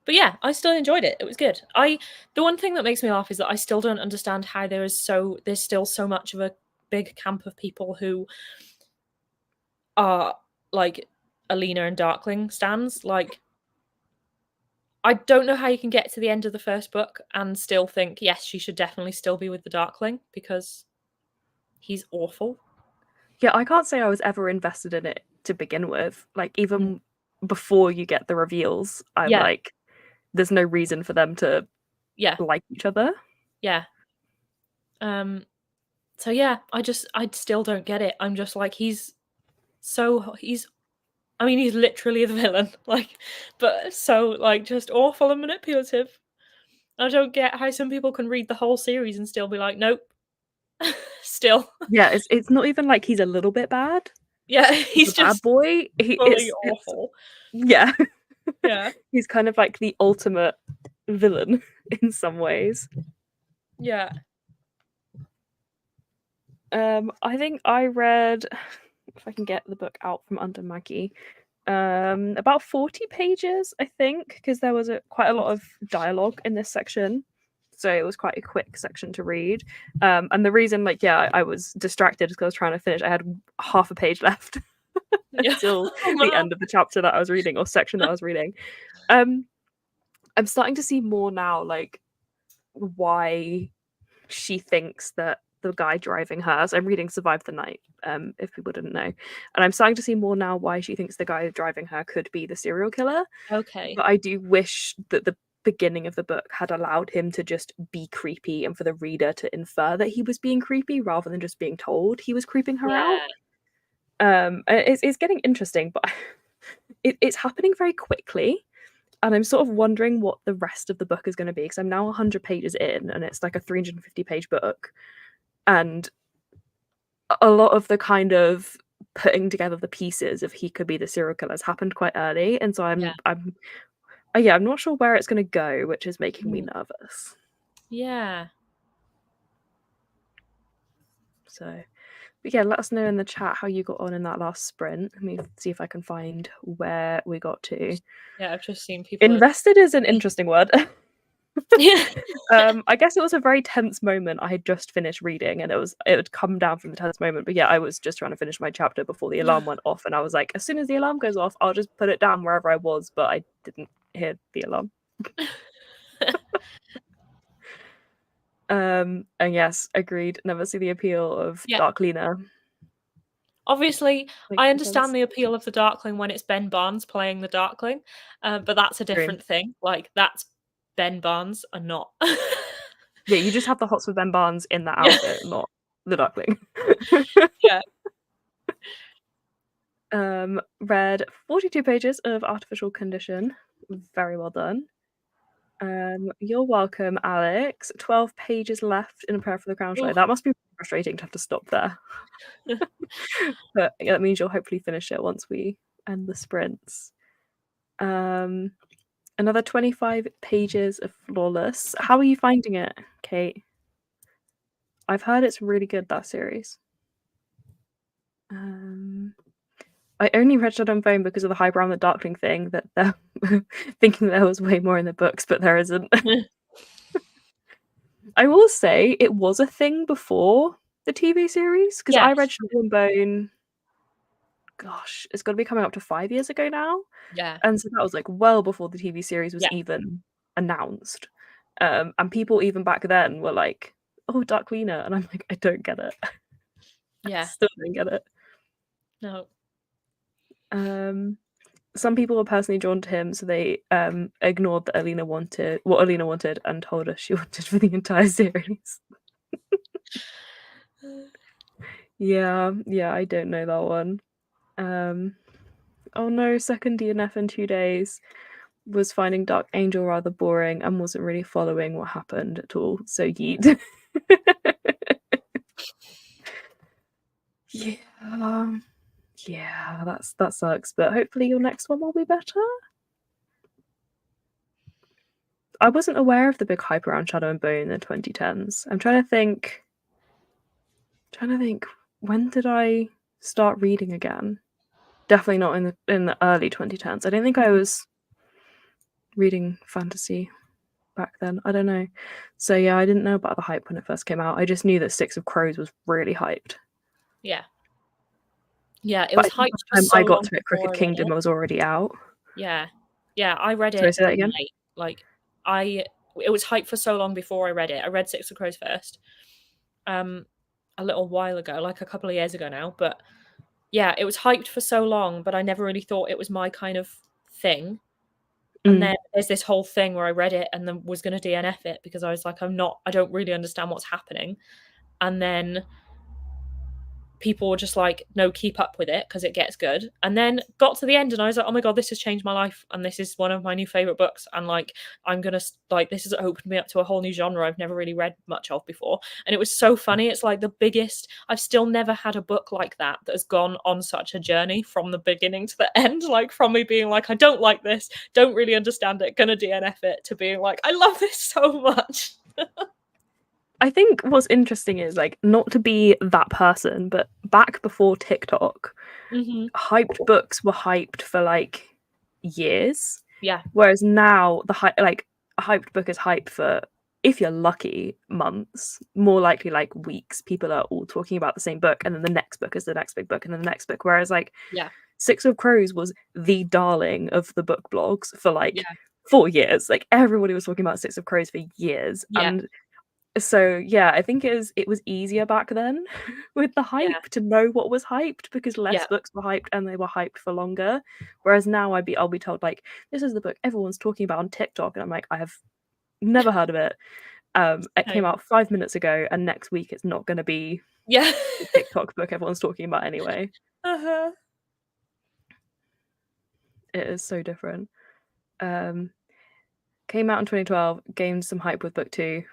yeah, I still enjoyed it. It was good. The one thing that makes me laugh is that I still don't understand how there's still so much of a big camp of people who are like Alina and Darkling stans. Like, I don't know how you can get to the end of the first book and still think, yes, she should definitely still be with the Darkling because he's awful. Yeah, I can't say I was ever invested in it to begin with. Like, even before you get the reveals, I'm like, there's no reason for them to like each other. Yeah. So yeah, I still don't get it. I'm just like, he's literally the villain, like, but so like just awful and manipulative. I don't get how some people can read the whole series and still be like, nope. Still. Yeah, it's not even like he's a little bit bad. Yeah, he's just a bad boy. Fully awful. Yeah. Yeah. He's kind of like the ultimate villain in some ways. Yeah. I think I read, if I can get the book out from under Maggie, about 40 pages, I think, because there was quite a lot of dialogue in this section. So it was quite a quick section to read. And the reason, I was distracted because I was trying to finish. I had half a page left until the end of the chapter that I was reading, or section that I was reading. I'm starting to see more now, like, why she thinks that the guy driving her, so I'm reading Survive the Night, if people didn't know, and I'm starting to see more now why she thinks the guy driving her could be the serial killer. Okay. But I do wish that the beginning of the book had allowed him to just be creepy and for the reader to infer that he was being creepy rather than just being told he was creeping her out. It's getting interesting, but it's happening very quickly. And I'm sort of wondering what the rest of the book is going to be, because I'm now 100 pages in and it's like a 350-page book. And a lot of the kind of putting together the pieces of he could be the serial killer has happened quite early. And so I'm not sure where it's going to go, which is making me nervous. Yeah. So, but yeah, let us know in the chat how you got on in that last sprint. Let me see if I can find where we got to. Yeah, I've just seen people. Invested is an interesting word. Yeah. I guess it was a very tense moment. I had just finished reading and it had come down from the tense moment. But yeah, I was just trying to finish my chapter before the alarm went off. And I was like, as soon as the alarm goes off, I'll just put it down wherever I was. But I didn't hear the alarm. And yes, agreed. Never see the appeal of Darklina. Obviously, I understand the appeal of the Darkling when it's Ben Barnes playing the Darkling, but that's a different thing. Like, that's Ben Barnes and not. Yeah, you just have the hots with Ben Barnes in that outfit, not the Darkling. Yeah. Read 42 pages of Artificial Condition. Very well done. You're welcome, Alex. 12 pages left in A Prayer for the Crown Show. That must be frustrating to have to stop there. But that means you'll hopefully finish it once we end the sprints. Another 25 pages of Flawless. How are you finding it, Kate? I've heard it's really good, that series. I only read Shadow and Bone because of the hype around the Darkling thing, that they're thinking there was way more in the books, but there isn't. I will say it was a thing before the TV series, because I read Shadow and Bone, gosh, it's got to be coming up to 5 years ago now. Yeah. And so that was like well before the TV series was even announced. And people even back then were like, oh, Darklina. And I'm like, I don't get it. Yeah. Still don't get it. No. Some people were personally drawn to him, so they ignored that Alina wanted what Alina wanted and told us she wanted for the entire series. Yeah, I don't know that one. Oh no, second DNF in 2 days. Was finding Dark Angel rather boring and wasn't really following what happened at all. So yeet. Yeah, that sucks. But hopefully your next one will be better. I wasn't aware of the big hype around Shadow and Bone in the 2010s. I'm trying to think. When did I start reading again? Definitely not in the early 2010s. I don't think I was reading fantasy back then. I don't know. So yeah, I didn't know about the hype when it first came out. I just knew that Six of Crows was really hyped. Yeah, it was hyped. By the time I got to it, Crooked Kingdom was already out. Yeah, I read it. Sorry, say that again? Like it was hyped for so long before I read it. I read Six of Crows first, a little while ago, like a couple of years ago now. But yeah, it was hyped for so long, but I never really thought it was my kind of thing. And then there's this whole thing where I read it and then was going to DNF it because I was like, I don't really understand what's happening. And then people were just like, no, keep up with it because it gets good. And then got to the end and I was like, oh my God, this has changed my life. And this is one of my new favorite books. And like, I'm going to like, this has opened me up to a whole new genre I've never really read much of before. And it was so funny. It's like the biggest, I've still never had a book like that has gone on such a journey from the beginning to the end. Like from me being like, I don't like this, don't really understand it, gonna DNF it, to being like, I love this so much. I think what's interesting is like not to be that person, but back before TikTok, hyped books were hyped for like years. Yeah. Whereas now a hyped book is hyped for, if you're lucky, months. More likely like weeks. People are all talking about the same book, and then the next book is the next big book, and then the next book. Whereas like Six of Crows was the darling of the book blogs for like 4 years. Like everybody was talking about Six of Crows for years. And so yeah, I think it was easier back then with the hype to know what was hyped, because less books were hyped and they were hyped for longer. Whereas now I'll be told like, this is the book everyone's talking about on TikTok, and I'm like, I have never heard of it. It came out 5 minutes ago, and next week it's not going to be the TikTok book everyone's talking about anyway. It is so different. Came out in 2012, gained some hype with book 2.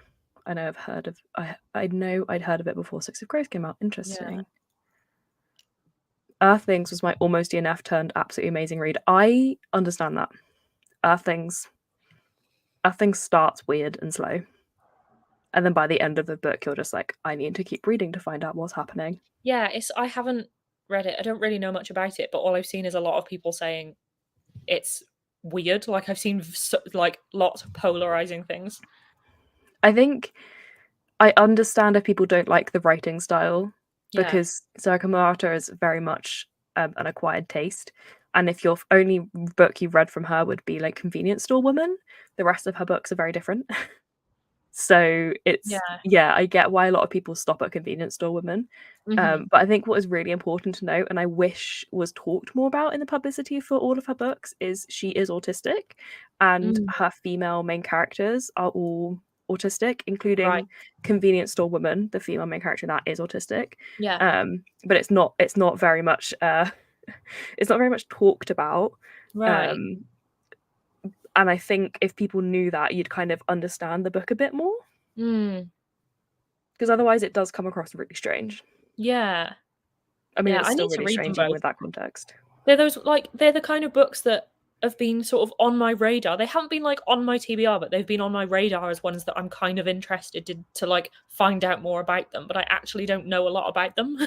I know I'd heard of it before Six of Crows came out. Interesting. Earthlings was my almost DNF turned absolutely amazing read. I understand that. Earthlings starts weird and slow. And then by the end of the book, you're just like, I need to keep reading to find out what's happening. Yeah, I haven't read it. I don't really know much about it, but all I've seen is a lot of people saying it's weird. Like I've seen like lots of polarizing things. I think I understand if people don't like the writing style, because Sarika Murata is very much an acquired taste. And if your only book you've read from her would be like Convenience Store Woman, the rest of her books are very different. So it's I get why a lot of people stop at Convenience Store Woman. But I think what is really important to note, and I wish was talked more about in the publicity for all of her books, is she is autistic, and her female main characters are all autistic, including Convenience Store Woman, the female main character that is autistic. But it's not very much it's not very much talked about. Right. And I think if people knew that, you'd kind of understand the book a bit more. Because otherwise it does come across really strange. Yeah. I mean, it's still really strange even with that context. They're the kind of books that have been sort of on my radar. They haven't been like on my TBR, but they've been on my radar as ones that I'm kind of interested to like find out more about them, but I actually don't know a lot about them.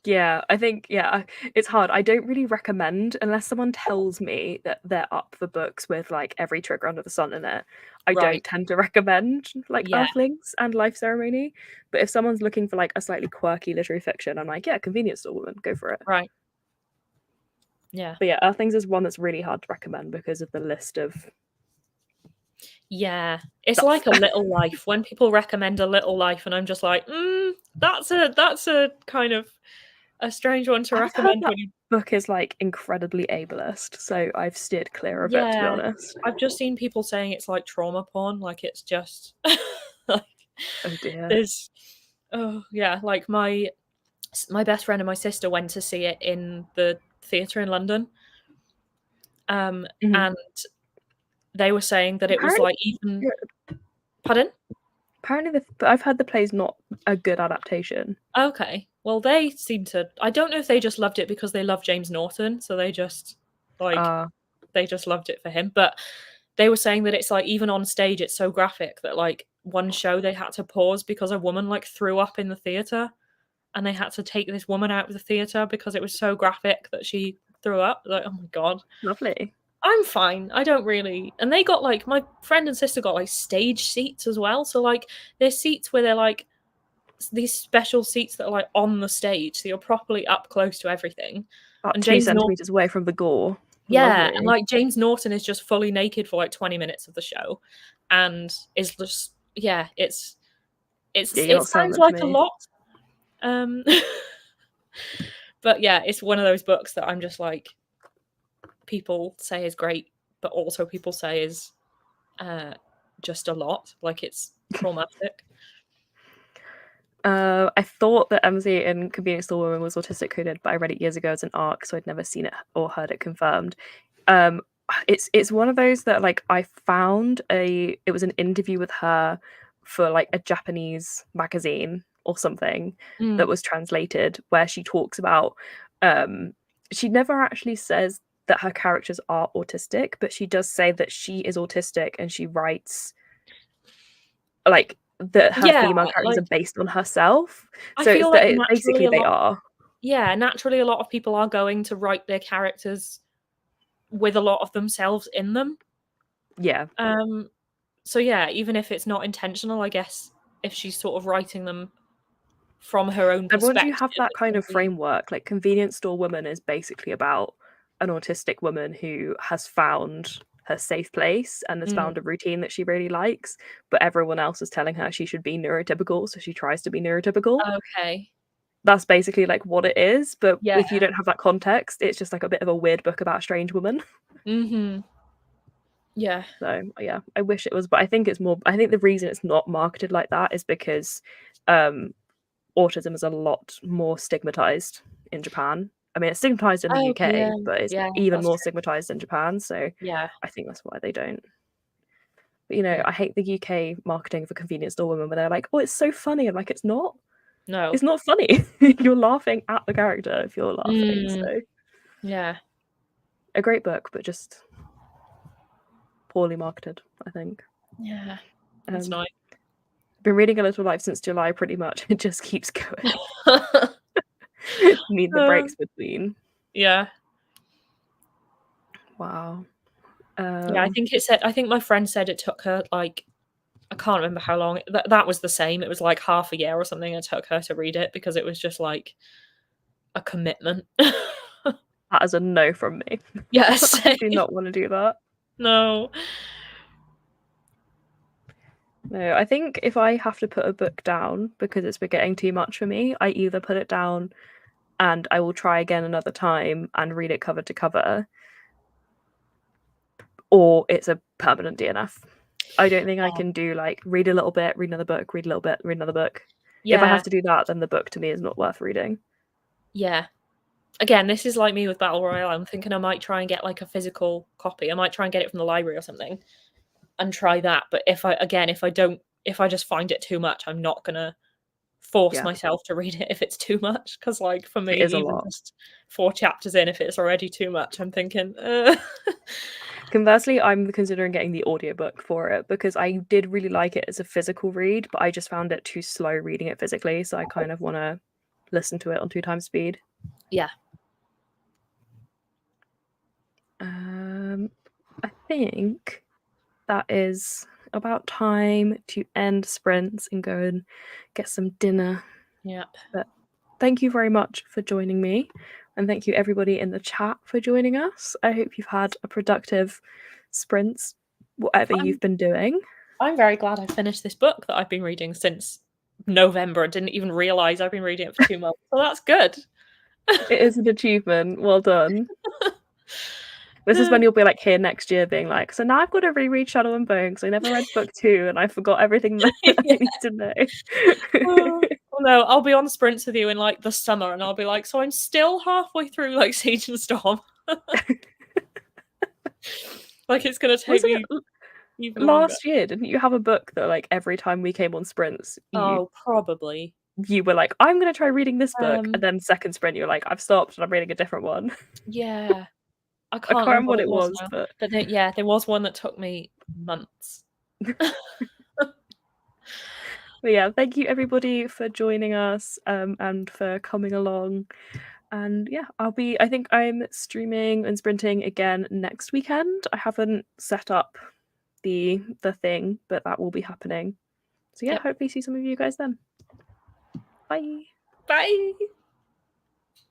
Yeah, I think, it's hard. I don't really recommend, unless someone tells me that they're up for books with like every trigger under the sun in it. I don't tend to recommend like Earthlings and Life Ceremony. But if someone's looking for like a slightly quirky literary fiction, I'm like, yeah, Convenience Store Woman, go for it. Right. Yeah. But yeah, Earthlings is one that's really hard to recommend because of the list of. Yeah, it's stuff. Like A Little Life. When people recommend A Little Life, and I'm just like, that's a kind of a strange one to recommend. When you... book is like incredibly ableist, so I've steered clear of it, to be honest. I've just seen people saying it's like trauma porn, like it's just like, oh dear. There's like my best friend and my sister went to see it in the theatre in London, and they were saying that it was like even. Pardon? Apparently, I've heard the play's not a good adaptation. Okay, well, they seem to. I don't know if they just loved it because they love James Norton, so they just they just loved it for him. But they were saying that it's like even on stage, it's so graphic that like one show they had to pause because a woman like threw up in the theatre, and they had to take this woman out of the theatre because it was so graphic that she threw up. Like, oh my god, lovely. I'm fine. I don't really. And they got like, my friend and sister got like stage seats as well. So like there's seats where they're like these special seats that are like on the stage. So you're properly up close to everything. About 2 centimeters away from the gore. Yeah. Lovely. And like James Norton is just fully naked for like 20 minutes of the show. And is just, it sounds like a lot. But yeah, it's one of those books that I'm just like, people say is great, but also people say is just a lot. Like it's traumatic. I thought that MC in Convenience Store Woman was autistic coded, but I read it years ago as an ARC, so I'd never seen it or heard it confirmed. It's one of those that like I found it was an interview with her for like a Japanese magazine or something that was translated, where she talks about she never actually says that her characters are autistic, but she does say that she is autistic, and she writes like that her female characters are based on herself. So it's like basically they are. Yeah, naturally a lot of people are going to write their characters with a lot of themselves in them. Yeah. So yeah, even if it's not intentional, I guess if she's sort of writing them from her own perspective. And once you have that kind of framework, like Convenience Store Woman is basically about an autistic woman who has found her safe place and has found a routine that she really likes, but everyone else is telling her she should be neurotypical, so she tries to be neurotypical. Okay. That's basically like what it is, but if you don't have that context, it's just like a bit of a weird book about a strange woman. Yeah. So yeah, I wish it was, but I think the reason it's not marketed like that is because autism is a lot more stigmatized in Japan. I mean, it's stigmatized in the UK, but it's even more stigmatized in Japan. So I think that's why they don't. But I hate the UK marketing for Convenience Store Woman, where they're like, "Oh, it's so funny," and like, it's not. No, it's not funny. You're laughing at the character if you're laughing. So yeah, a great book, but just poorly marketed, I think. Yeah, that's nice. Been reading A Little Life since July, pretty much. It just keeps going. Need the breaks between. Yeah. Wow. Yeah, I think my friend said it took her like, I can't remember how long. That was the same. It was like half a year or something it took her to read it, because it was just like a commitment. That is a no from me. Yes. I do not want to do that. No. No, I think if I have to put a book down because it's been getting too much for me, I either put it down and I will try again another time and read it cover to cover, or it's a permanent DNF. I don't think I can do like read a little bit, read another book, read a little bit, read another book. Yeah. If I have to do that, then the book to me is not worth reading. Yeah. again, this is like me with Battle Royale. I'm thinking I might try and get like a physical copy. I might try and get it from the library or something and try that. But if I just find it too much, I'm not gonna force myself to read it if it's too much. Because like for me, even just 4 chapters in, if it's already too much, I'm thinking. Conversely, I'm considering getting the audiobook for it because I did really like it as a physical read, but I just found it too slow reading it physically, so I kind of want to listen to it on 2 times speed. Yeah. I think that is about time to end sprints and go and get some dinner. Yep. But thank you very much for joining me, and thank you everybody in the chat for joining us. I hope you've had a productive sprints, whatever you've been doing. I'm very glad I finished this book that I've been reading since November. I didn't even realise I've been reading it for 2 months. So that's good. It is an achievement. Well done. This is when you'll be like here next year being like, so now I've got to reread Shadow and Bone because I never read book 2 and I forgot everything that I need to know. Oh no, I'll be on sprints with you in like the summer and I'll be like, so I'm still halfway through like Siege and Storm. Like it's gonna take me even last year, didn't you have a book that like every time we came on sprints probably you were like, I'm gonna try reading this book, and then second sprint you're like, I've stopped and I'm reading a different one. Yeah. I can't remember what it was but there was one that took me months. But yeah, thank you everybody for joining us and for coming along. And yeah, I think I'm streaming and sprinting again next weekend. I haven't set up the thing, but that will be happening. So yeah, hopefully see some of you guys then. Bye. Bye.